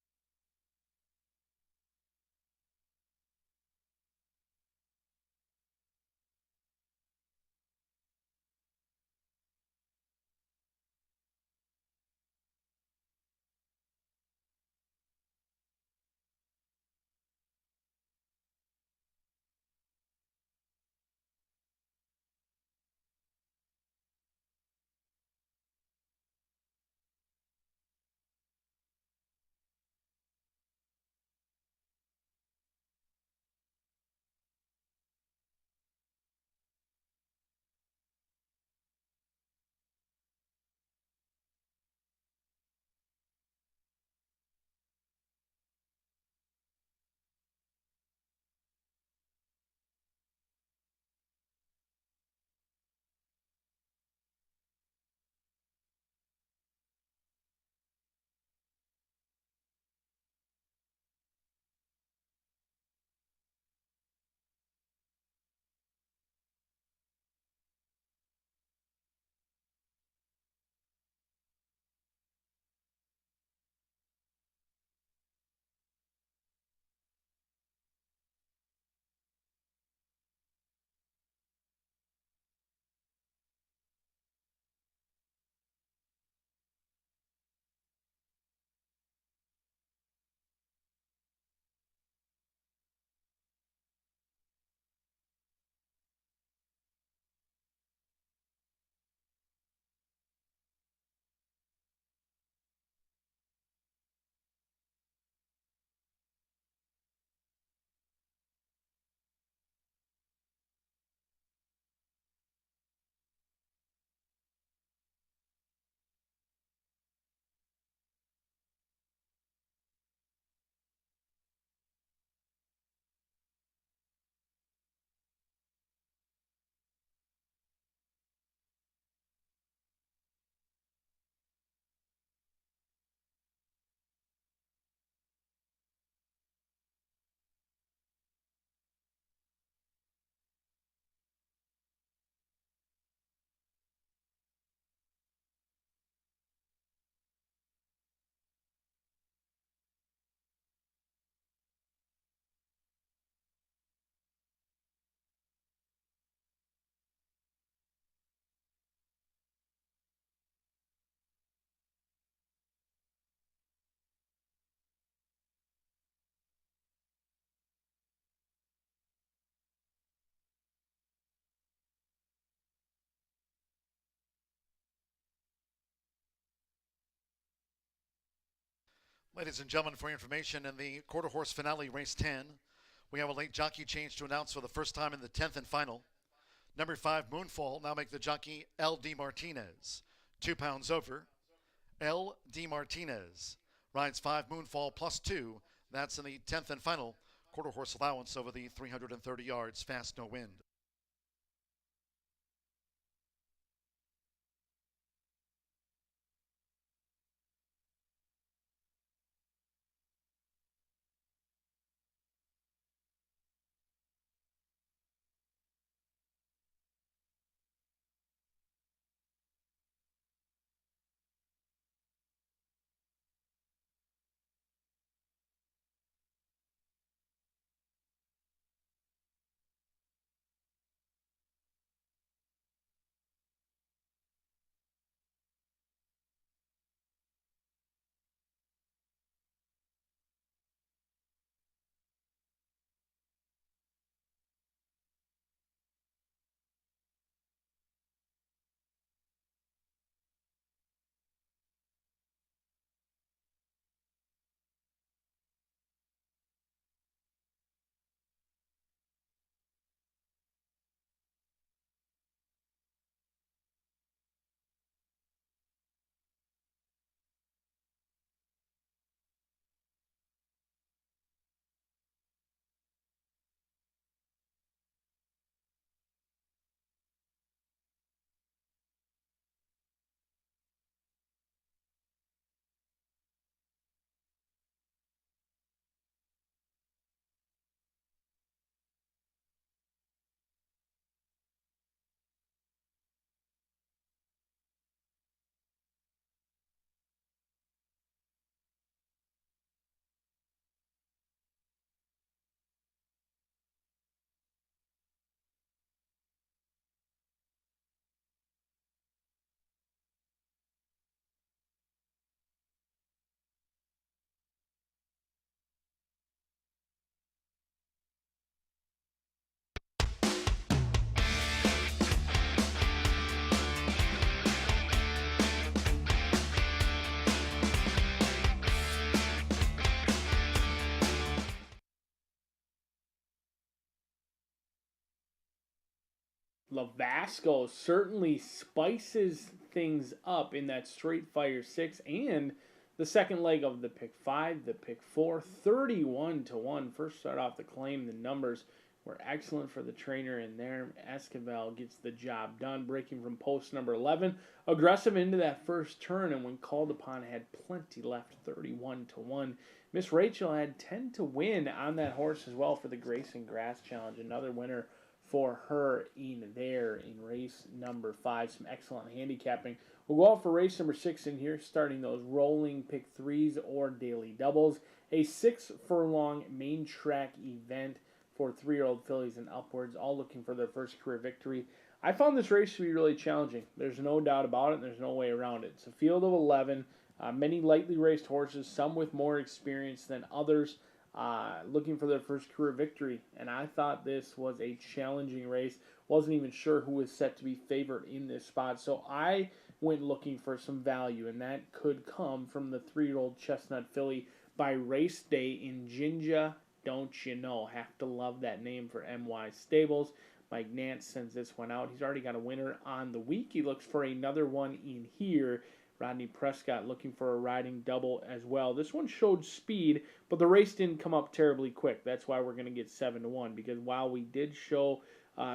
Ladies and gentlemen, for your information, in the quarter horse finale, race 10, we have a late jockey change to announce for the first time in the 10th and final. Number 5, Moonfall, now make the jockey L.D. Martinez, 2 pounds over. L. D. Martinez rides 5 Moonfall +2. That's in the 10th and final quarter horse allowance over the 330 yards, fast no wind. Lavasco certainly spices things up in that straight fire 6 and the second leg of the pick 5, the pick 4, 31-1. First start off the claim. The numbers were excellent for the trainer in there. Esquivel gets the job done, breaking from post number 11. Aggressive into that first turn, and when called upon, had plenty left, 31-1. Miss Rachel had 10 to win on that horse as well for the Grayson Grass Challenge. Another winner for her in there in race number 5. Some excellent handicapping. We'll go out for race number 6 in here, starting those rolling pick 3s or daily doubles. A 6 furlong main track event for 3-year-old fillies and upwards, all looking for their first career victory. I found this race to be really challenging. There's no doubt about it, and there's no way around it. It's a field of 11, many lightly raced horses, some with more experience than others, looking for their first career victory. And I thought this was a challenging race. Wasn't even sure who was set to be favored in this spot. So I went looking for some value, and that could come from the 3-year-old Chestnut filly by race day in Jinja. Don't you know? Have to love that name for MY Stables. Mike Nance sends this one out. He's already got a winner on the week. He looks for another one in here. Rodney Prescott looking for a riding double as well. This one showed speed, but the race didn't come up terribly quick. That's why we're going to get 7-1, because while we did show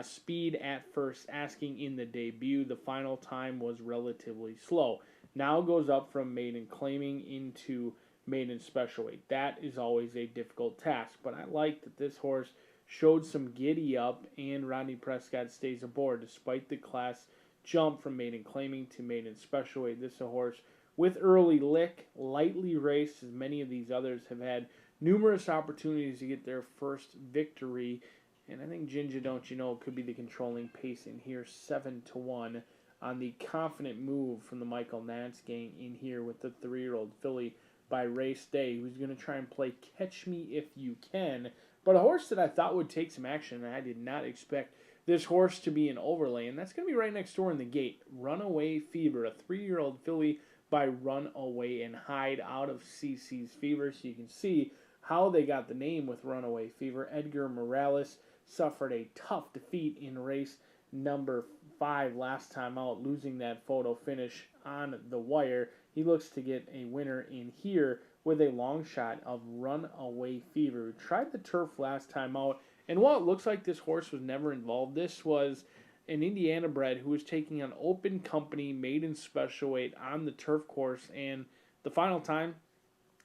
speed at first asking in the debut, the final time was relatively slow. Now goes up from Maiden claiming into Maiden special weight. That is always a difficult task, but I like that this horse showed some giddy up and Rodney Prescott stays aboard despite the class jump from Maiden claiming to Maiden special weight. This is a horse with early lick, lightly raced, as many of these others have had numerous opportunities to get their first victory. And I think Jinja, don't you know, could be the controlling pace in here, 7-1 on the confident move from the Michael Nance gang in here with the 3-year-old filly by race day, who's going to try and play Catch Me If You Can. But a horse that I thought would take some action, and I did not expect this horse to be an overlay, and that's going to be right next door in the gate. Runaway Fever, a 3-year-old filly by Runaway and Hyde out of CC's Fever. So you can see how they got the name with Runaway Fever. Edgar Morales suffered a tough defeat in race number 5 last time out, losing that photo finish on the wire. he looks to get a winner in here with a long shot of Runaway Fever. Tried the turf last time out, and while it looks like this horse was never involved, this was an Indiana bred who was taking on open company maiden special weight on the turf course, and the final time,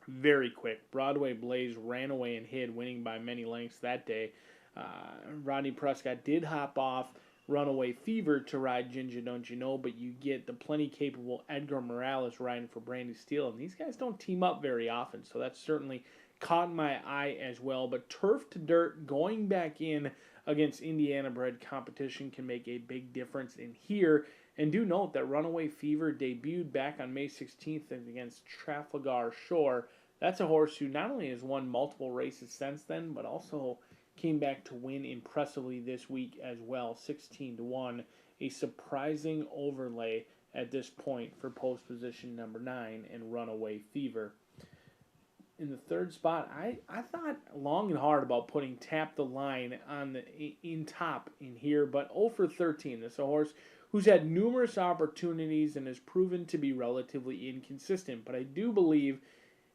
very quick. Broadway Blaze ran away and hid, winning by many lengths that day. Rodney Prescott did hop off Runaway Fever to ride Ginger Don't You Know, but you get the plenty capable Edgar Morales riding for Brandy Steele, and these guys don't team up very often, so that's certainly caught my eye as well. But turf to dirt, going back in against Indiana bred competition can make a big difference in here. And do note that Runaway Fever debuted back on May 16th against Trafalgar Shore. That's a horse who not only has won multiple races since then, but also came back to win impressively this week as well, 16-1. A surprising overlay at this point for post position number 9 and Runaway Fever. In the third spot, I thought long and hard about putting Tap the Line on the in top in here, but 0 for 13. This is a horse who's had numerous opportunities and has proven to be relatively inconsistent. But I do believe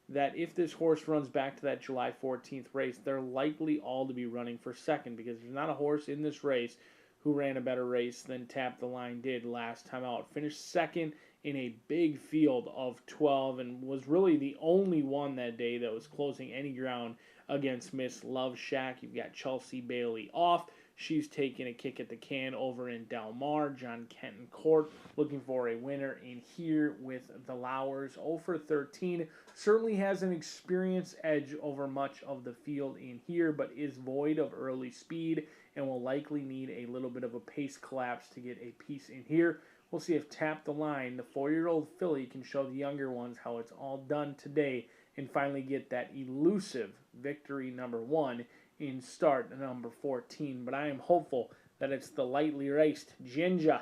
that if this horse runs back to that July 14th race, they're likely all to be running for second, because there's not a horse in this race who ran a better race than Tap the Line did last time out. Finished second in a big field of 12 and was really the only one that day that was closing any ground against Miss Love Shack. You've got Chelsea Bailey off. She's taking a kick at the can over in Del Mar. John Kenton Court looking for a winner in here with the Lowers. 0 for 13. Certainly has an experience edge over much of the field in here, but is void of early speed and will likely need a little bit of a pace collapse to get a piece in here. We'll see if Tap the Line, the 4-year-old filly, can show the younger ones how it's all done today and finally get that elusive victory number 1 in start number 14. But I am hopeful that it's the lightly raced Ginger.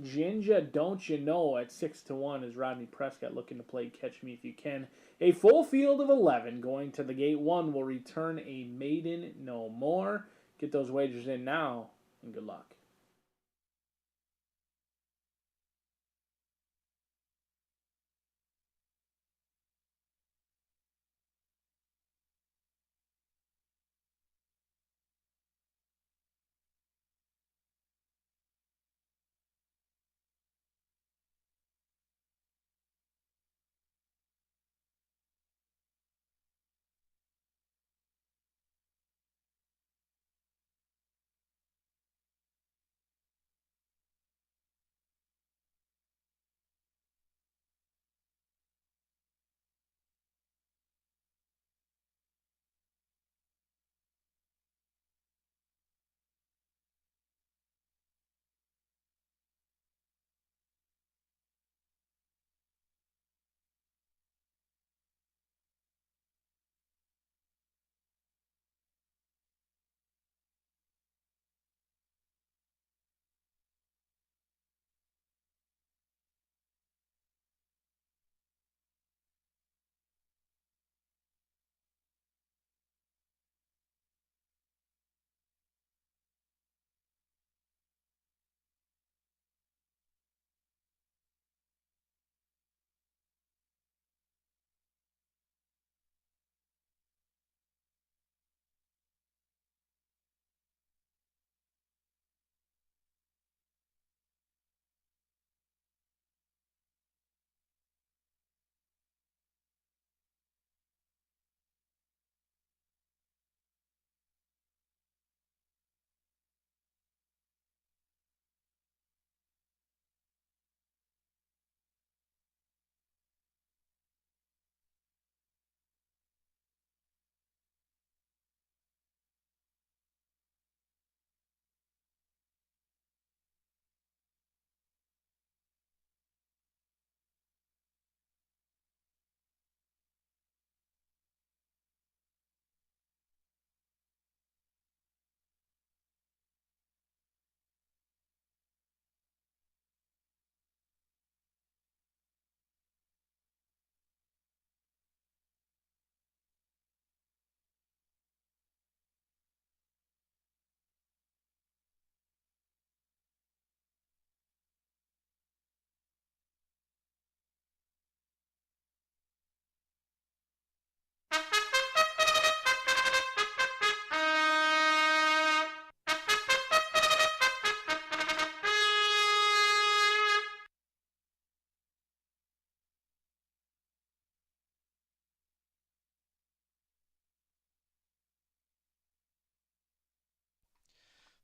Ginger Don't You Know at 6-1 is Rodney Prescott looking to play Catch Me If You Can. A full field of 11 going to the gate 1 will return a Maiden No More. Get those wagers in now, and good luck.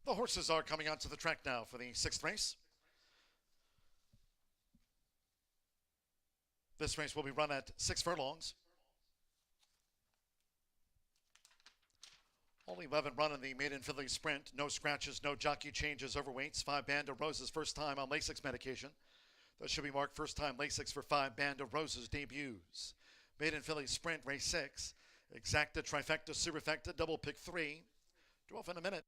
The horses are coming onto the track now for the 6th race. This race will be run at 6 furlongs. Only 11 run in the Maiden Phillies sprint. No scratches, no jockey changes, overweights. 5 Band of Roses first time on Lasix medication. That should be marked first time Lasix for 5 Band of Roses debuts. Maiden Phillies sprint race 6. Exacta, trifecta, superfecta, double pick 3. 12 in a minute.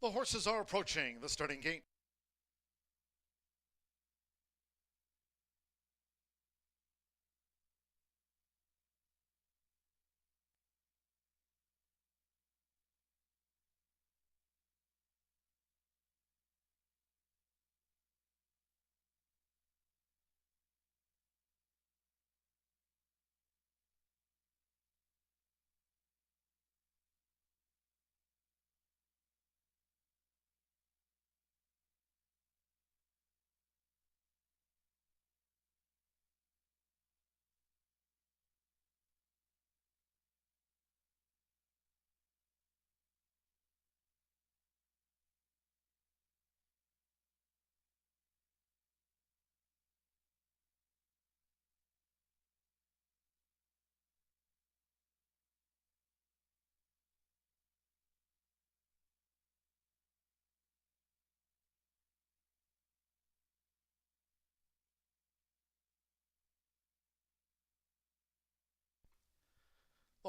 The horses are approaching the starting gate.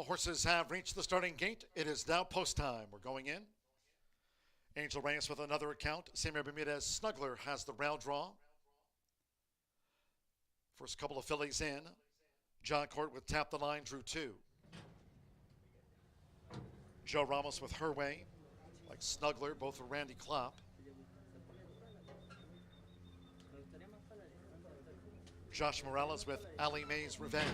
The horses have reached the starting gate. It is now post time. We're going in. Angel Reyes with another account. Samir Bermudez Snuggler has the rail draw. First couple of fillies in. John Court with Tap the Line drew 2. Joe Ramos with Her Way, like Snuggler, both for Randy Klopp. Josh Morales with Ali May's Revenge.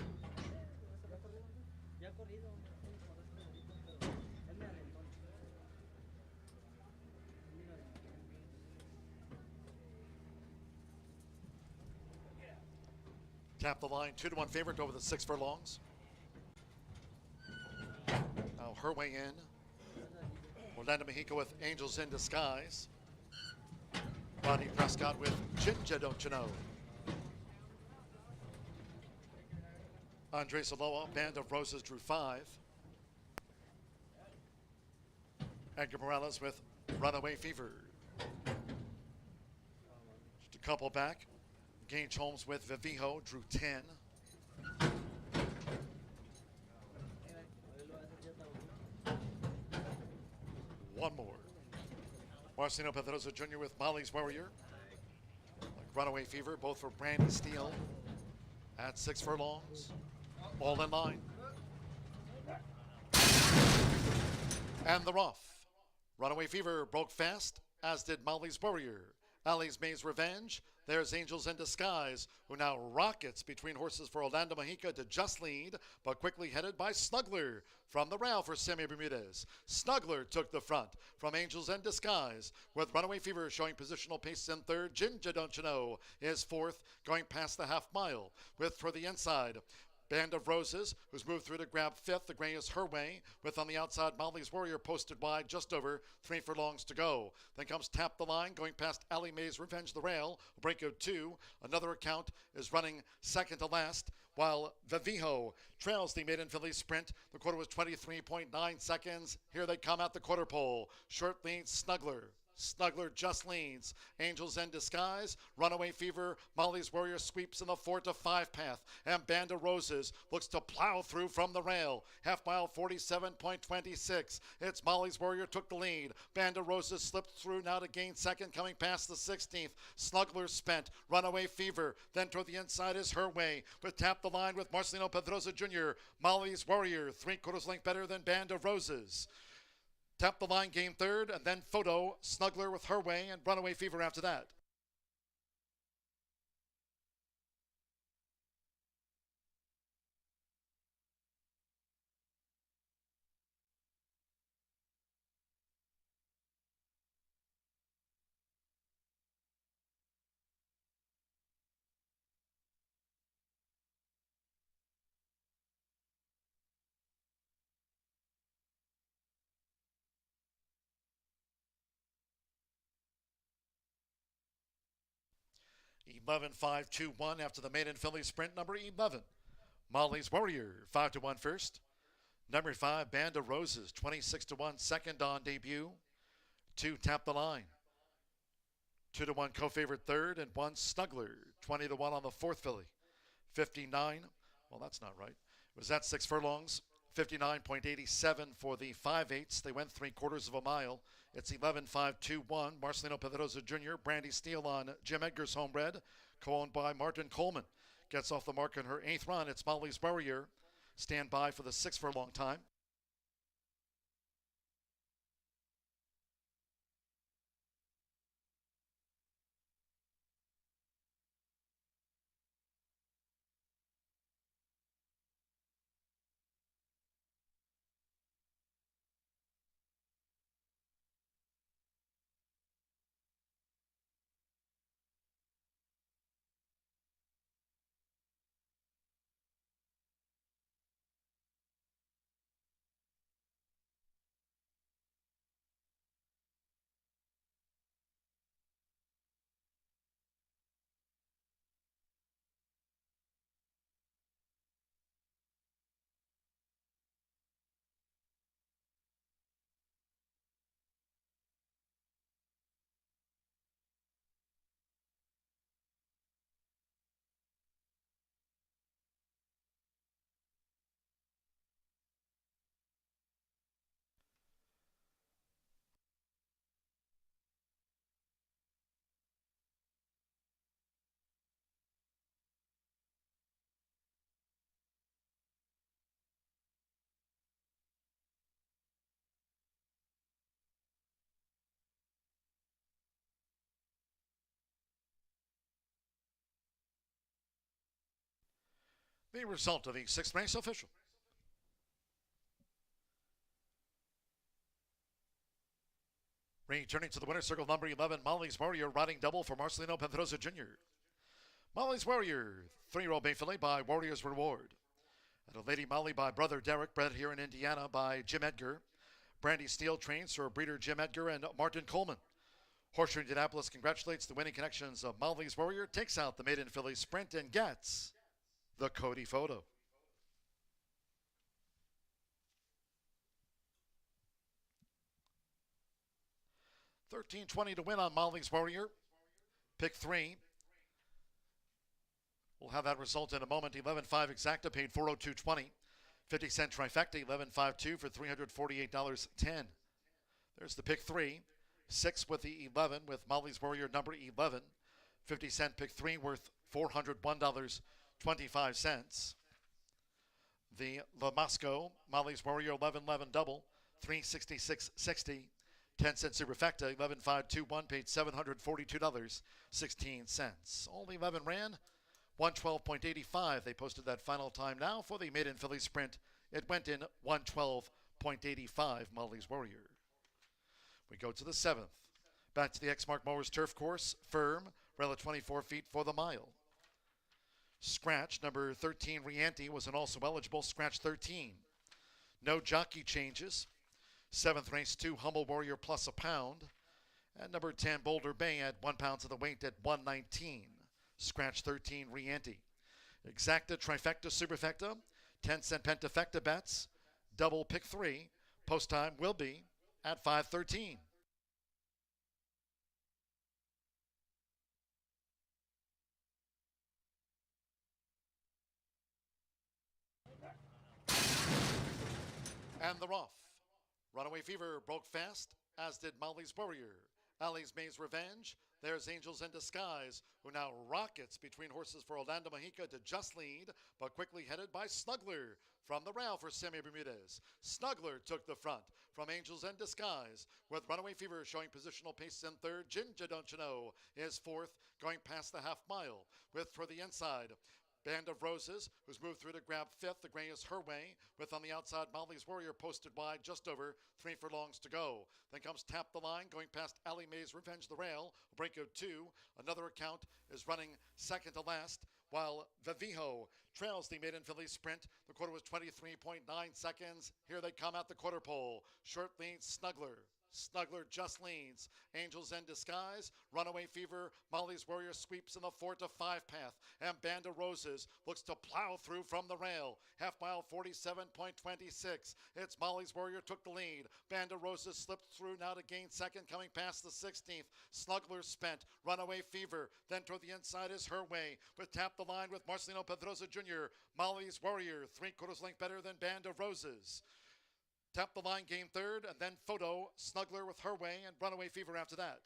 Tap the Line, 2-1 favorite over the 6 furlongs. Now Her Way in. Orlando Mexico with Angels in Disguise. Rodney Prescott with Ginger Don't You Know. Andres Aloha, Band of Roses drew 5. Edgar Morales with Runaway Fever. Just a couple back. Gage Holmes with Vivijo drew 10. One more. Marcelino Pedrosa Jr. with Molly's Warrior. Like Runaway Fever, both for Brandy Steele. At 6 furlongs. All in line. And the rough. Runaway Fever broke fast, as did Molly's Warrior. Ali's May's Revenge. There's Angels in Disguise, who now rockets between horses for Orlando Mexico to just lead, but quickly headed by Snuggler from the rail for Sammy Bermudez. Snuggler took the front from Angels in Disguise, with Runaway Fever showing positional pace in third. Ginger Don't You Know is fourth, going past the half mile, with for the inside Band of Roses, who's moved through to grab 5th. The gray is Her Way, with on the outside Molly's Warrior posted wide, just over 3 furlongs to go. Then comes Tap the Line, going past Ali May's Revenge the Rail, a break of 2. Another account is running second to last, while Vivijo trails the Maiden Phillies sprint. The quarter was 23.9 seconds. Here they come at the quarter pole. Short lead, Snuggler. Snuggler just leads. Angels in Disguise, Runaway Fever, Molly's Warrior sweeps in the 4 to 5 path, and Band of Roses looks to plow through from the rail. Half mile 47.26. It's Molly's Warrior took the lead. Band of Roses slipped through now to gain second, coming past the 16th. Snuggler spent. Runaway Fever. Then toward the inside is Her Way, with Tap the Line with Marcelino Pedrosa Jr. Molly's Warrior, 3/4 length better than Band of Roses. Tap the Line game third, and then Photo, Snuggler with Her Way, and Runaway Fever after that. (11-5-2-1) after the Maiden Philly sprint. Number 11, Molly's Warrior, 5-1 first. Number 5, Band of Roses, 26-1 second on debut. 2, Tap the Line. 2-1 co-favorite third, and 1 Snuggler, 20-1 on the fourth filly. 59, well, that's not right. It was at 6 furlongs. 59.87 for the 5/8. They went 3/4 of a mile. It's 11-5-2-1. Marcelino Pedrosa Jr., Brandy Steele on Jim Edgar's homebred, co-owned by Martin Coleman. Gets off the mark in her 8th run. It's Molly's Warrior. Stand by for the 6 furlong time. The result of the sixth race official. Returning to the winner's circle, number 11, Molly's Warrior, riding double for Marcelino Pedrosa Jr. Molly's Warrior, 3-year-old bay filly by Warrior's Reward. And a Lady Molly by Brother Derek, bred here in Indiana by Jim Edgar. Brandy Steele trains for breeder Jim Edgar and Martin Coleman. Horseshoe Indianapolis congratulates the winning connections of Molly's Warrior, takes out the Maiden Filly Sprint, and gets the Cody photo. $13.20 to win on Molly's Warrior. Pick 3. We'll have that result in a moment. 11.5 exacta paid $402.20. 50-cent trifecta, 11.52 for $348.10. There's the pick 3. 6 with the 11 with Molly's Warrior number 11. 50-cent pick 3 worth $401.25. The Lamasco Molly's Warrior 11.11 double, $366.60. 10-cent superfecta, 11.521 paid $742.16. Only 11 ran, 112.85. They posted that final time now for the Maiden Filly Sprint. It went in 112.85, Molly's Warrior. We go to the 7th. Back to the Exmark Mowers turf course. Firm, rail at 24 feet for the mile. Scratch, number 13, Rianti, was an also eligible scratch 13. No jockey changes. 7th race 2, Humble Warrior plus a pound. And number 10, Boulder Bay at 1 pound to the weight at 119. Scratch 13, Rianti. Exacta, trifecta, superfecta, 10-cent pentafecta bets, double pick 3. Post time will be at 5:13. And they're off. Runaway Fever broke fast, as did Molly's Warrior. Allie's May's Revenge. There's Angels in Disguise, who now rockets between horses for Orlando Mexica to just lead, but quickly headed by Snuggler from the rail for Sammy Bermudez. Snuggler took the front from Angels in Disguise, with Runaway Fever showing positional pace in third. Ginger Don't You Know is fourth, going past the half mile, with for the inside Band of Roses, who's moved through to grab fifth. The gray is her way, with on the outside Molly's Warrior posted wide, just over 3 furlongs to go. Then comes Tap the Line, going past Allie Mae's Revenge the Rail, a break of 2. Another account is running second to last, while Vivijo trails the Maiden Filly Sprint. The quarter was 23.9 seconds. Here they come at the quarter pole. Short lead, Snuggler. Snuggler just leads. Angels in Disguise, Runaway Fever, Molly's Warrior sweeps in the 4 to 5 path, and Band of Roses looks to plow through from the rail. Half mile 47.26. It's Molly's Warrior took the lead. Band of Roses slipped through now to gain second, coming past the 16th. Snuggler spent. Runaway Fever. Then toward the inside is Her Way, with Tap the Line with Marcelino Pedrosa Jr. Molly's Warrior 3/4 length better than Band of Roses. Tap the Line gained third, and then Photo, Snuggler with Her Way, and Runaway Fever after that.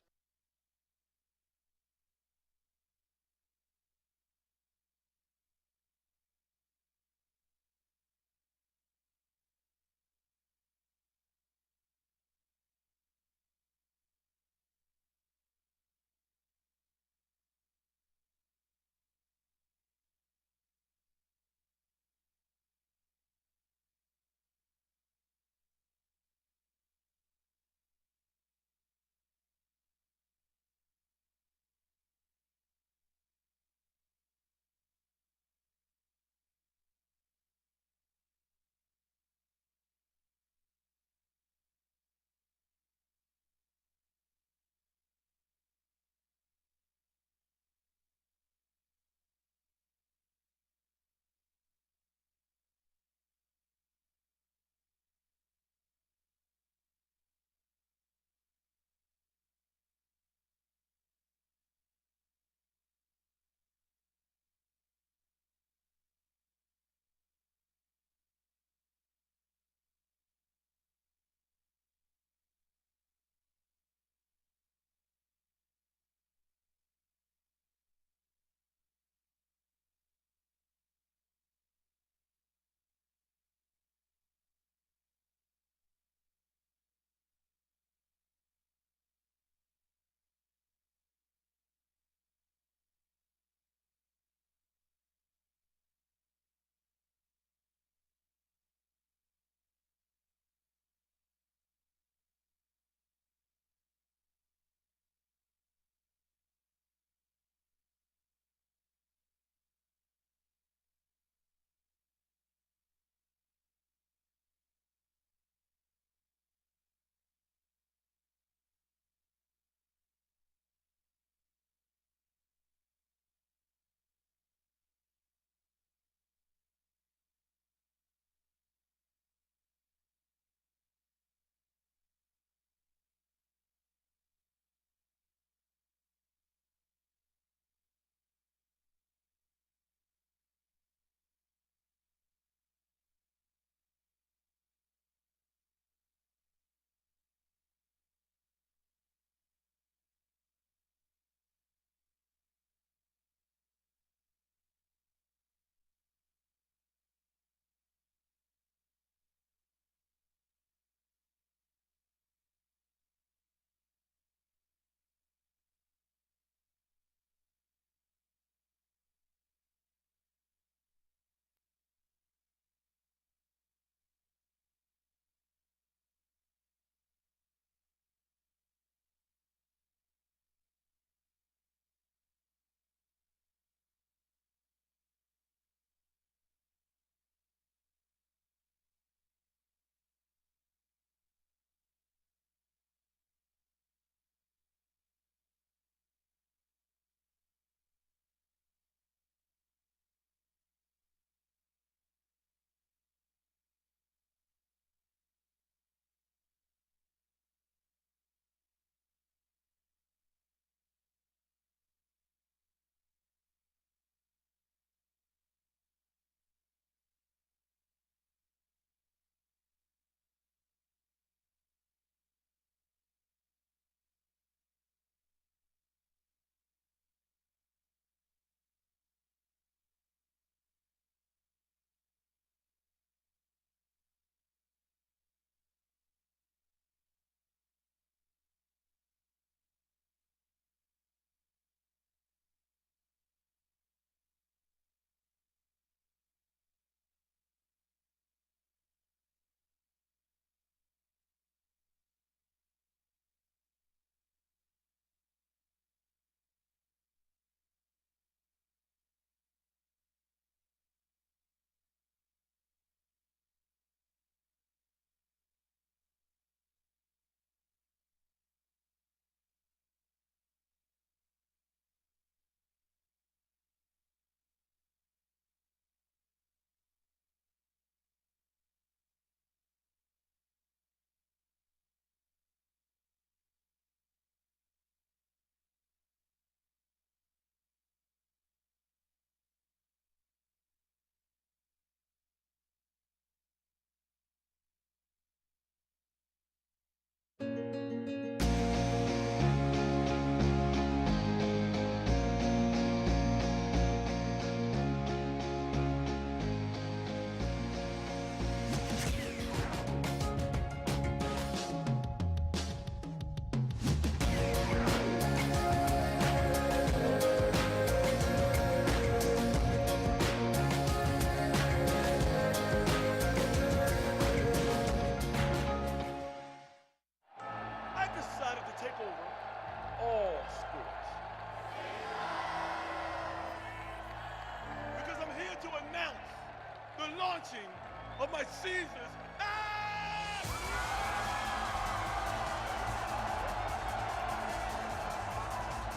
to take over all sports. Because I'm here to announce the launching of my Caesars.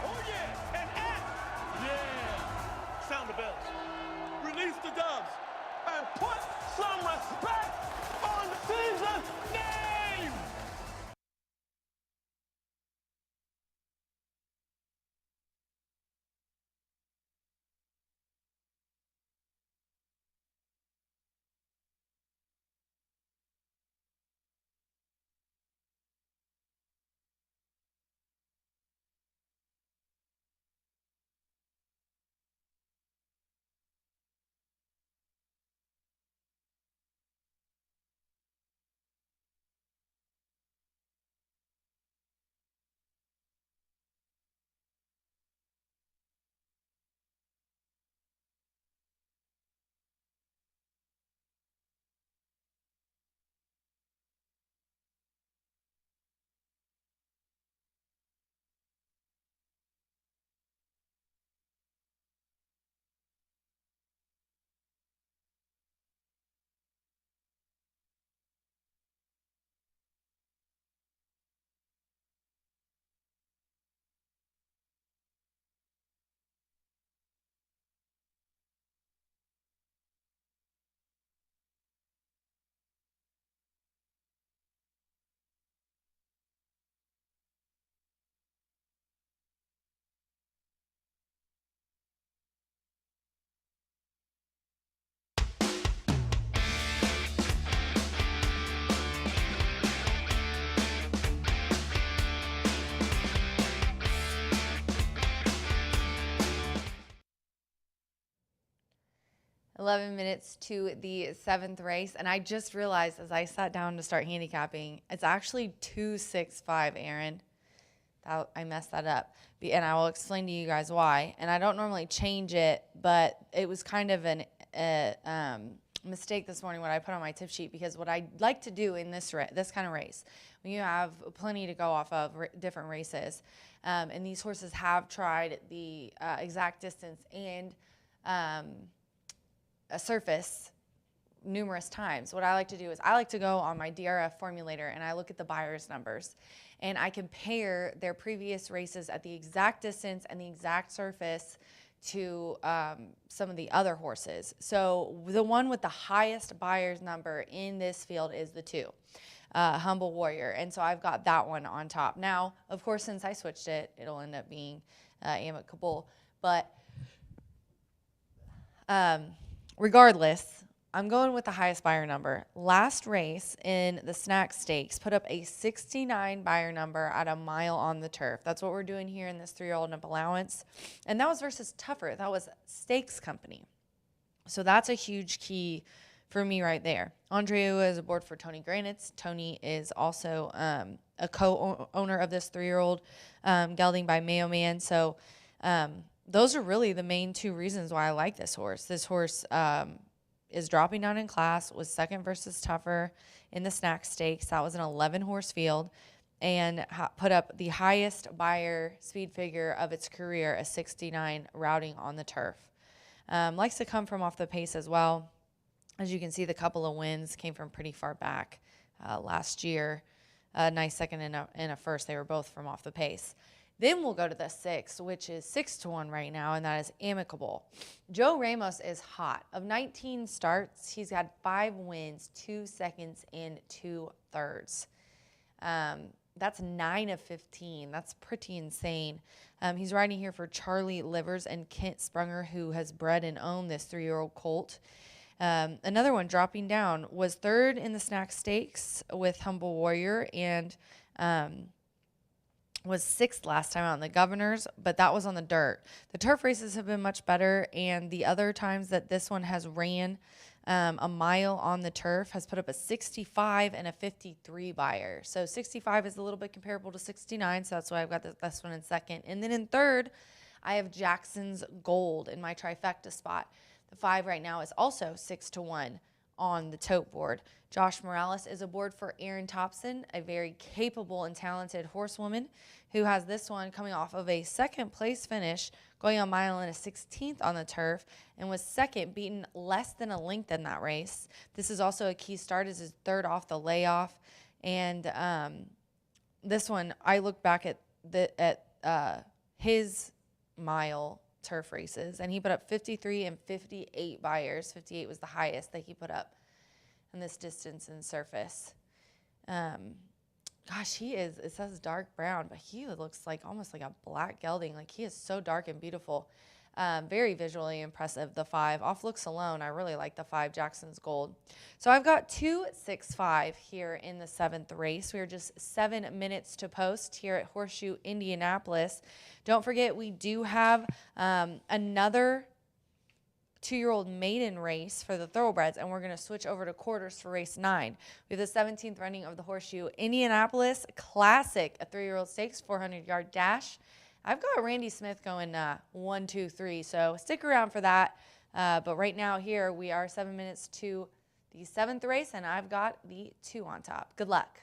Oh yeah, and yeah. Sound the bells. Release the doves and put some respect on Caesar's name. $11 minutes to the 7th race, and I just realized as I sat down to start handicapping, it's actually 265, Aaron. I messed that up, and I will explain to you guys why. And I don't normally change it, but it was kind of a mistake this morning what I put on my tip sheet, because what I like to do in this kind of race, when you have plenty to go off of different races, and these horses have tried the exact distance and a surface numerous times. What I like to do is I like to go on my DRF formulator and I look at the buyer's numbers and I compare their previous races at the exact distance and the exact surface to some of the other horses. So the one with the highest buyer's number in this field is the 2, Humble Warrior. And so I've got that one on top. Now, of course, since I switched it, it'll end up being Amicable. But regardless, I'm going with the highest buyer number. Last race in the Snack Stakes put up a 69 buyer number at a mile on the turf. That's what we're doing here in this 3-year-old Nip Allowance. And that was versus Tougher. That was Stakes Company. So that's a huge key for me right there. Andrea is aboard for Tony Granitz. Tony is also a co-owner of this 3-year-old, gelding by Mayo Man. So those are really the main 2 reasons why I like this horse. This horse is dropping down in class, was second versus Tougher in the Snack Stakes. That was an 11-horse field, and put up the highest buyer speed figure of its career, a 69 routing on the turf. Likes to come from off the pace as well. As you can see, the couple of wins came from pretty far back last year. Nice second and a first. They were both from off the pace. Then we'll go to the 6th, which is 6-1 right now, and that is Amicable. Joe Ramos is hot. Of 19 starts, he's had 5 wins, 2 seconds, and 2 thirds. That's 9 of 15. That's pretty insane. He's riding here for Charlie Livers and Kent Sprunger, who has bred and owned this 3-year-old colt. Another one dropping down was 3rd in the Snack Stakes with Humble Warrior, and was 6th last time out in the Governors, but that was on the dirt. The turf races have been much better, and the other times that this one has ran a mile on the turf has put up a 65 and a 53 buyer. So 65 is a little bit comparable to 69, so that's why I've got this one in 2nd. And then in 3rd, I have Jackson's Gold in my trifecta spot. The 5 right now is also 6-1 on the tote board. Josh Morales is aboard for Erin Thompson, a very capable and talented horsewoman who has this one coming off of a second place finish, going a mile and a 16th on the turf, and was second, beaten less than a length in that race. This is also a key start as his third off the layoff. And this one, I look back at his mile turf races, and he put up 53 and 58 buyers. 58 was the highest that he put up in this distance and surface. Gosh, it says dark brown, but he looks like almost like a black gelding. Like, he is so dark and beautiful. Very visually impressive, the 5. Off looks alone, I really like the 5, Jackson's Gold. So I've got 2-6-5 here in the 7th race. We are just 7 minutes to post here at Horseshoe Indianapolis. Don't forget, we do have another 2-year-old maiden race for the thoroughbreds, and we're going to switch over to quarters for race 9. We have the 17th running of the Horseshoe Indianapolis Classic, a 3-year-old stakes, 400-yard dash. I've got Randy Smith going 1, 2, 3, so stick around for that. But right now here we are 7 minutes to the 7th race, and I've got the 2 on top. Good luck.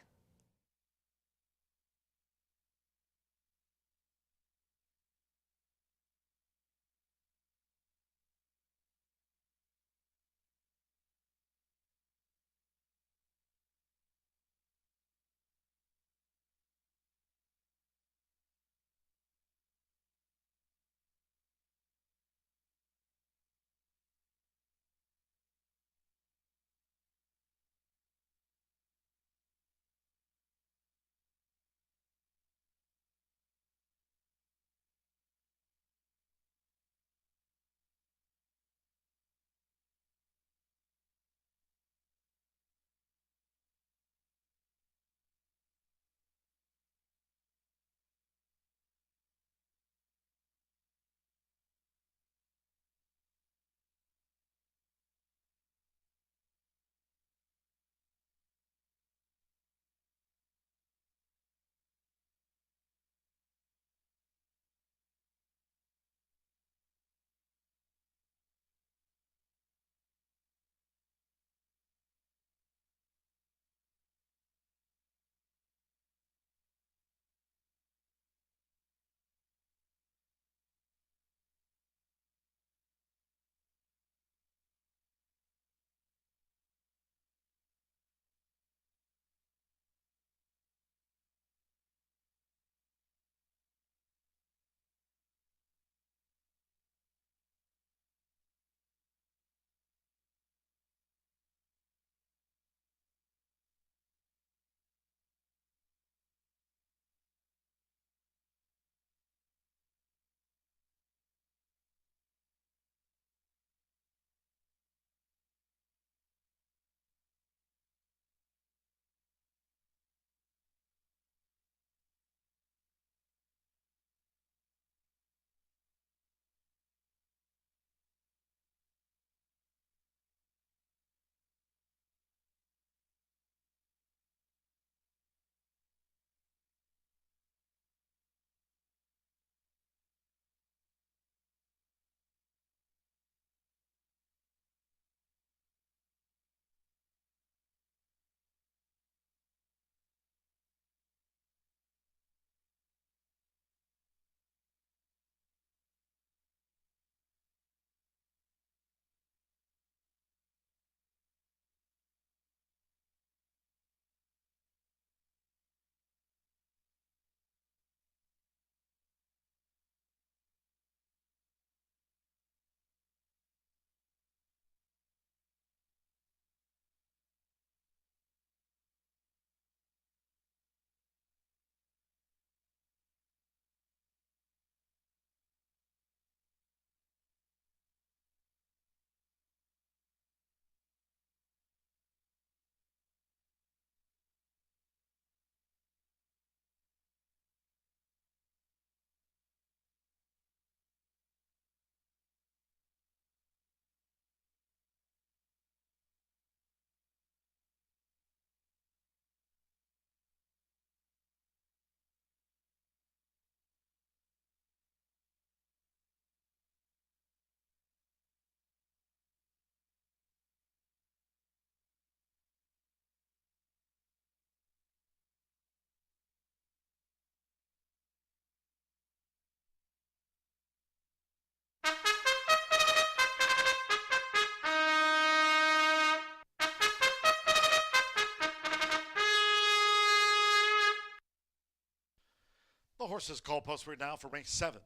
The horses call post right now for race 7.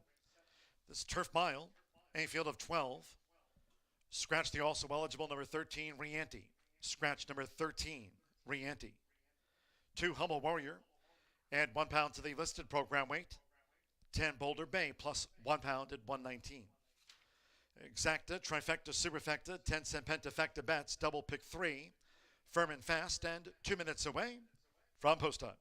This turf mile, a field of 12. Scratch the also eligible number 13, Rianti. Scratch number 13, Rianti. 2, Humble Warrior. Add 1 pound to the listed program weight. 10, Boulder Bay, plus 1 pound at 119. Exacta, Trifecta, Superfecta, 10-cent Pentafecta bets, double pick 3. Firm and fast, and 2 minutes away from post time.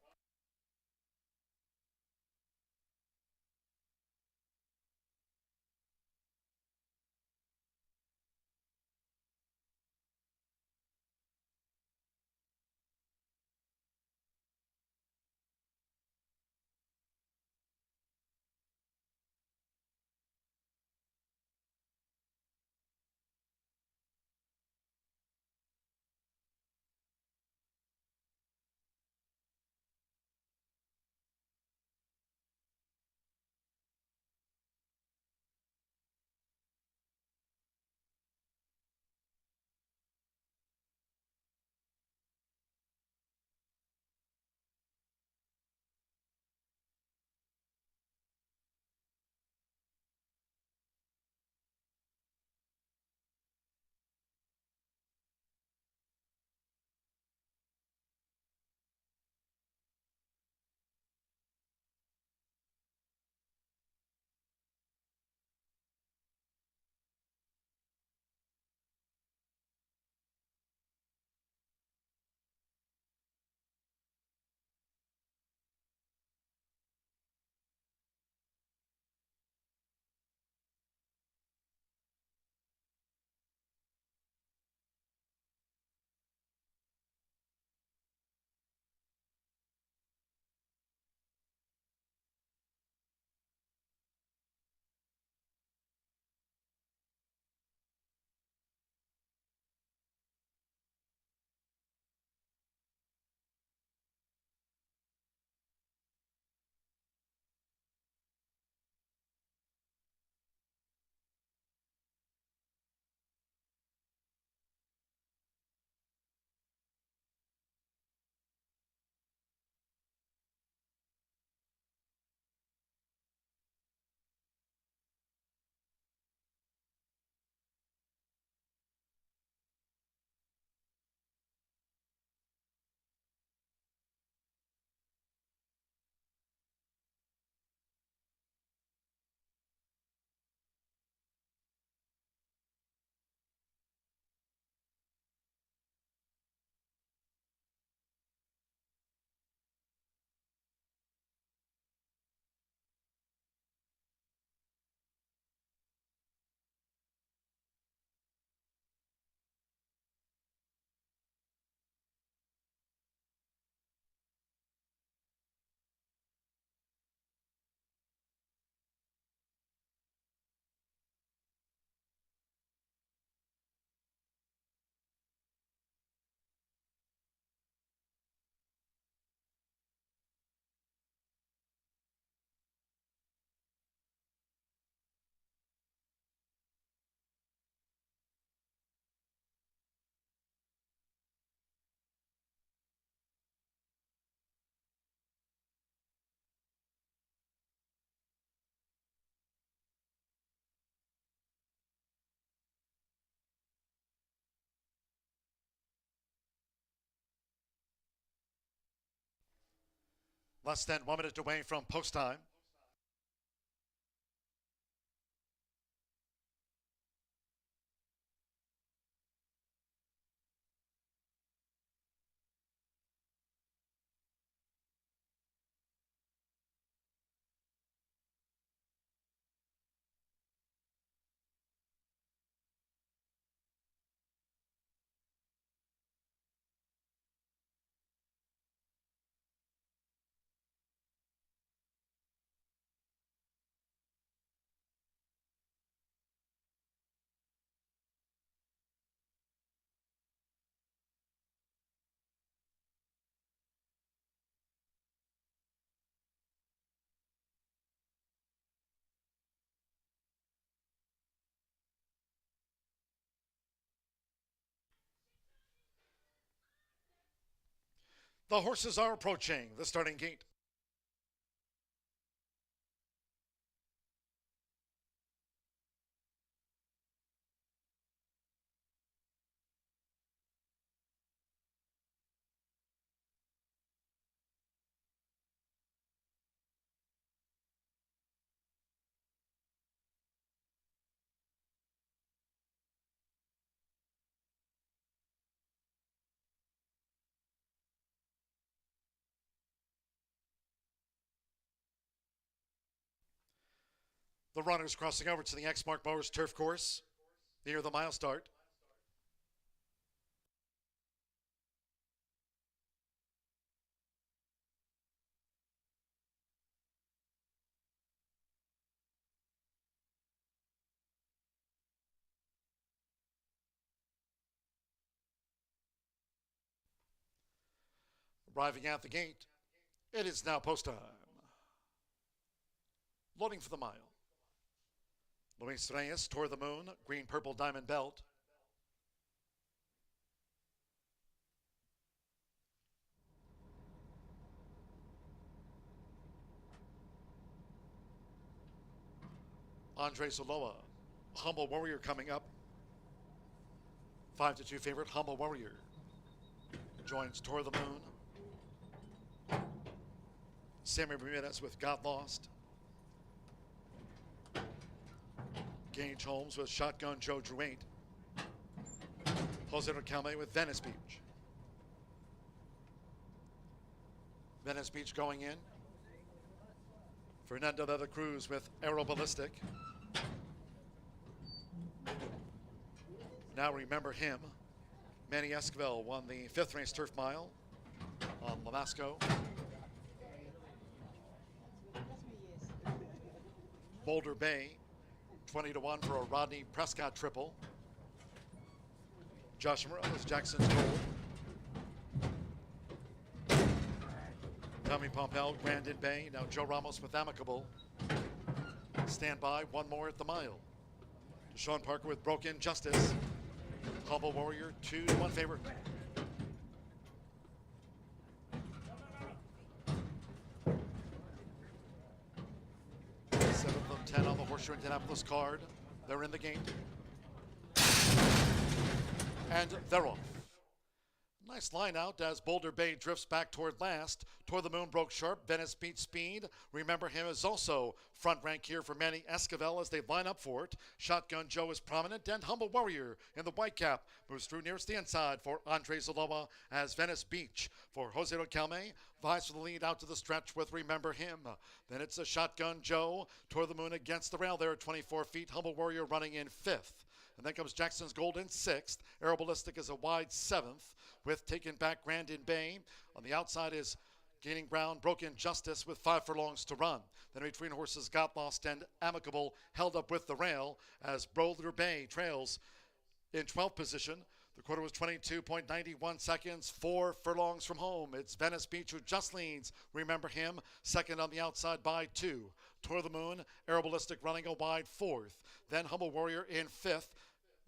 Less than 1 minute away from post time. The horses are approaching the starting gate. The runners crossing over to the Exmark Mowers turf course near the mile start. Arriving at the gate, it is now post time. Loading for the mile. Luis Reyes, Toward the Moon, green-purple diamond belt. Andre Zoloa, Humble Warrior coming up. 5-2 favorite, Humble Warrior. Joins Toward the Moon. Sammy Bermudez with Got Lost. Gage Holmes with Shotgun Joe Ramos. Jose Riquelme with Venice Beach. Venice Beach going in. Fernando de la Cruz with Aero Ballistic. Now remember him. Manny Esquivel won the 5th race turf mile on Lamasco. Boulder Bay, 20-1 for a Rodney Prescott triple. Josh Morales, Jackson's gold. Tommy Pompel, Grandin Bay. Now Joe Ramos with Amicable. Stand by, one more at the mile. Deshaun Parker with Broken Justice. Humble Warrior, 2-1 favorite. Seventh of 10 on the Horseshoe Indianapolis card. They're in the game. And they're off. Nice line out as Boulder Bay drifts back toward last. Toward the Moon broke sharp. Venice beat speed. Remember him is also front rank here for Manny Esquivel as they line up for it. Shotgun Joe is prominent, and Humble Warrior in the white cap moves through nearest the inside for Andre Zoloa as Venice Beach for Jose Riquelme vies for the lead out to the stretch with Remember Him. Then it's a Shotgun Joe. Toward the Moon against the rail there at 24 feet. Humble Warrior running in 5th. And then comes Jackson's Gold in 6th. Aero Ballistic is a wide 7th with Taken Back Grandin Bay. On the outside is gaining ground Broken Justice with 5 furlongs to run. Then between horses Got Lost and Amicable held up with the rail as Boulder Bay trails in 12th position. The quarter was 22.91 seconds, 4 furlongs from home. It's Venice Beach who just leads. Remember him, second on the outside by 2. Toward the Moon, Aero Ballistic running a wide 4th. Then Humble Warrior in 5th.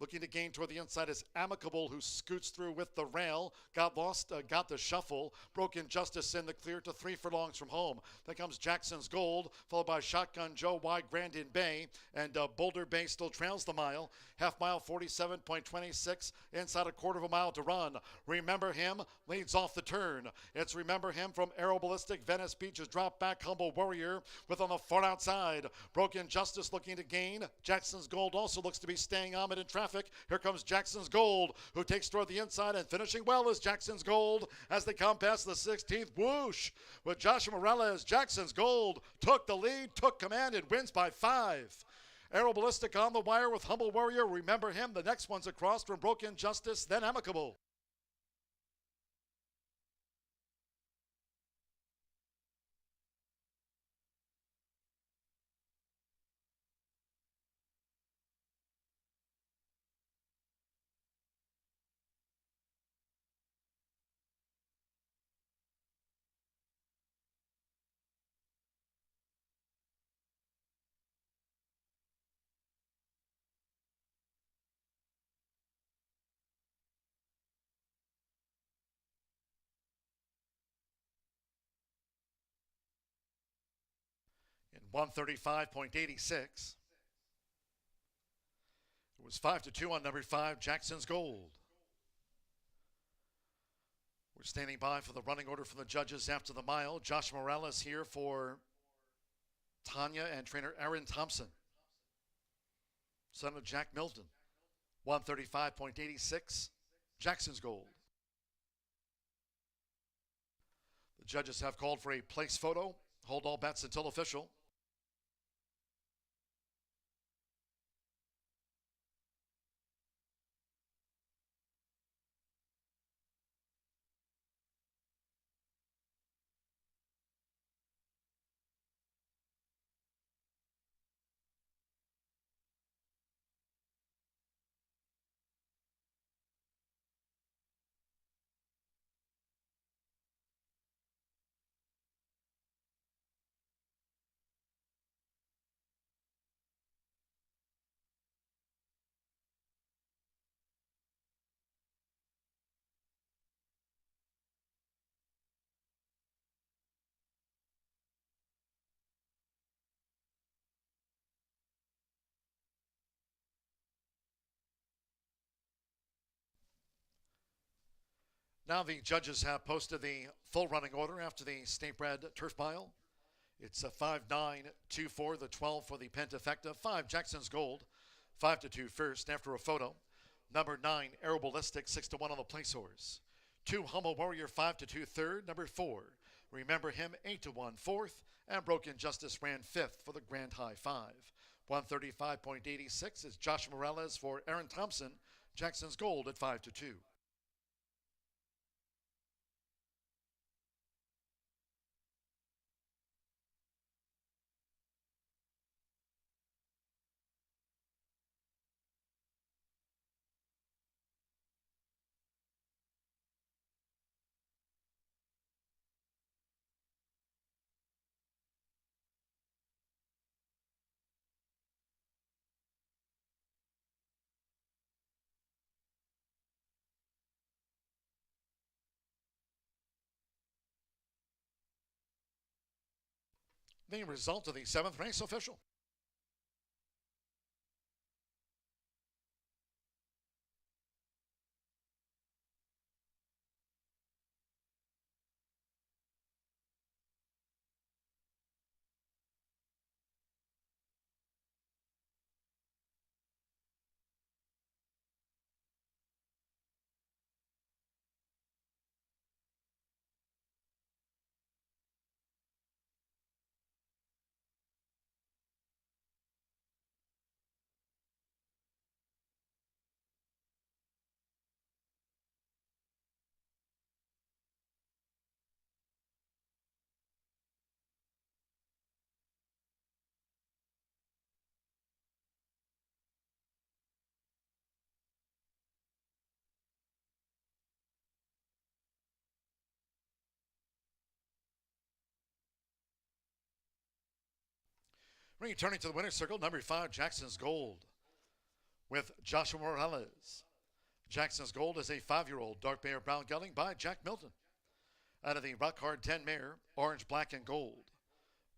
Looking to gain toward the inside is Amicable, who scoots through with the rail. Got Lost, got the shuffle. Broken Justice in the clear to 3 furlongs from home. Then comes Jackson's Gold, followed by Shotgun Joe, wide Grandin Bay. And Boulder Bay still trails the mile. Half mile, 47.26. Inside a quarter of a mile to run. Remember Him leads off the turn. It's Remember Him from Aero Ballistic. Venice Beach has dropped back. Humble Warrior with on the far outside. Broken Justice looking to gain. Jackson's Gold also looks to be staying on it in traffic. Here comes Jackson's Gold, who takes toward the inside, and finishing well is Jackson's Gold as they come past the 16th. Whoosh! With Joshua Morales, Jackson's Gold took the lead, took command, and wins by 5. Aero Ballistic on the wire with Humble Warrior. Remember Him. The next one's across from Broken Justice, then Amicable. In 135.86. It was 5-2 on number 5, Jackson's Gold. We're standing by for the running order from the judges after the mile. Josh Morales here for Tanya and trainer Aaron Thompson, son of Jack Milton. 135.86, Jackson's Gold. The judges have called for a place photo. Hold all bets until official. Now the judges have posted the full running order after the state-bred turf mile. It's a 5-9-2-4, the 12 for the Pentafecta, 5 Jackson's Gold, 5-2 first after a photo. Number 9 Aero Ballistic, 6-1 on the place horse. 2 Humble Warrior, 5-2 third. Number 4 Remember Him, 8-1 fourth, and Broken Justice ran 5th for the Grand High 5. 135.86 is Josh Morales for Aaron Thompson. Jackson's Gold at 5-2. The result of the 7th race official. Returning to the winner's circle, number 5, Jackson's Gold, with Joshua Morales. Jackson's Gold is a 5-year-old dark bear brown gelding by Jack Milton. Out of the Rock Hard 10 mare, Orange, Black, and Gold.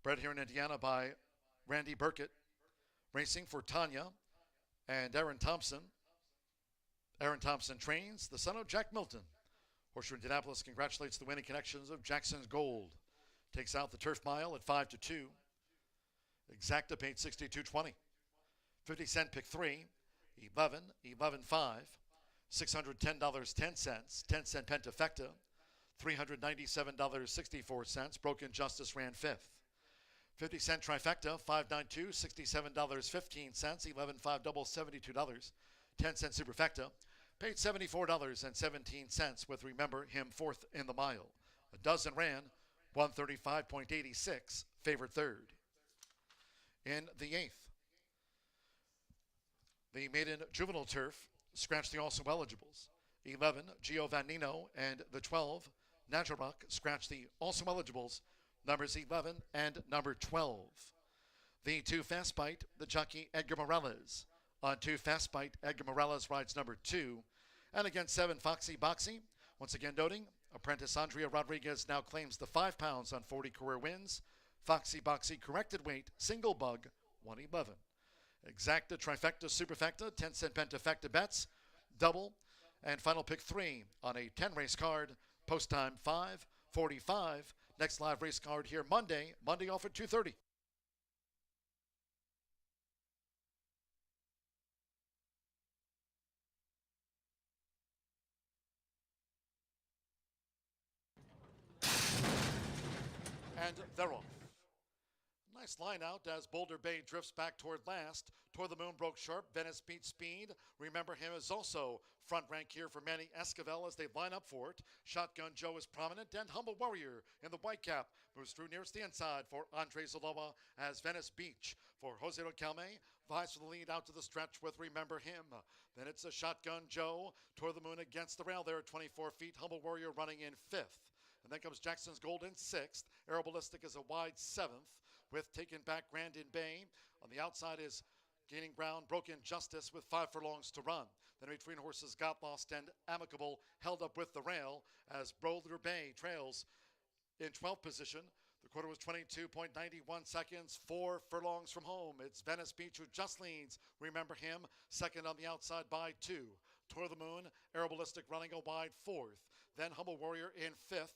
Bred here in Indiana by Randy Burkett. Racing for Tanya and Aaron Thompson. Aaron Thompson trains the son of Jack Milton. Horseshoe Indianapolis congratulates the winning connections of Jackson's Gold. Takes out the turf mile at 5-2. Exacta paid $62.20. 50 cent pick 3, 11, 11.5, $610.10, 10 cent Pentafecta, $397.64. Broken Justice ran 5th. 50 cent trifecta, 592, $67.15, 11.5 double, $72. 10 cent superfecta, paid $74.17 with Remember Him 4th in the mile. A dozen ran 135.86, favored 3rd. In the 8th, the Maiden Juvenile Turf scratched the also eligibles. 11, Giovannino, and the 12, Najarok, scratched the also eligibles, numbers 11 and number 12. The 2 Fast Bite, the jockey Edgar Morales. On 2 Fast Bite, Edgar Morales rides number 2. And against 7, Foxy Boxy. Once again noting, apprentice Andrea Rodriguez now claims the 5 pounds on 40 career wins. Foxy Boxy corrected weight, single bug, 111. Exacta, trifecta, superfecta, 10 cent pentafecta bets, double, and final pick 3 on a 10 race card. Post time 5:45. Next live race card here Monday off at 2:30. And they're off. Nice line out as Boulder Bay drifts back toward last. Toward the Moon broke sharp. Venice beat Speed. Remember Him is also front rank here for Manny Esquivel as they line up for it. Shotgun Joe is prominent, and Humble Warrior in the white cap moves through nearest the inside for Andre Zaloa as Venice Beach for Jose Rocalme vies for the lead out to the stretch with Remember Him. Then it's a Shotgun Joe toward the Moon against the rail there at 24 feet. Humble Warrior running in 5th. And then comes Jackson's Gold in 6th. Aero Ballistic is a wide 7th with Taken Back Grandin Bay. On the outside is gaining ground Broken Justice with 5 furlongs to run. Then between horses Got Lost and Amicable held up with the rail as Boulder Bay trails in 12th position. The quarter was 22.91 seconds, 4 furlongs from home. It's Venice Beach who just leads. Remember Him, second on the outside by 2. Toward the Moon, Aero Ballistic running a wide 4th. then Humble Warrior in 5th.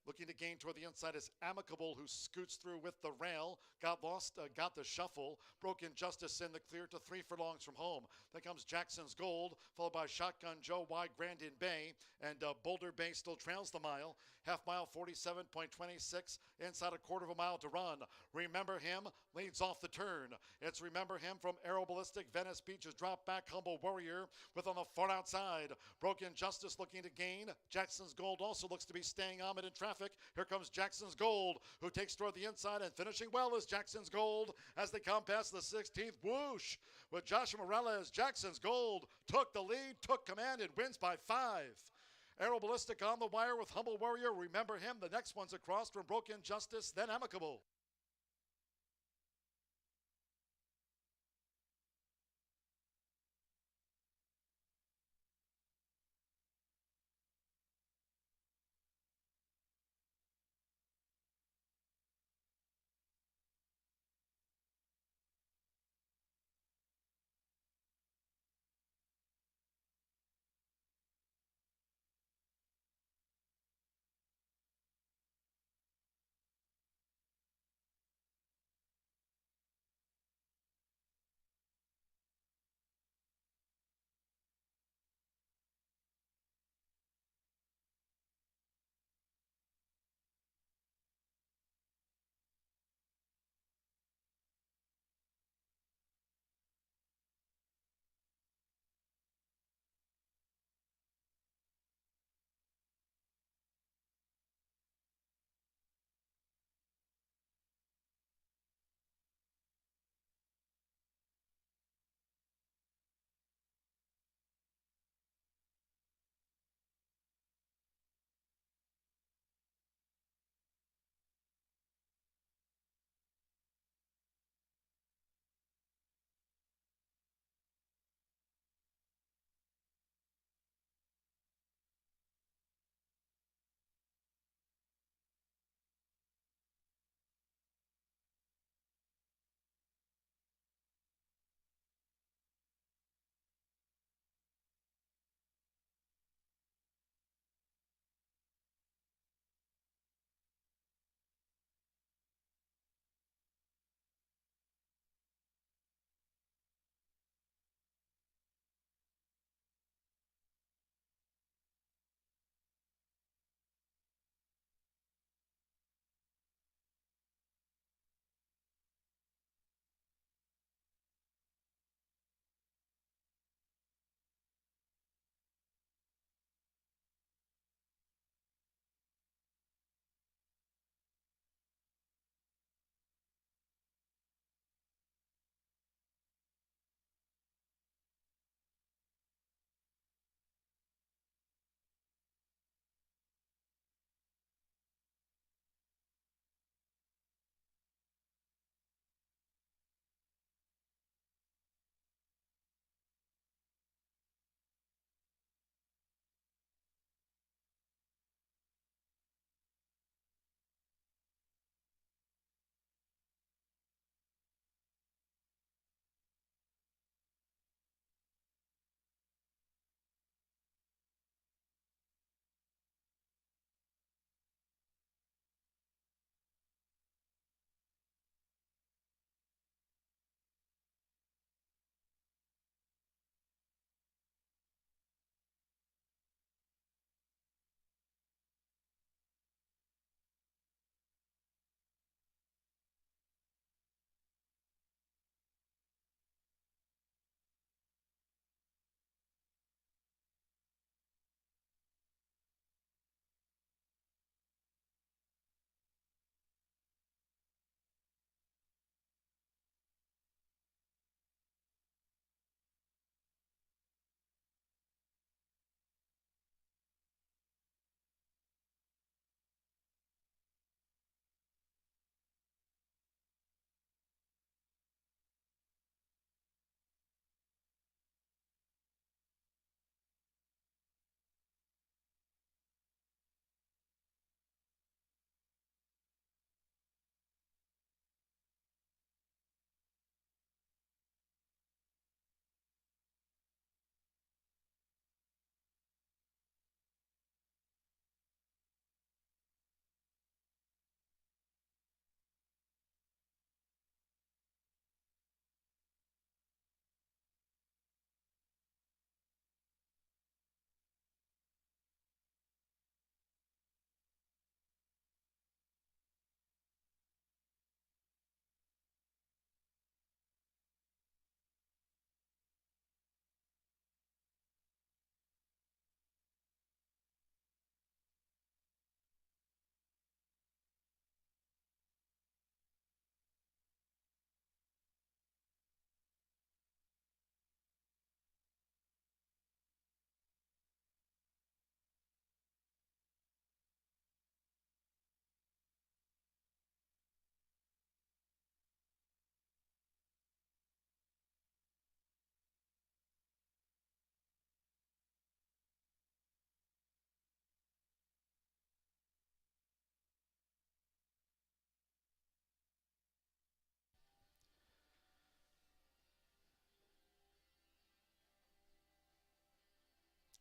Looking to gain toward the inside is Amicable, who scoots through with the rail. Got lost, got the shuffle. Broken Justice in the clear to 3 furlongs from home. Then comes Jackson's Gold, followed by Shotgun Joe, Wide Grandin Bay. And Boulder Bay still trails the mile. Half mile, 47.26. Inside a quarter of a mile to run. Remember Him leads off the turn. It's Remember Him from Aero Ballistic. Venice Beach has dropped back. Humble Warrior with on the far outside. Broken Justice looking to gain. Jackson's Gold also looks to be staying on it in traffic. Here comes Jackson's Gold, who takes toward the inside, and finishing well is Jackson's Gold as they come past the 16th. Whoosh! With Joshua Morales, Jackson's Gold took the lead, took command, and wins by 5. Aero Ballistic on the wire with Humble Warrior. Remember Him. The next one's across from Broken Justice, then Amicable.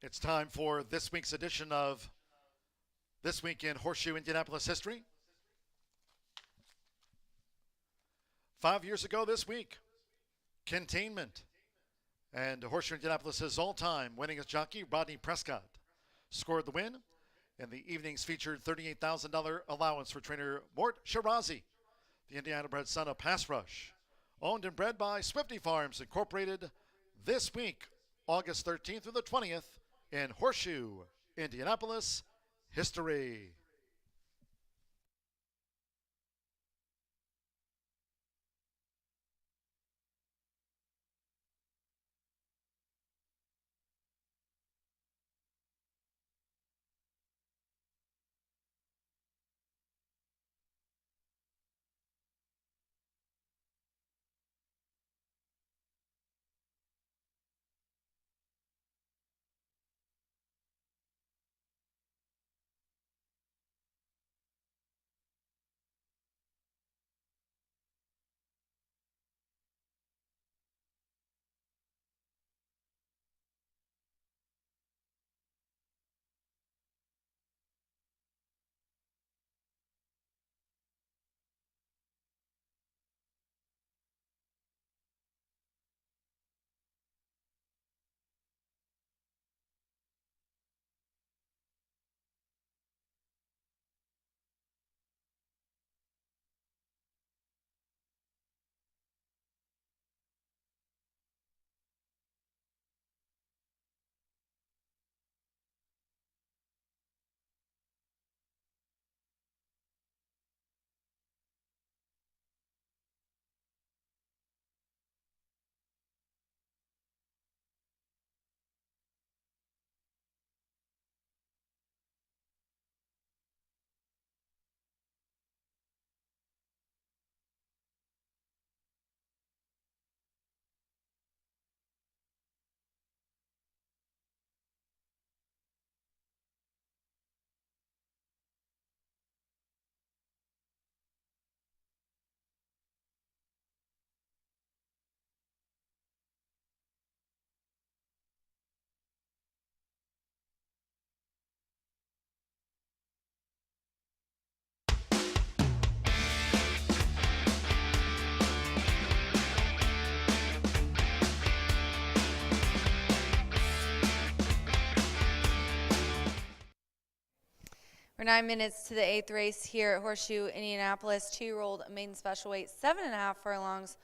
It's time for this week's edition of This Week in Horseshoe Indianapolis History. 5 years ago this week, containment. And Horseshoe Indianapolis' all-time winningest jockey, Rodney Prescott, scored the win. And the evening's featured $38,000 allowance for trainer Mort Shirazi, the Indiana-bred son of Pass Rush. Owned and bred by Swifty Farms Incorporated, this week, August 13th through the 20th, in Horseshoe, Indianapolis, history. We're 9 minutes to the 8th race here at Horseshoe Indianapolis. 2-year-old maiden special weight, 7.5 furlongs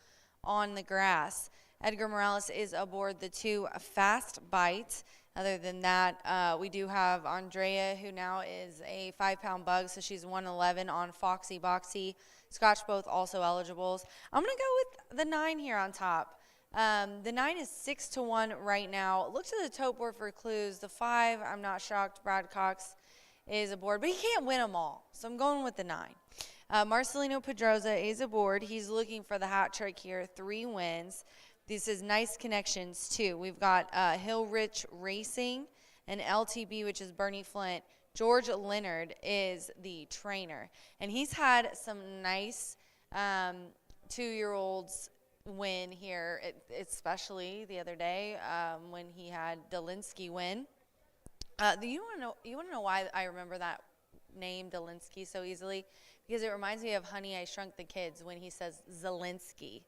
on the grass. Edgar Morales is aboard the 2 Fast Bite. Other than that, we do have Andrea, who now is a 5-pound bug, so she's 111 on Foxy Boxy. Scotch both also eligibles. I'm going to go with the 9 here on top. The 9 is 6-1 right now. Look to the tote board for clues. The 5, I'm not shocked, Brad Cox is aboard, but he can't win them all, so I'm going with the 9. Marcelino Pedroza is aboard. He's looking for the hat trick here, 3 wins. This is nice connections, too. We've got Hill Rich Racing and LTB, which is Bernie Flint. George Leonard is the trainer, and he's had some nice 2-year-olds win here, especially the other day when he had Delinsky win. You want to know why I remember that name Delinsky so easily? Because it reminds me of Honey, I Shrunk the Kids when he says Zelensky.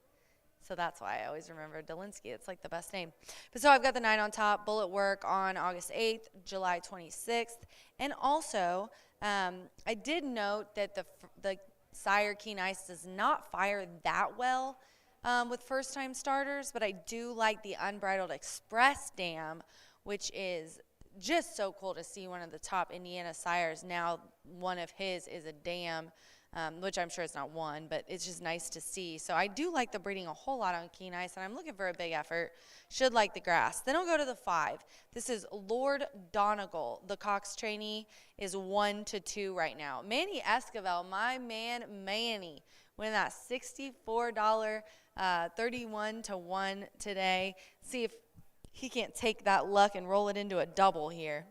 So that's why I always remember Delinsky. It's like the best name. But so I've got the 9 on top, Bullet Work on August 8th, July 26th. And also, I did note that the sire Keen Ice does not fire that well with first-time starters, but I do like the Unbridled Express Dam, which is just so cool to see one of the top Indiana sires. Now one of his is a dam, which I'm sure it's not one, but it's just nice to see. So I do like the breeding a whole lot on Keen Ice, and I'm looking for a big effort. Should like the grass. Then I'll go to the 5. This is Lord Donegal. The Cox trainee is 1-2 right now. Manny Esquivel, my man Manny, winning that $64 31-1 today. See if he can't take that luck and roll it into a double here.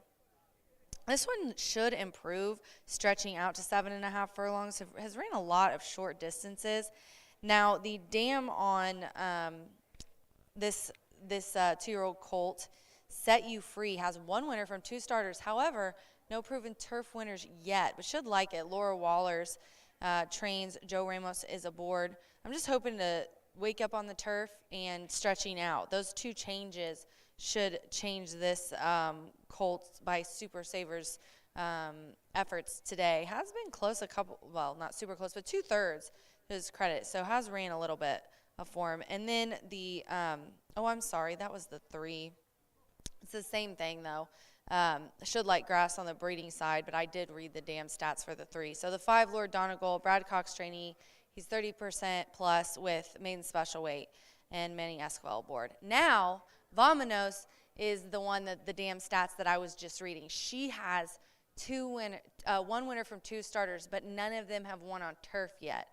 This one should improve, stretching out to 7.5 furlongs. Has ran a lot of short distances. Now, the dam on this 2-year-old colt Set You Free has 1 winner from 2 starters. However, no proven turf winners yet, but should like it. Laura Waller's trains. Joe Ramos is aboard. I'm just hoping to wake up on the turf and stretching out. Those 2 changes should change this Colts by Super Savers efforts today. Has been close well, not super close, but 2/3 to his credit. So has ran a little bit of form. And then the, I'm sorry, that was the 3. It's the same thing, though. Should like grass on the breeding side, but I did read the damn stats for the 3. So the 5, Lord Donegal, Brad Cox trainee. He's 30% plus with maiden special weight and Manny Esquivel aboard. Now, Vamanos is the one that the damn stats that I was just reading. She has 1 winner from 2 starters, but none of them have won on turf yet,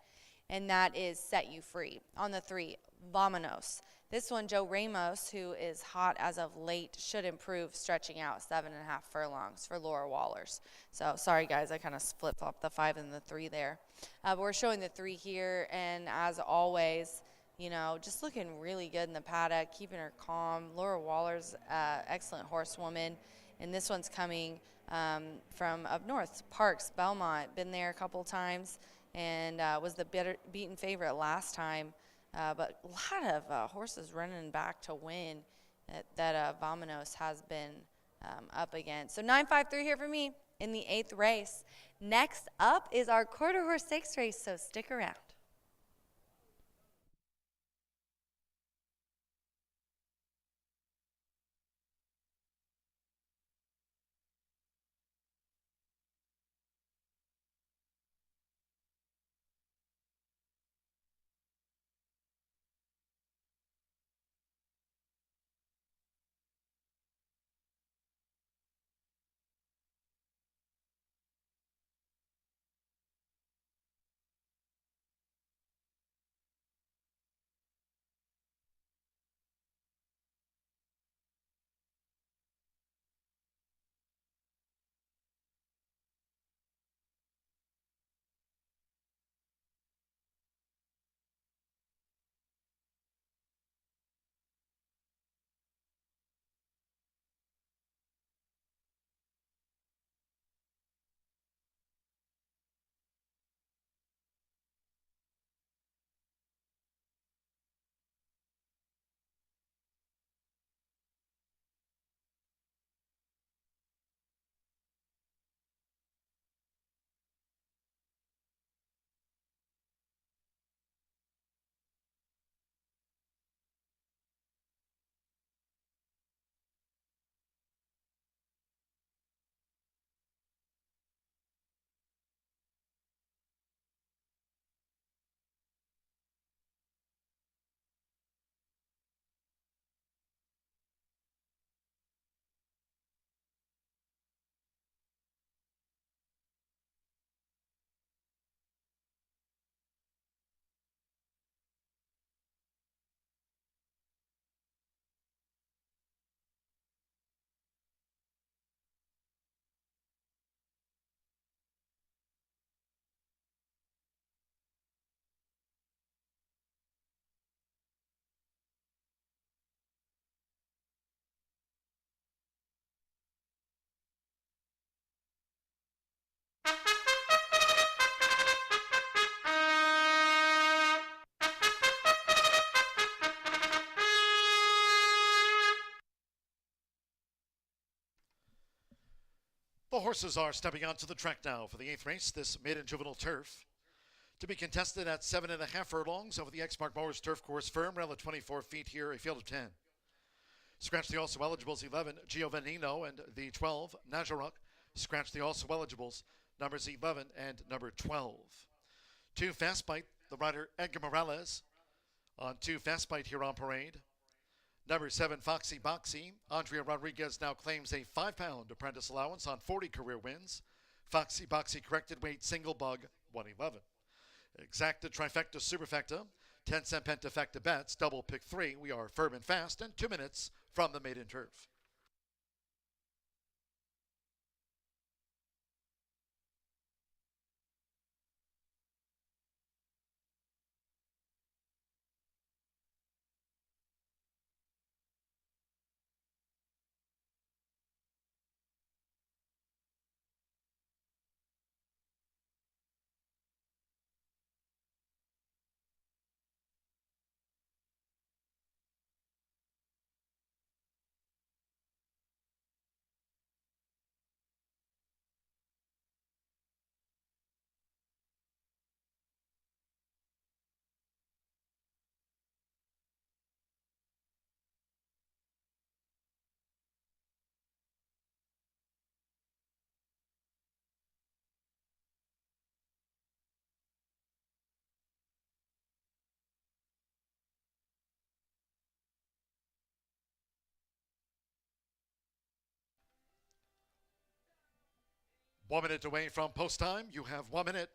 and that is Set You Free. On the 3, Vamanos. This one, Joe Ramos, who is hot as of late, should improve, stretching out 7.5 furlongs for Laura Wallers. So, sorry, guys, I kind of flip-flopped the 5 and the 3 there. But we're showing the 3 here, and as always, you know, just looking really good in the paddock, keeping her calm. Laura Waller's excellent horsewoman, and this one's coming from up north, Parks, Belmont. Been there a couple times and was the beaten favorite last time. But a lot of horses running back to win that Vamanos has been up against. So 9-5-3 here for me in the 8th race. Next up is our quarter horse stakes race, so stick around. The horses are stepping onto the track now for the 8th race, this maiden juvenile turf. To be contested at 7.5 furlongs over the Exmark Mowers turf course, firm rail at 24 feet here, a field of 10. Scratch the also eligibles 11, Giovannino, and the 12, Najaruk. Scratch the also eligibles, numbers 11 and number 12. 2 Fast Bite, the rider Edgar Morales. On 2 Fast Bite here on parade. Number 7, Foxy Boxy. Andrea Rodriguez now claims a 5-pound apprentice allowance on 40 career wins. Foxy Boxy corrected weight single bug 111. Exacta Trifecta Superfecta. 10-cent Pentafecta bets. Double pick 3. We are firm and fast and 2 minutes from the maiden turf. 1 minute away from post time. You have 1 minute.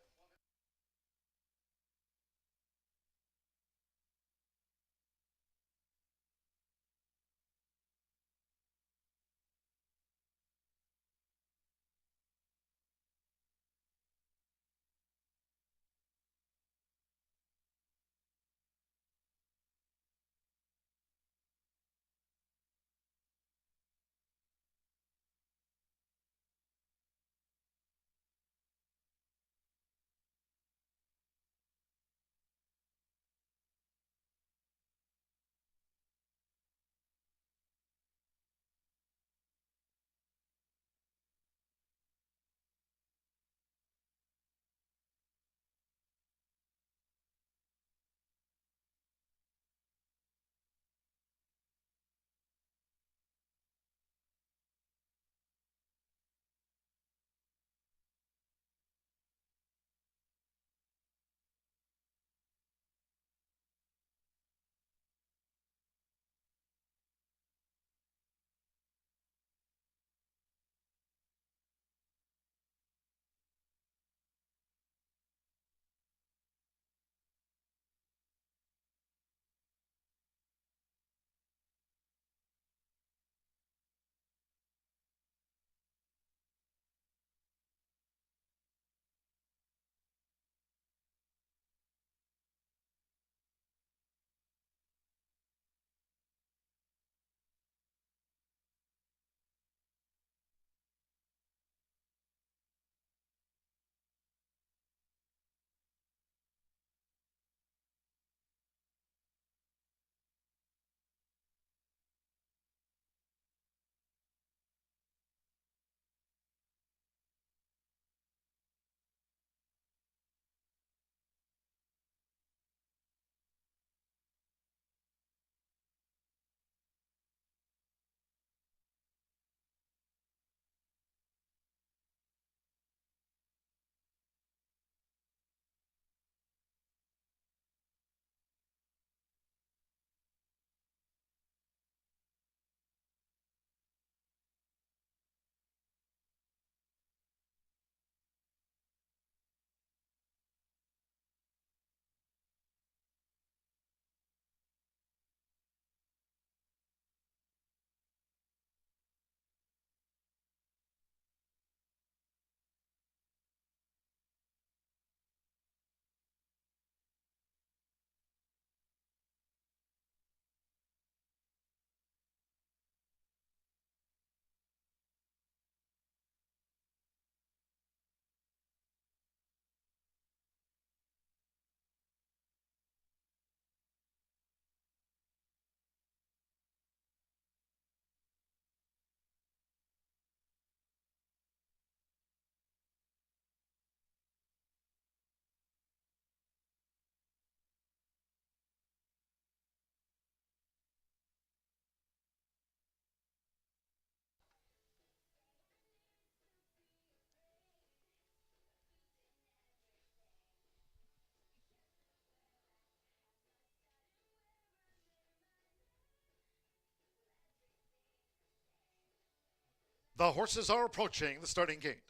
The horses are approaching the starting gate.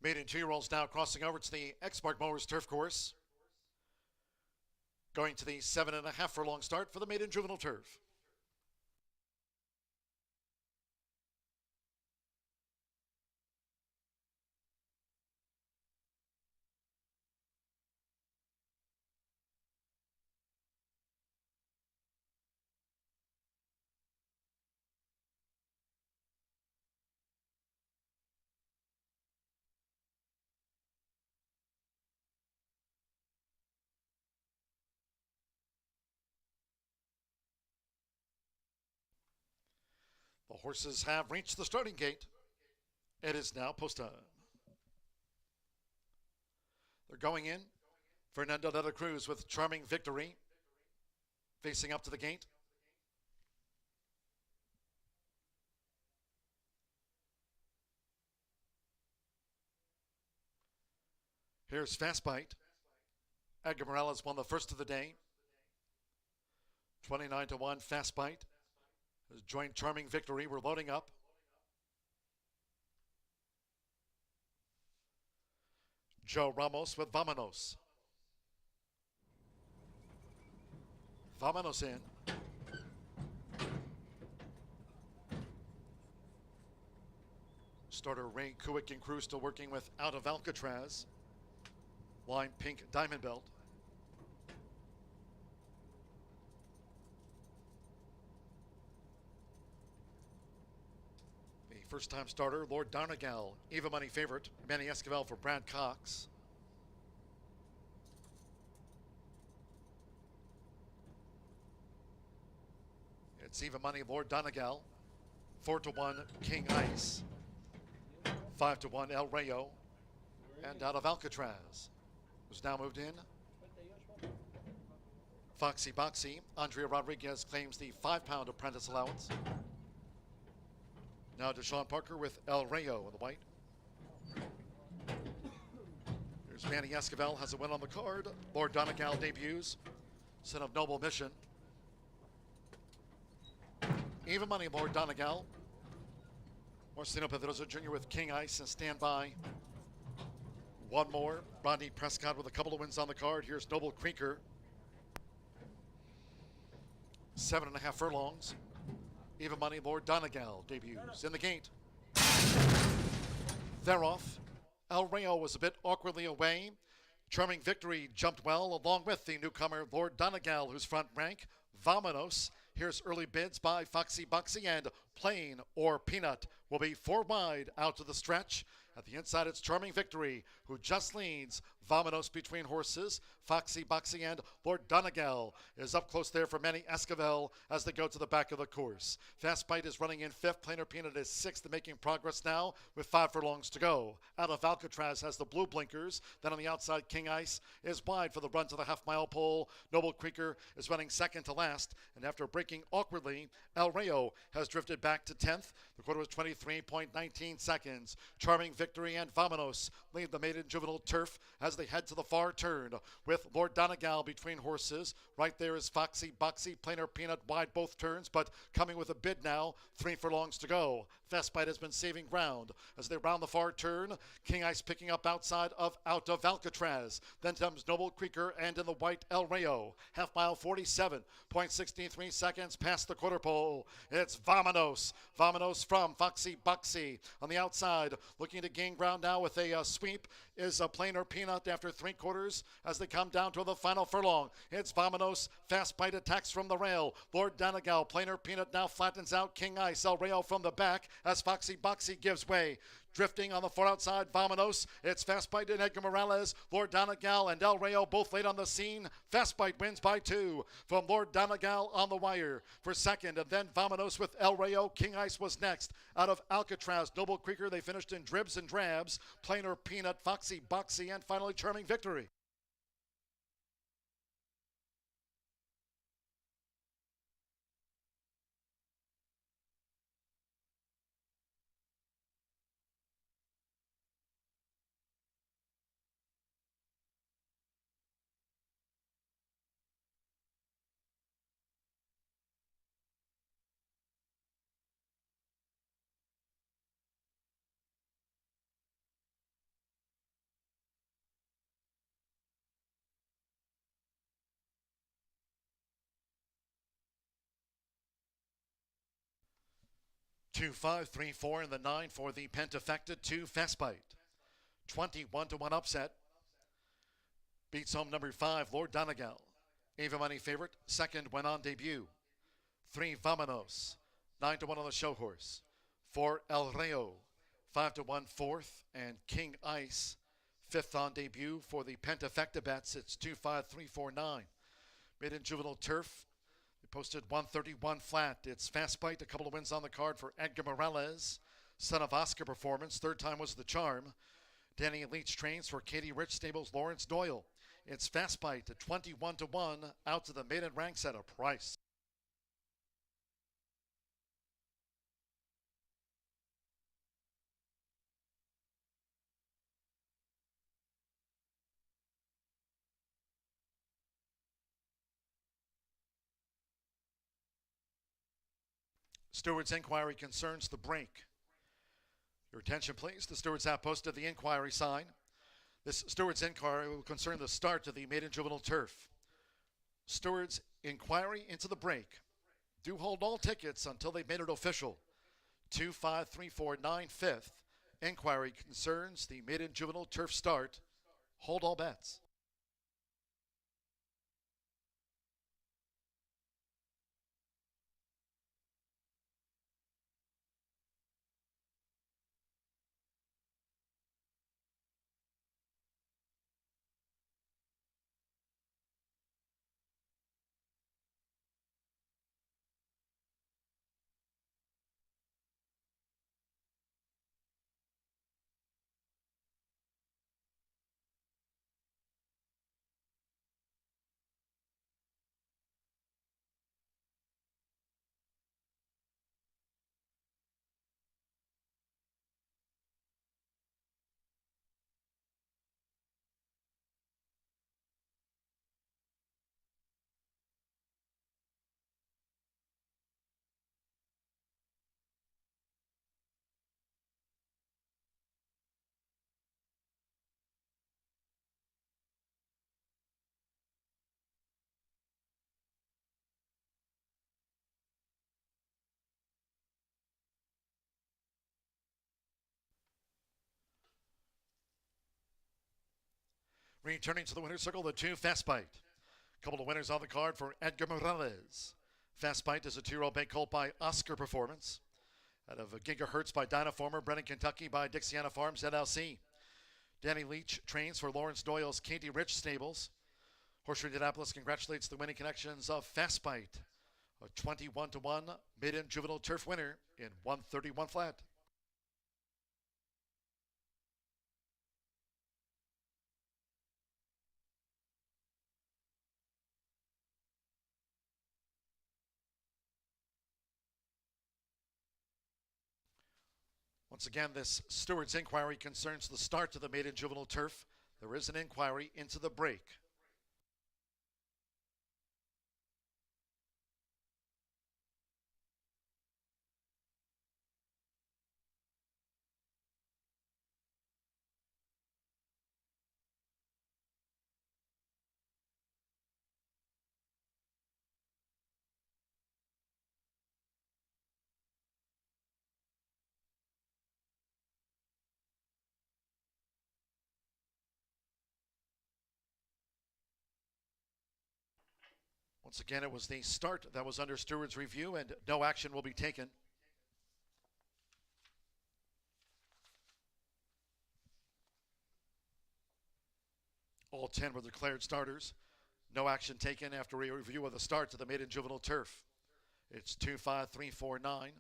Maiden 2-year-olds now crossing over to the Exmark Mowers turf course. Going to the 7.5 furlong start for the Maiden Juvenile turf. The horses have reached the starting gate. It is now post time. They're going in Fernando de la Cruz with Charming Victory, facing up to the gate. Here's Fast Bite. Edgar Morales won the first of the day. 29-1 Fast Bite has joined Charming Victory. We're loading up. Joe Ramos with Vámonos. Vámonos in. Starter Ray Kuick and crew still working with Out of Alcatraz. Line pink diamond belt. The first-time starter, Lord Donegal, Eva Money favorite, Manny Esquivel for Brad Cox. It's Eva Money, Lord Donegal, 4-1 King Ice, 5-1 El Rayo, and Out of Alcatraz, who's now moved in. Foxy Boxy, Andrea Rodriguez claims the 5-pound apprentice allowance. Now Deshaun Parker with El Rayo in the white. There's Manny Esquivel, has a win on the card. Lord Donegal debuts, son of Noble Mission. Even Money, Lord Donegal. Marcelino Pedroza Jr. with King Ice and standby. One more. Rodney Prescott with a couple of wins on the card. Here's Noble Creeker. 7.5 furlongs. Even Money, Lord Donegal debuts in the gate. They're off. El Rayo was a bit awkwardly away. Charming Victory jumped well, along with the newcomer, Lord Donegal, who's front rank. Vámonos. Here's early bids by Foxy Boxy, and Plain or Peanut will be 4 wide out to the stretch. At the inside, it's Charming Victory, who just leads. Vámonos between horses. Foxy Boxy and Lord Donegal is up close there for Manny Esquivel as they go to the back of the course. Fast Bite is running in 5th. Plain or Peanut is 6th, making progress now with 5 furlongs to go. Out of Alcatraz has the blue blinkers. Then on the outside, King Ice is wide for the run to the half-mile pole. Noble Creeker is running second to last, and after breaking awkwardly, El Rayo has drifted back to 10th. The quarter was 23.19 seconds. Charming Victory and Vámonos lead the Maiden Juvenile turf as they head to the far turn with Lord Donegal between horses. Right there is Foxy Boxy, Plain or Peanut wide both turns, but coming with a bid now. 3 furlongs to go. Fast Bite has been saving ground as they round the far turn. King Ice picking up outside of Out of Alcatraz. Then comes Noble Creeker and in the white El Rayo. Half mile 47.63 seconds past the quarter pole. It's Vámonos. Vámonos from Foxy Boxy on the outside, looking to gain ground now with a sweep is a Plain or Peanut after 3/4 as they come down to the final furlong. It's Vámonos. Fast Bite attacks from the rail. Lord Donegal, Plain or Peanut now flattens out King Ice. El Rayo from the back as Foxy Boxy gives way. Drifting on the far outside, Vámonos. It's Fast Bite and Edgar Morales. Lord Donegal and El Rayo both late on the scene. Fast Bite wins by 2 from Lord Donegal on the wire for second, and then Vámonos with El Rayo. King Ice was next. Out of Alcatraz, Noble Creeker, they finished in dribs and drabs. Plain or Peanut, Foxy Boxy, and finally Charming Victory. Two, 5, 3, 4 in the 9 for the Pentafecta 2 Fast Bite. 21-1 upset. Beats home number 5, Lord Donegal. Ava Money favorite. Second went on debut. 3, Vámonos. 9-1 on the show horse. 4, El Rayo. 5-1 fourth. And King Ice. 5th on debut for the Pentafecta bets. It's 2, 5, 3, 4, 9. Maiden Juvenile turf. They posted 131 flat. It's Fast Bite, a couple of wins on the card for Edgar Morales. Son of Oscar Performance, 3rd time was the charm. Danny Leach trains for Katie Rich Stables, Lawrence Doyle. It's Fast Bite at 21-1 out to the maiden ranks at a price. Steward's inquiry concerns the break. Your attention, please. The Stewards have posted the inquiry sign. This Stewards inquiry will concern the start of the maiden juvenile turf. Stewards inquiry into the break. Do hold all tickets until they've made it official. 25349 5th. Inquiry concerns the maiden juvenile turf start. Hold all bets. Returning to the winner's circle, the 2 Fast Bite. A couple of winners on the card for Edgar Morales. Fast Bite is a 2-year-old bay colt by Oscar Performance. Out of Gigahertz by Dynaformer, bred in Kentucky by Dixiana Farms LLC. Danny Leach trains for Lawrence Doyle's Katie Rich Stables. Horseshoe Indianapolis congratulates the winning connections of Fast Bite, a 21-1 maiden juvenile turf winner in 131 flat. Once again, this Stewards inquiry concerns the start of the maiden juvenile turf. There is an inquiry into the break. Once again, it was the start that was under Stewards' review, and no action will be taken. All 10 were declared starters. No action taken after a review of the start to the maiden juvenile turf. It's 25349.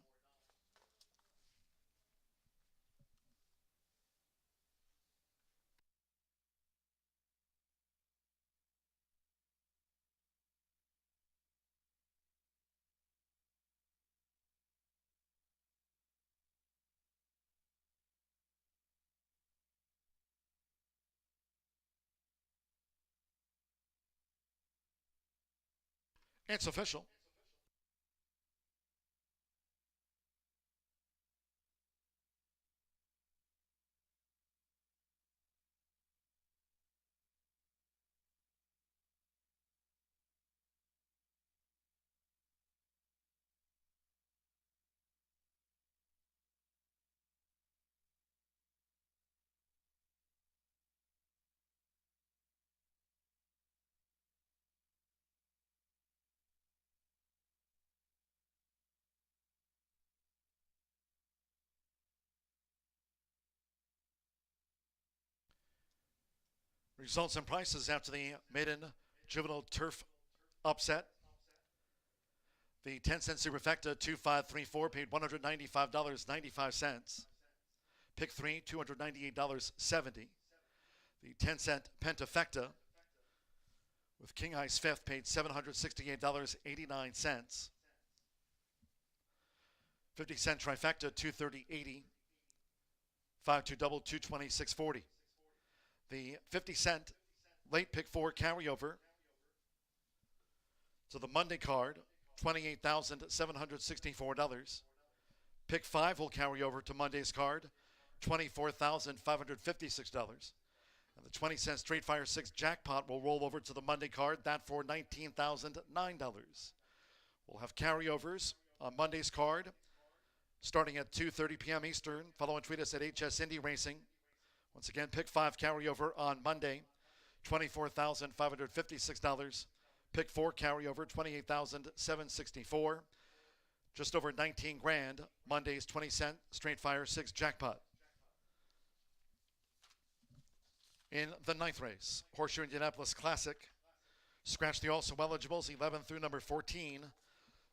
It's official. Results and prices after the maiden juvenile turf upset. The 10-cent superfecta 2534 paid $195.95. Pick 3, $298.70. The 10-cent pentafecta with King Ice fifth, paid $768.89. 50-cent trifecta, $230.80. 5-2 double, $226.40. The 50-cent late pick four carryover to the Monday card, $28,764. Pick five will carry over to Monday's card, $24,556. And the 20-cent Straight Fire 6 jackpot will roll over to the Monday card, that for $19,009. We'll have carryovers on Monday's card, starting at 2:30 p.m. Eastern. Follow and tweet us at HS Indy Racing. Once again, pick five carryover on Monday, $24,556. Pick four carryover, $28,764. Just over 19 grand. Monday's 20-cent Straight Fire 6 jackpot. In the ninth race, Horseshoe Indianapolis Classic. Scratch the also eligibles, 11 through number 14.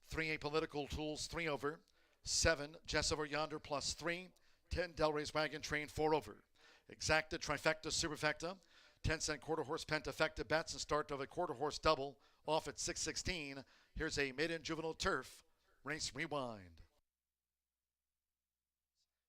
3 Apolitical Tools, 3 over. 7 Jess Over Yonder plus 3. 10 Delray's Wagon Train, 4 over. Exacta, trifecta, superfecta. 10-cent quarter horse pentafecta bets and start of a quarter horse double off at 6:16. Here's a Maiden Juvenile Turf race rewind.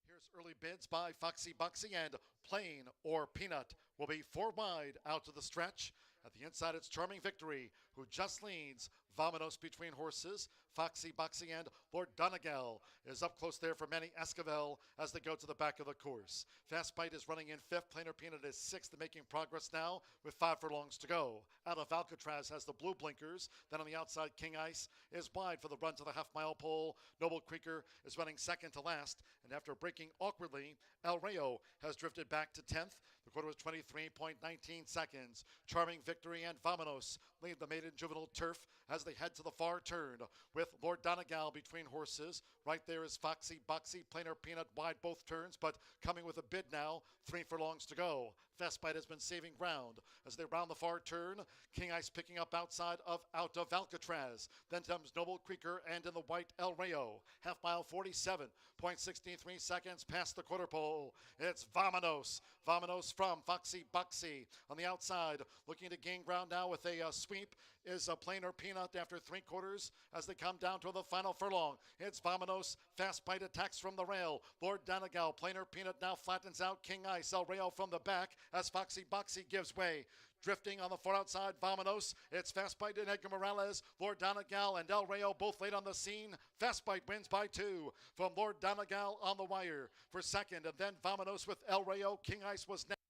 Here's early bids by Foxy Buxy, and Plain or Peanut will be 4 wide out to the stretch. At the inside, it's Charming Victory, who just leads. Vominos between horses. Foxy Buxy and Lord Donegal is up close there for Manny Esquivel as they go to the back of the course. Fast Bite is running in 5th. Plain or Peanut is 6th, making progress now with 5 furlongs to go. Out of Alcatraz has the blue blinkers. Then on the outside, King Ice is wide for the run to the half-mile pole. Noble Creeker is running second to last. And after breaking awkwardly, El Rayo has drifted back to 10th. The quarter was 23.19 seconds. Charming Victory and Vominos lead the Maiden Juvenile Turf as they head to the far turn with Lord Donegal between horses. Right there is Foxy Buxy, Plain or Peanut wide both turns, but coming with a bid now, 3 furlongs to go. Fast Bite has been saving ground as they round the far turn. King Ice picking up out of Alcatraz. Then comes Noble Creeker and in the white El Rayo. Half mile 47.63 seconds past the quarter pole. It's Vominos. Vominos from Foxy Buxy on the outside, looking to gain ground now with a sweep is a Plain or Peanut after 3/4 as they come down to the final furlong. It's Vominos. Fast Bite attacks from the rail. Lord Donegal, Plain or Peanut now flattens out King Ice. El Rayo from the back as Foxy Buxy gives way. Drifting on the far outside, Vominos. It's Fast Bite and Edgar Morales. Lord Donegal and El Rayo both late on the scene. Fast Bite wins by 2 from Lord Donegal on the wire for second, and then Vominos with El Rayo. King Ice was next.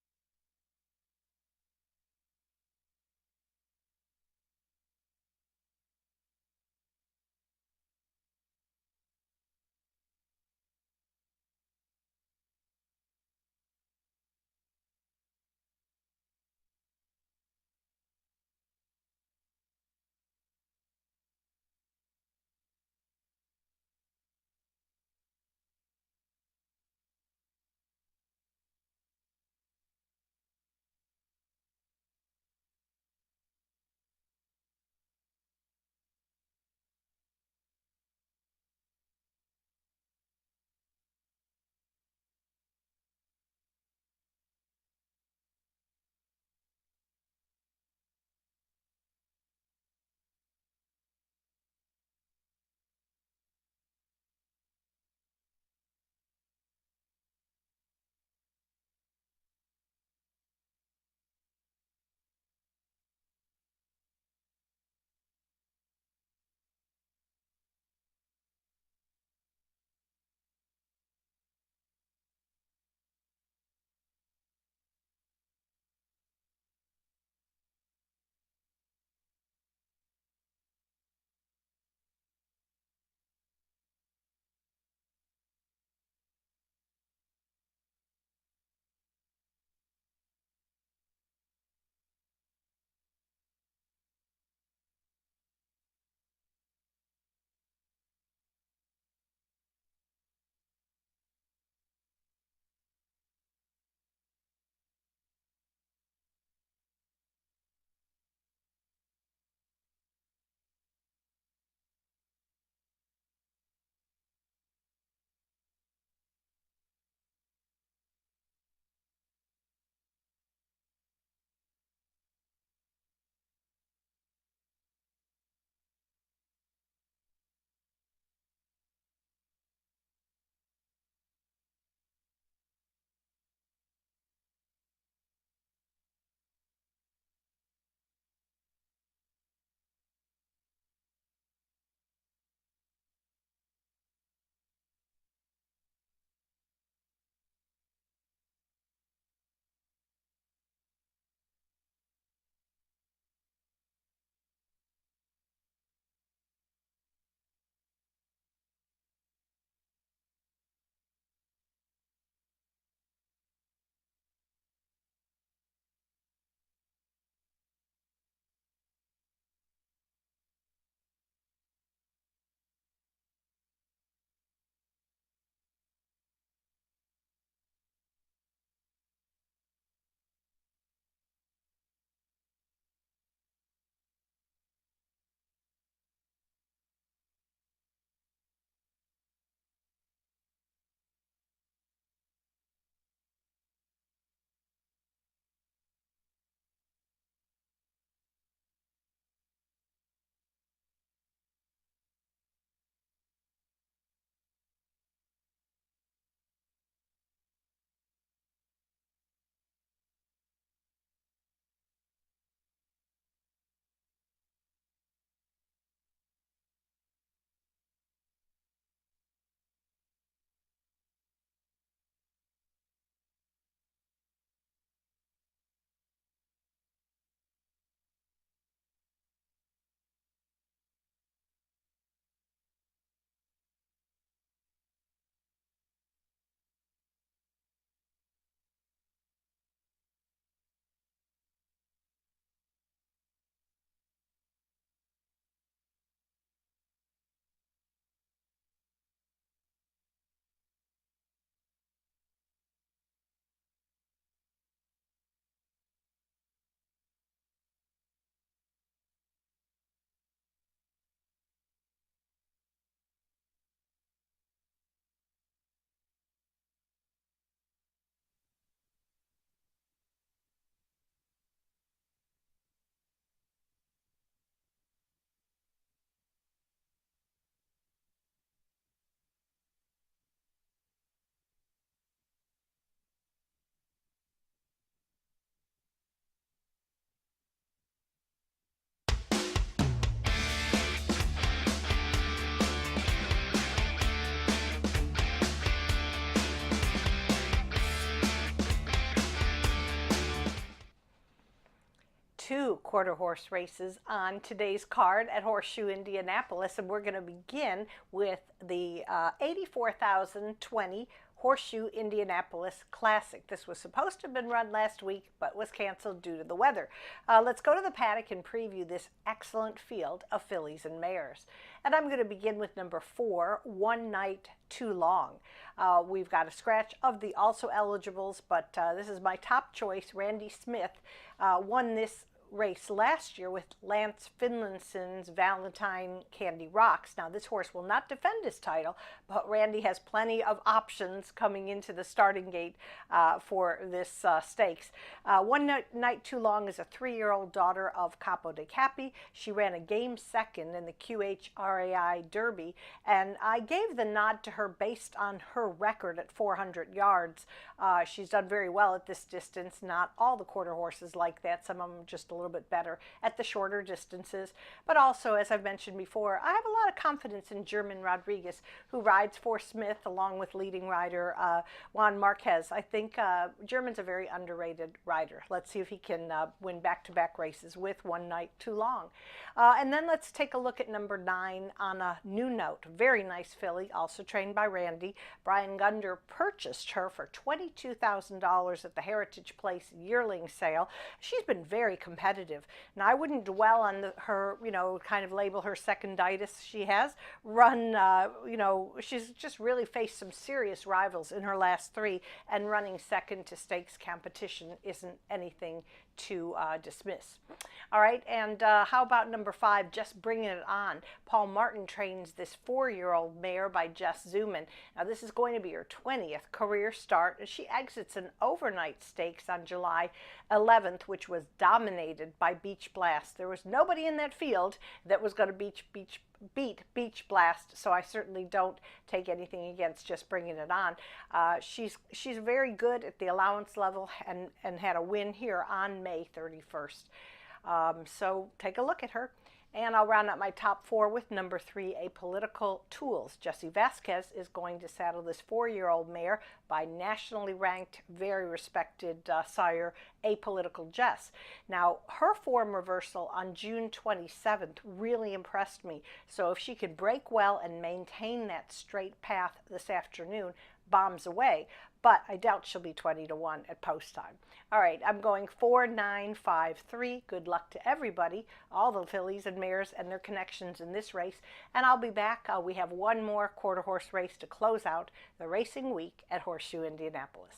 2 quarter horse races on today's card at Horseshoe Indianapolis, and we're going to begin with the 84,020 Horseshoe Indianapolis Classic. This was supposed to have been run last week, but was canceled due to the weather. Let's go to the paddock and preview this excellent field of fillies and mares. And I'm going to begin with number 4, One Night Too Long. We've got a scratch of the also eligibles, but this is my top choice. Randy Smith won this race last year with Lance Finlayson's Valentine Candy Rocks. Now, this horse will not defend his title, but Randy has plenty of options coming into the starting gate for this stakes. One Night Too Long is a 3-year-old daughter of Capo de Capi. She ran a game second in the QHRAI Derby, and I gave the nod to her based on her record at 400 yards. She's done very well at this distance. Not all the quarter horses like that. Some of them just a little bit better at the shorter distances. But also, as I've mentioned before, I have a lot of confidence in German Rodriguez, who rides for Smith along with leading rider Juan Marquez. I think German's a very underrated rider. Let's see if he can win back-to-back races with One Night Too Long. And then let's take a look at number 9 on a new note. Very nice filly, also trained by Randy. Brian Gunder purchased her for $22,000 at the Heritage Place yearling sale. She's been very competitive. And I wouldn't dwell on her, kind of label her seconditis. She has run, she's just really faced some serious rivals in her last 3, and running second to stakes competition isn't anything to dismiss. All right, and how about number 5, Just Bringing It On? Paul Martin trains this 4-year-old mare by Jess Zuman. Now, this is going to be her 20th career start, and she exits an overnight stakes on July 11th, which was dominated by Beach Blast. There was nobody in that field that was going to beat Beach Blast, so I certainly don't take anything against Just Bringing It On. She's very good at the allowance level and had a win here on May 31st. So take a look at her. And I'll round out my top 4 with number 3, Apolitical Tools. Jessie Vasquez is going to saddle this 4-year-old mare by nationally ranked, very respected sire, Apolitical Jess. Now, her form reversal on June 27th really impressed me. So if she could break well and maintain that straight path this afternoon, bombs away. But I doubt she'll be 20-1 at post time. All right, I'm going 4, 9, 5, 3. Good luck to everybody, all the fillies and mares and their connections in this race. And I'll be back. We have one more quarter horse race to close out the racing week at Horseshoe Indianapolis.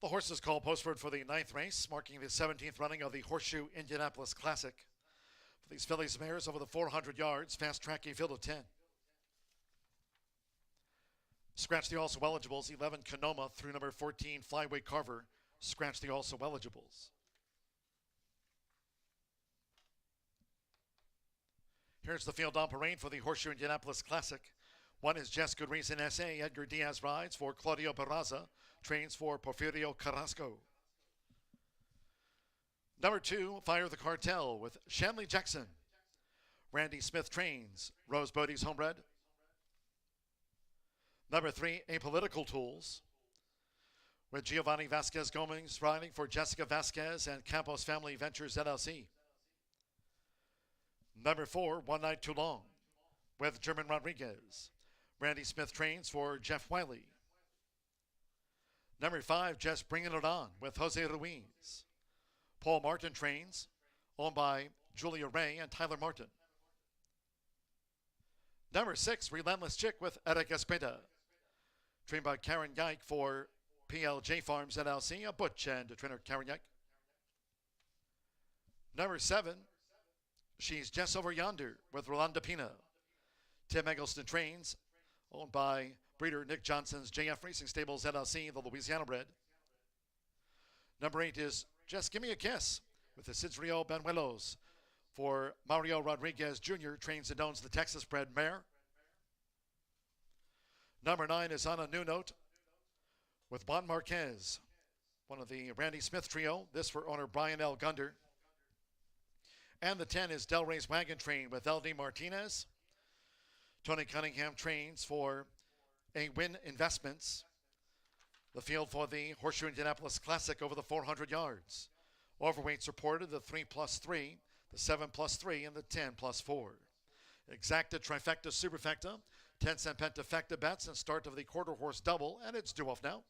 The horses call postword for the 9th race, marking the 17th running of the Horseshoe Indianapolis Classic. For these Phillies mares over the 400 yards, fast track a field of 10. Scratch the also eligibles, 11 Canoma through number 14 Flyway Carver. Scratch the also eligibles. Here's the field on parade for the Horseshoe Indianapolis Classic. One is Just Good Reason S.A. Edgar Diaz rides for Claudio Barraza, trains for Porfirio Carrasco. Number 2, Fire the Cartel with Shanley Jackson. Randy Smith trains, Rose Bodie's homebred. Number 3, Apolitical Tools with Giovanni Vasquez Gomez riding for Jessica Vasquez and Campos Family Ventures LLC. Number 4, One Night Too Long with German Rodriguez. Randy Smith trains for Jeff Wiley. Number 5, Just Bringing It On with Jose Ruiz. Paul Martin trains, owned by Julia Ray and Tyler Martin. Number 6, Relentless Chick with Eric Espeda. Trained by Karen Yike for PLJ Farms LLC, a Butch and trainer Karen Yike. Number 7, She's Just Over Yonder with Rolanda Pina. Tim Eggleston trains, owned by breeder Nick Johnson's JF Racing Stables LLC, the Louisiana bred. Number 8 is Just Give Me a Kiss with the Cidrio Banuelos for Mario Rodriguez Jr. trains and owns the Texas bred mare. Number 9 is On a New Note with Juan Marquez, one of the Randy Smith trio, this for owner Brian L. Gunder. And the 10 is Delray's Wagon Train with L.D. Martinez. Tony Cunningham trains for A Win Investments. The field for the Horseshoe Indianapolis Classic over the 400 yards. Overweights reported the 3+3, the 7+3, and the 10+4. Exacta, trifecta, superfecta, 10-cent pentafecta bets, and start of the quarter horse double, and it's due off now.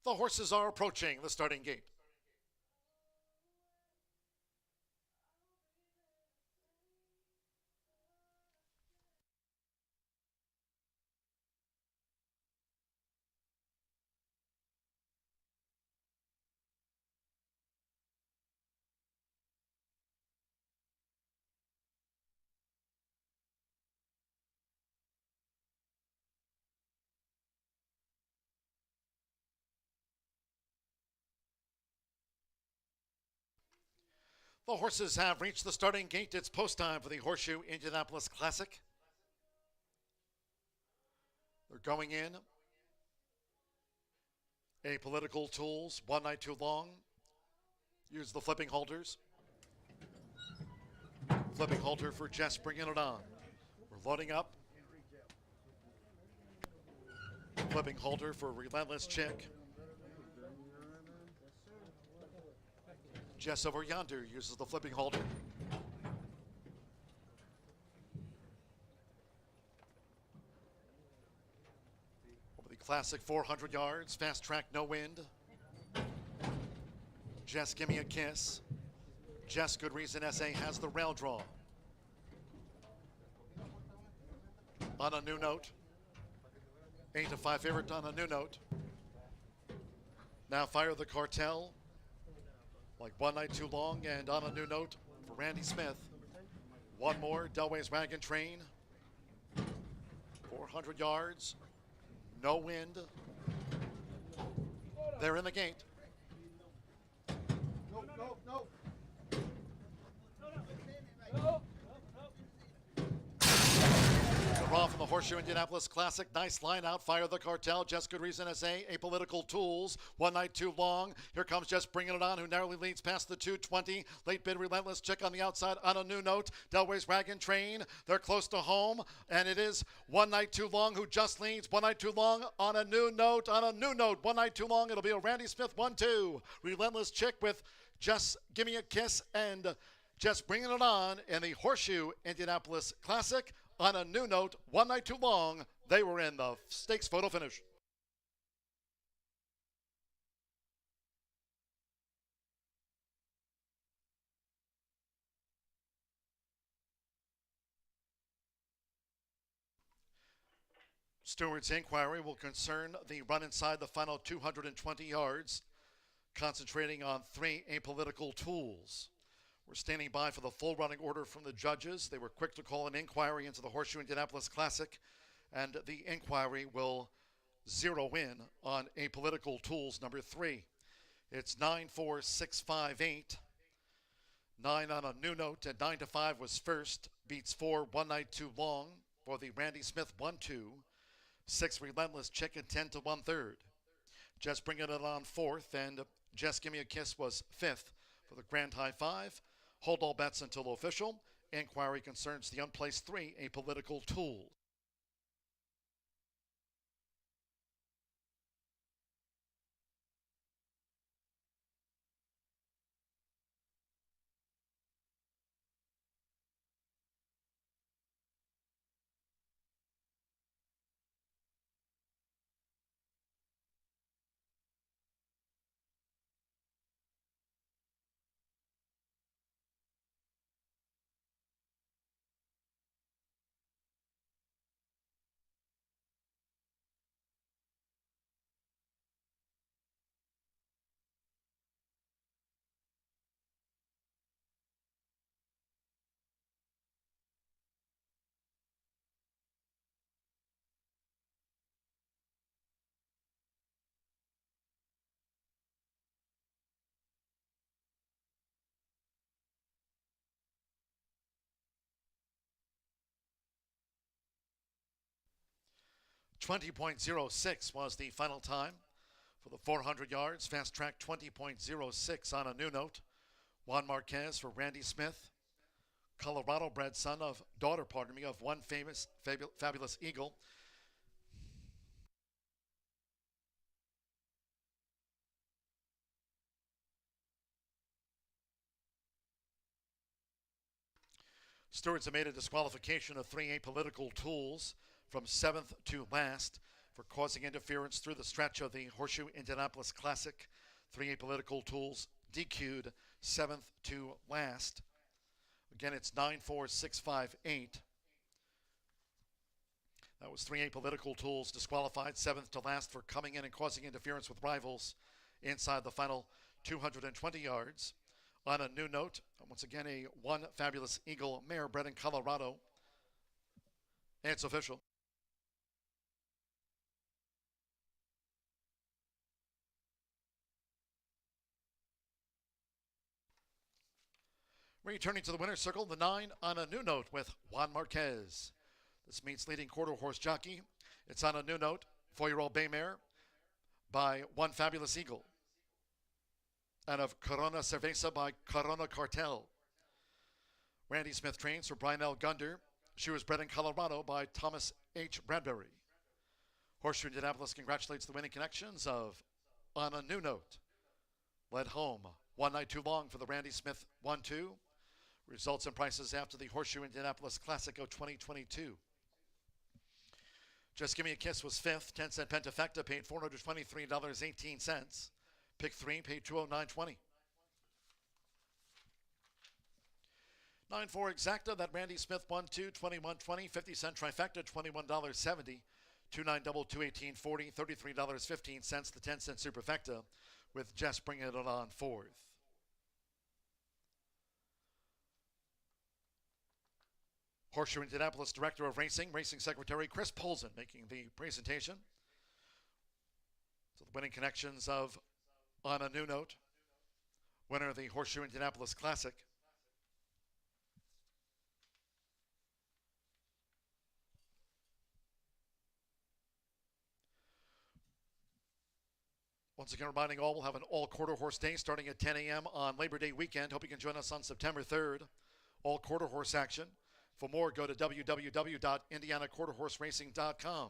The horses are approaching the starting gate. The horses have reached the starting gate. It's post time for the Horseshoe Indianapolis Classic. They're going in. Apolitical Tools, One Night Too Long. Use the flipping halters. Flipping halter for Jess, bringing it on. We're loading up. Flipping halter for Relentless Chick. Jess over yonder uses the flipping halter. Over the classic 400 yards, fast track, no wind. Jess, give me a kiss. Jess, Good Reason SA has the rail draw. On a new note. 8-5 favorite on a new note. Now Fire the Cartel. Like One Night Too Long and On a New Note for Randy Smith. One more, Delway's Wagon Train. 400 yards, no wind. They're in the gate. No. Raw from the Horseshoe Indianapolis Classic. Nice line out. Fire the Cartel. Just Good Reason SA. Apolitical Tools. One Night Too Long. Here comes Just Bringing It On, who narrowly leads past the 220. Late bid Relentless Chick on the outside. On a new note. Delway's Wagon Train. They're close to home. And it is One Night Too Long who just leads. One Night Too Long on a new note. On a new note. One Night Too Long. It'll be a Randy Smith 1-2. Relentless Chick with Just Give Me a Kiss and Just Bringing It On in the Horseshoe Indianapolis Classic. On a new note, One Night Too Long, they were in the stakes photo finish. Stewart's inquiry will concern the run inside the final 220 yards, concentrating on 3 apolitical tools. We're standing by for the full running order from the judges. They were quick to call an inquiry into the Horseshoe Indianapolis Classic, and the inquiry will zero in on apolitical tools number 3. It's 9-4-6-5-8. 9 on a new note, and 9-5 was first. Beats 4, One Night Too Long for the Randy Smith 1-2. 6 Relentless Chick and 10 to 1/3. Just Bringing It On 4th, and Just Give Me a Kiss was 5th for the Grand High 5. Hold all bets until official. Inquiry concerns the unplaced 3 apolitical tools. .06 was the final time for the 400 yards. Fast track 20.06 on a new note. Juan Marquez for Randy Smith. Colorado bred daughter of one fabulous eagle. Stewards have made a disqualification of 3 apolitical tools from 7th to last. for causing interference through the stretch of the Horseshoe Indianapolis Classic. 3 Apolitical Tools DQ'd 7th to last. Again, it's 9-4-6-5-8. That was 3 Apolitical Tools disqualified 7th to last for coming in and causing interference with rivals inside the final 220 yards. On a new note, once again, a One Fabulous Eagle mare bred in Colorado. And it's official. Returning to the winner's circle, the 9 on a new note with Juan Marquez. This meets leading quarter horse jockey. It's on a new note, 4-year-old bay mare by One Fabulous Eagle. Out of Corona Cerveza by Corona Cartel. Randy Smith trains for Brian L. Gunder. She was bred in Colorado by Thomas H. Bradbury. Horseshoe Indianapolis congratulates the winning connections of On a New Note. Led home, 1 night too long for the Randy Smith 1-2. Results and prices after the Horseshoe Indianapolis Classic of 2022. Just Give Me a Kiss was 5th. 10-cent Pentafecta paid $423.18. Pick 3 paid $209.20. 9-4 Exacta, that Randy Smith 1-2, $21.20. 50-cent Trifecta, $21.70. 2-9 Double, $218.40. $33.15. The 10-cent Superfecta, with Jess bringing it on 4th. Horseshoe Indianapolis Director of Racing, Racing Secretary Chris Polson making the presentation. So the winning connections of On a New Note, winner of the Horseshoe Indianapolis Classic. Once again, reminding all, we'll have an all quarter horse day starting at 10 a.m. on Labor Day weekend. Hope you can join us on September 3rd. All quarter horse action. For more, go to www.indianaquarterhorseracing.com.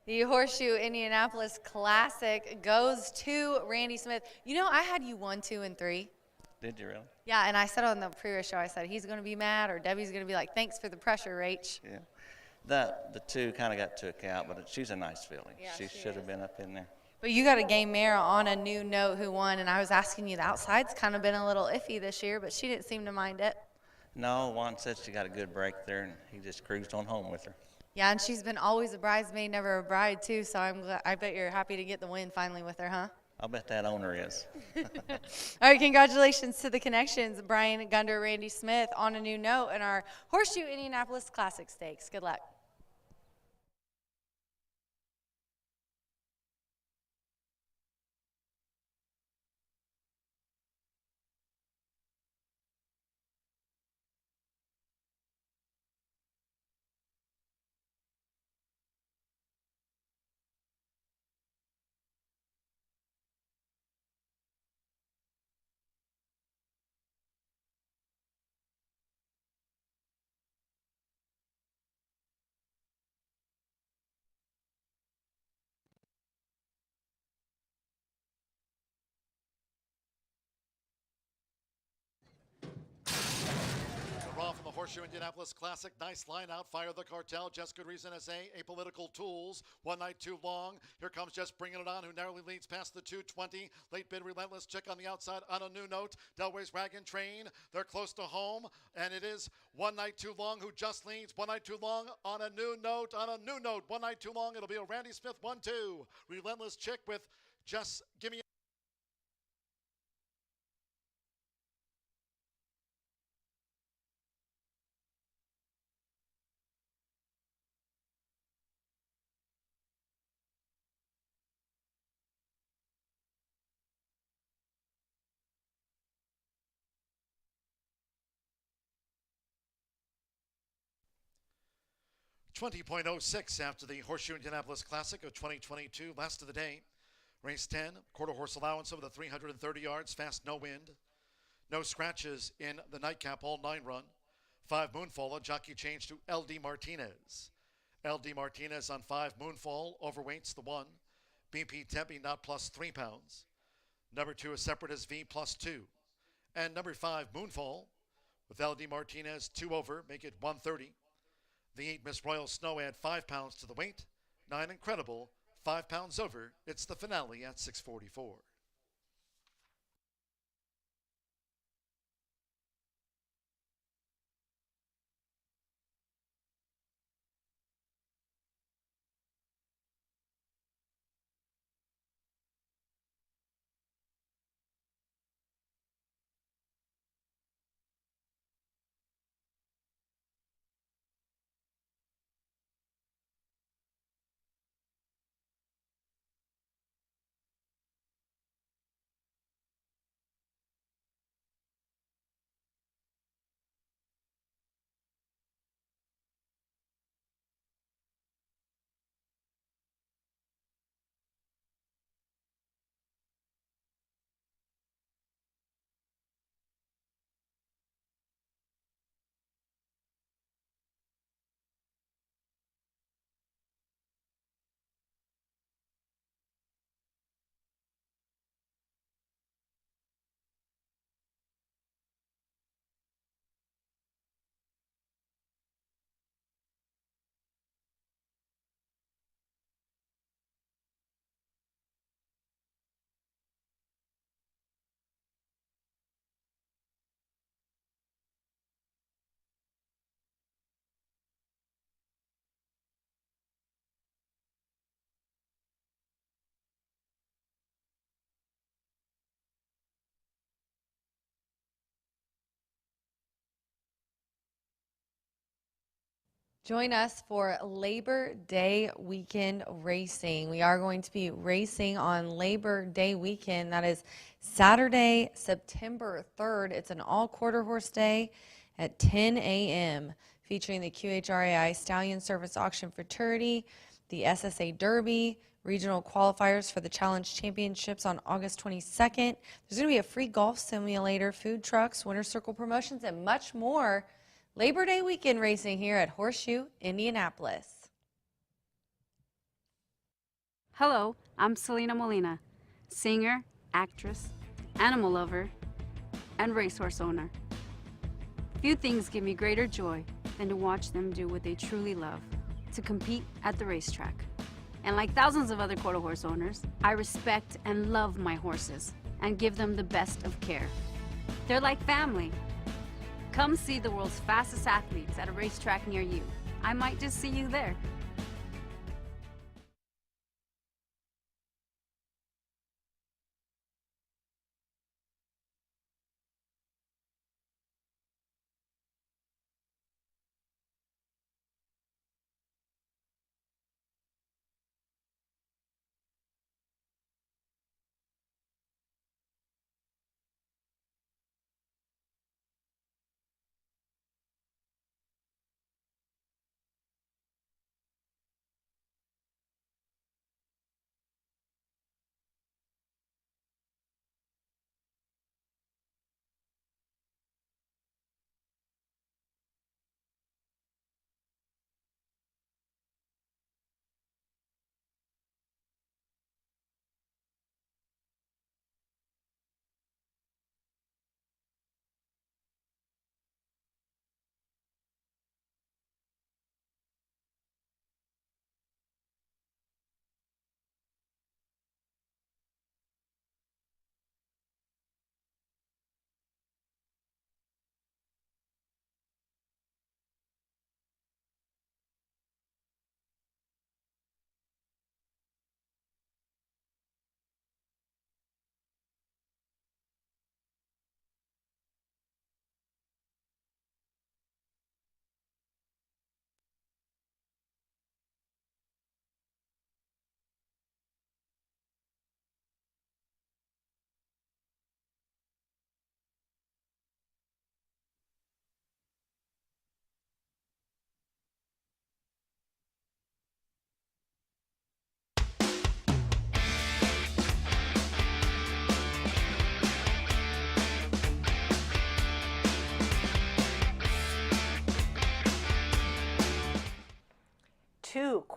The Horseshoe Indianapolis Classic goes to Randy Smith. You know, I had you 1, 2, and 3. Did you really? Yeah, and I said on the previous show, I said he's going to be mad or Debbie's going to be like, thanks for the pressure, Rach. Yeah. The 2 kind of got took out, but she's a nice filly. Yeah, she should have been up in there. But you got a game mare On a New Note who won, and I was asking you, the outside's kind of been a little iffy this year, but she didn't seem to mind it. No, Juan said she got a good break there, and he just cruised on home with her. Yeah, and she's been always a bridesmaid, never a bride, too, so I'm glad, I bet you're happy to get the win finally with her, huh? I'll bet that owner is. All right, congratulations to the connections, Brian Gunder, Randy Smith, On a New Note, and our Horseshoe Indianapolis Classic Stakes. Good luck. Horseshoe Indianapolis Classic. Nice line out. Fire the Cartel. Just Good Reason SA. Apolitical Tools. One Night Too Long. Here comes Just Bringing It On, who narrowly leads past the 220. Late Bid Relentless. Check on the outside on a new note. Delway's Wagon Train. They're close to home. And it is One Night Too Long who just leads. One Night Too Long on a new note. On a new note. One Night Too Long. It'll be a Randy Smith 1-2. Relentless Chick with Just Gimme. 20.06 after the Horseshoe Indianapolis Classic of 2022. Last of the day. Race 10, quarter horse allowance over the 330 yards, fast, no wind. No scratches in the nightcap, all 9 run. 5 Moonfall, jockey change to LD Martinez. LD Martinez on 5 Moonfall, overweights the 1. BP Tempe not plus 3 pounds. Number 2 is separate as V plus 2. And number 5 Moonfall with LD Martinez 2 over, make it 130. The 8 Miss Royal Snow add 5 pounds to the weight. 9 Incredible, 5 pounds over. It's the finale at 644. Join us for Labor Day weekend racing. We are going to be racing on Labor Day weekend. That is Saturday, September 3rd. It's an all-quarter horse day at 10 a.m. featuring the QHRAI Stallion Service Auction Futurity, the SSA Derby, regional qualifiers for the Challenge Championships on August 22nd. There's going to be a free golf simulator, food trucks, winter circle promotions, and much more. Labor Day weekend racing here at Horseshoe, Indianapolis. Hello, I'm Selena Molina, singer, actress, animal lover, and racehorse owner. Few things give me greater joy than to watch them do what they truly love, to compete at the racetrack. And like thousands of other quarter horse owners, I respect and love my horses and give them the best of care. They're like family. Come see the world's fastest athletes at a racetrack near you. I might just see you there.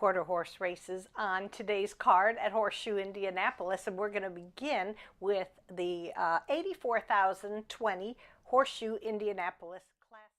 quarter horse races on today's card at Horseshoe Indianapolis, and we're going to begin with the 84,020 Horseshoe Indianapolis Classic.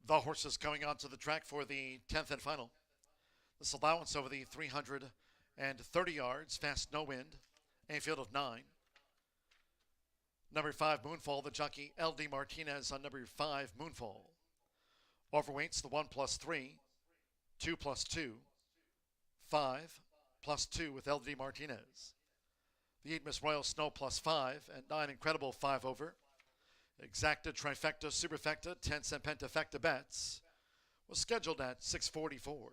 The horses coming onto the track for the 10th and final. This allowance over the 330 yards, fast no wind, a field of 9. Number 5, Moonfall, the jockey L.D. Martinez on number 5, Moonfall. Overweights, the 1+3, 2+2, 5+2 with L.D. Martinez. The 8, Miss Royal Snow +5, and 9, Incredible 5 over. Exacta, Trifecta, Superfecta, 10-cent Pentafecta bets was scheduled at 6:44.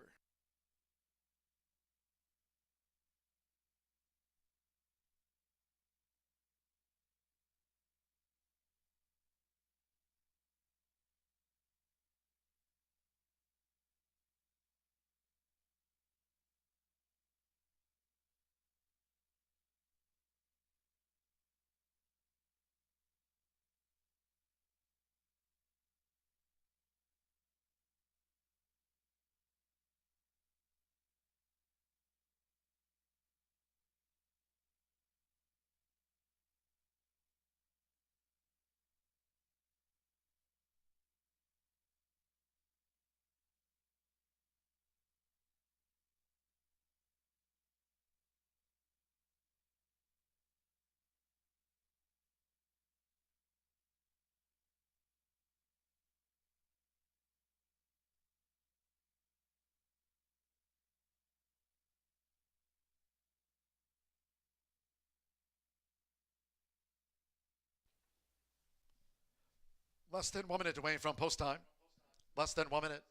Less than 1 minute away from post time. Less than 1 minute.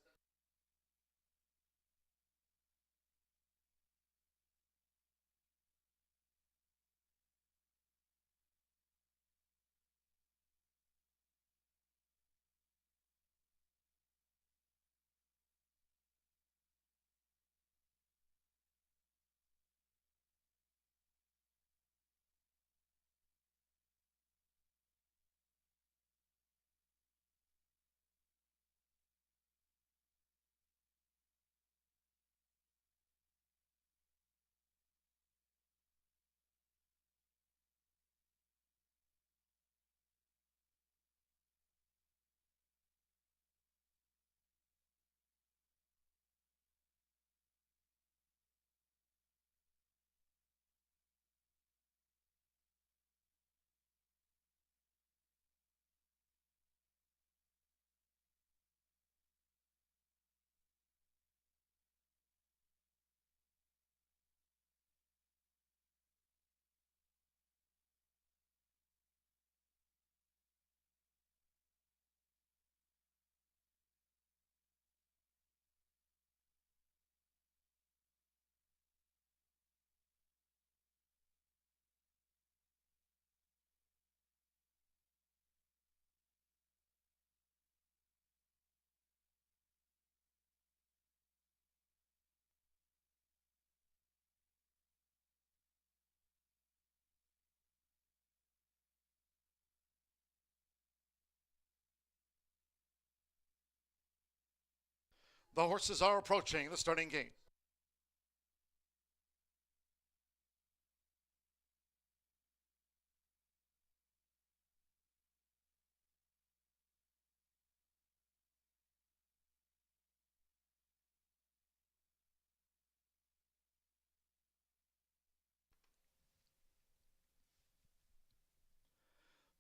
The horses are approaching the starting gate.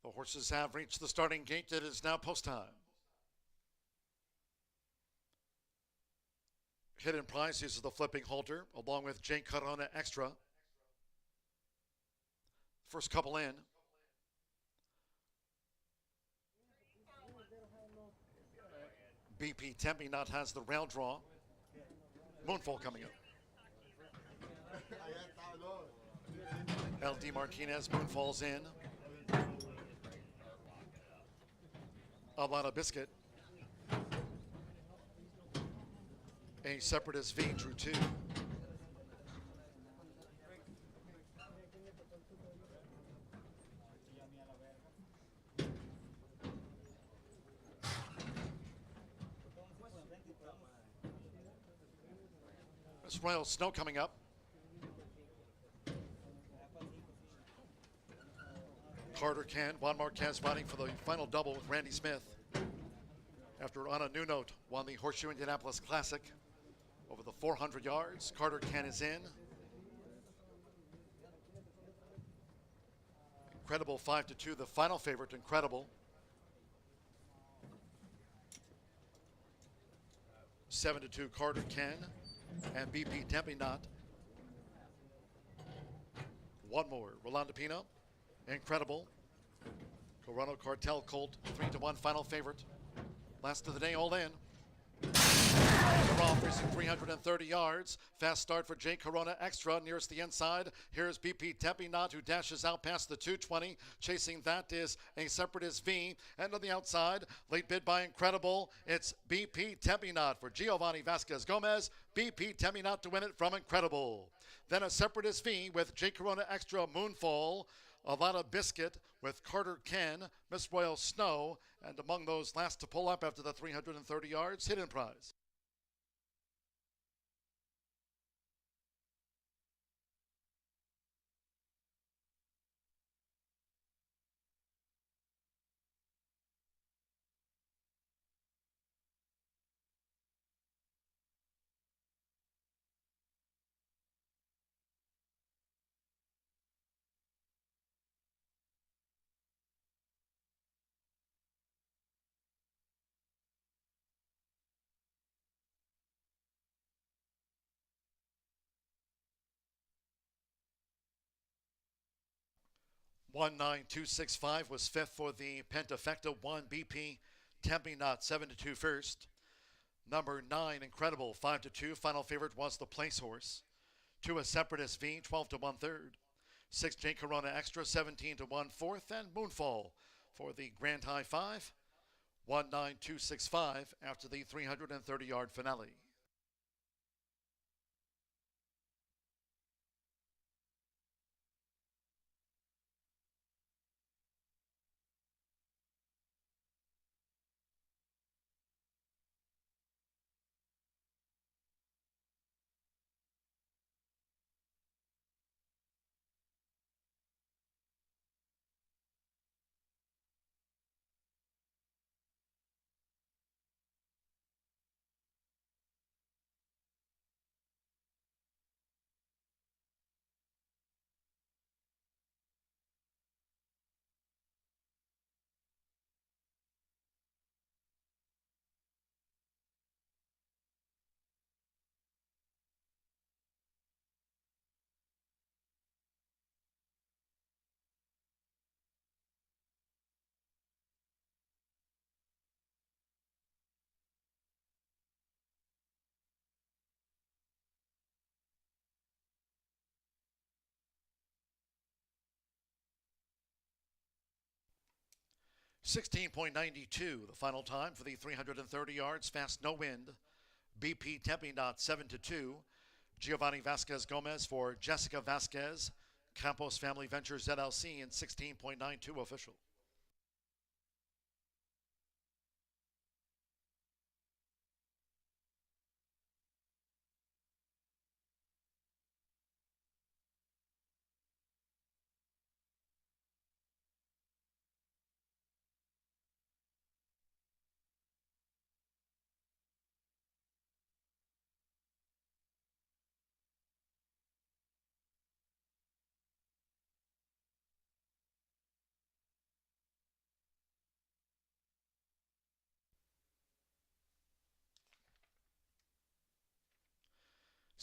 The horses have reached the starting gate. It is now post time. Hidden prize uses the flipping holder along with Jane Corona Extra. First couple in. BP Tempe not has the rail draw. Moonfall coming up. LD Martinez, Moonfall's in. Alana Biscuit. A Separatist V drew 2. Miss Royal Snow coming up. Carter Can, Juan Marquez riding for the final double with Randy Smith. After Anna Nuno won the Horseshoe Indianapolis Classic over the 400 yards, Carter Can is in. Incredible 5-2, the final favorite, Incredible. 7-2, Carter Can and BP Tempe Knot. One more, Rolando Pino, Incredible. Corona Cartel Colt, 3-1 final favorite. Last of the day, all in. They're off, racing 330 yards. Fast start for Jay Corona Extra nearest the inside. Here's BP Tempe Knot, who dashes out past the 220. Chasing that is a Separatist V. And on the outside, late bid by Incredible. It's BP Tempe Knot for Giovanni Vasquez Gomez. BP Tempe Knot to win it from Incredible. Then a Separatist V with Jay Corona Extra Moonfall. Avada Biscuit with Carter Ken, Miss Royal Snow, and among those last to pull up after the 330 yards, Hidden Prize. One 9-2-6-5 was fifth for the Pentafecta. 1 BP Tempe Knot 7-2 first. Number 9 Incredible 5-2. Final favorite was the Place Horse. 2 a Separatist V 12-1 third. 6 J Corona Extra 17-1 fourth, and Moonfall for the Grand High 5. 1-9-2-6-5 after the 330-yard finale. $16.92 the final time for the 330 yards, fast no wind. BP Tempe Knot 7-2. Giovanni Vasquez Gomez for Jessica Vasquez. Campos Family Ventures LLC in 16.92 official.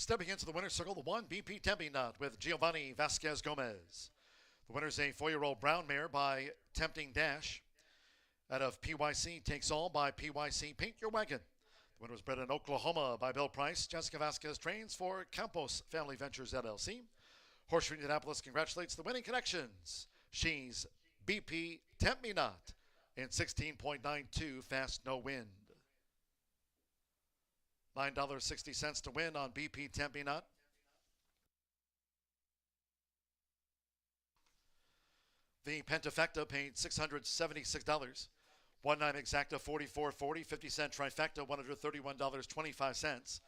Stepping into the winner's circle, the 1 BP Tempe Knot with Giovanni Vasquez Gomez. The winner's a 4-year-old brown mare by Tempting Dash. Out of PYC Takes All by PYC Paint Your Wagon. The winner was bred in Oklahoma by Bill Price. Jessica Vasquez trains for Campos Family Ventures LLC. Horseshoe Indianapolis congratulates the winning connections. She's BP Tempe Knot in 16.92 fast no wind. $9.60 to win on BP Tempe Knot. The Pentafecta paid $676. 1-9 exacta $44.40, 50-cent trifecta $131.25.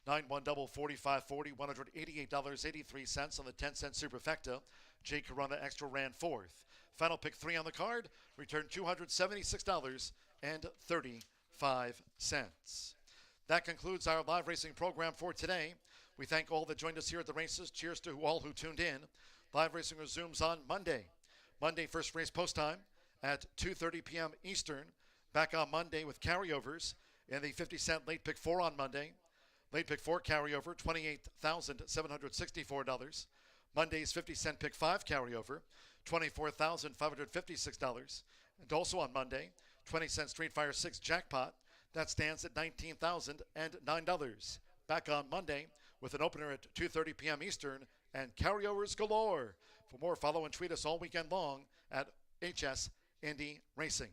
9-1 4540, $188.83 on the 10-cent superfecta. J Corona Extra ran fourth. Final pick 3 on the card returned $276.35. That concludes our live racing program for today. We thank all that joined us here at the races. Cheers to all who tuned in. Live racing resumes on Monday. Monday first race post time at 2:30 p.m. Eastern. Back on Monday with carryovers in the 50-cent late pick 4 on Monday. Late pick 4 carryover, $28,764. Monday's 50-cent pick 5 carryover, $24,556. And also on Monday, 20-cent Street Fire 6 jackpot, that stands at $19,009. Back on Monday with an opener at 2:30 p.m. Eastern and carryovers galore. For more, follow and tweet us all weekend long at HS Indy Racing.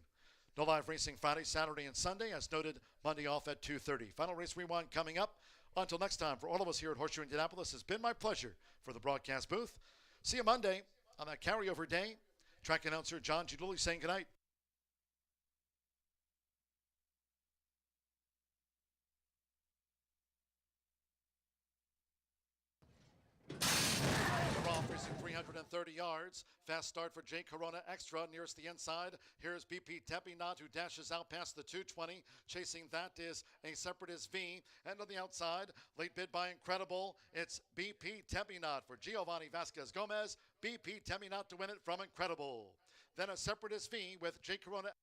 No live racing Friday, Saturday, and Sunday. As noted, Monday off at 2:30. Final race rewind coming up. Until next time, for all of us here at Horseshoe Indianapolis, it's been my pleasure for the broadcast booth. See you Monday on that carryover day. Track announcer John Giuliani saying goodnight. Racing 330 yards. Fast start for J Corona Extra nearest the inside. Here's BP Tepinot who dashes out past the 220. Chasing that is a Separatist V. And on the outside, late bid by Incredible. It's BP Tepinot for Giovanni Vasquez Gomez. BP Tepinot to win it from Incredible. Then a Separatist V with J Corona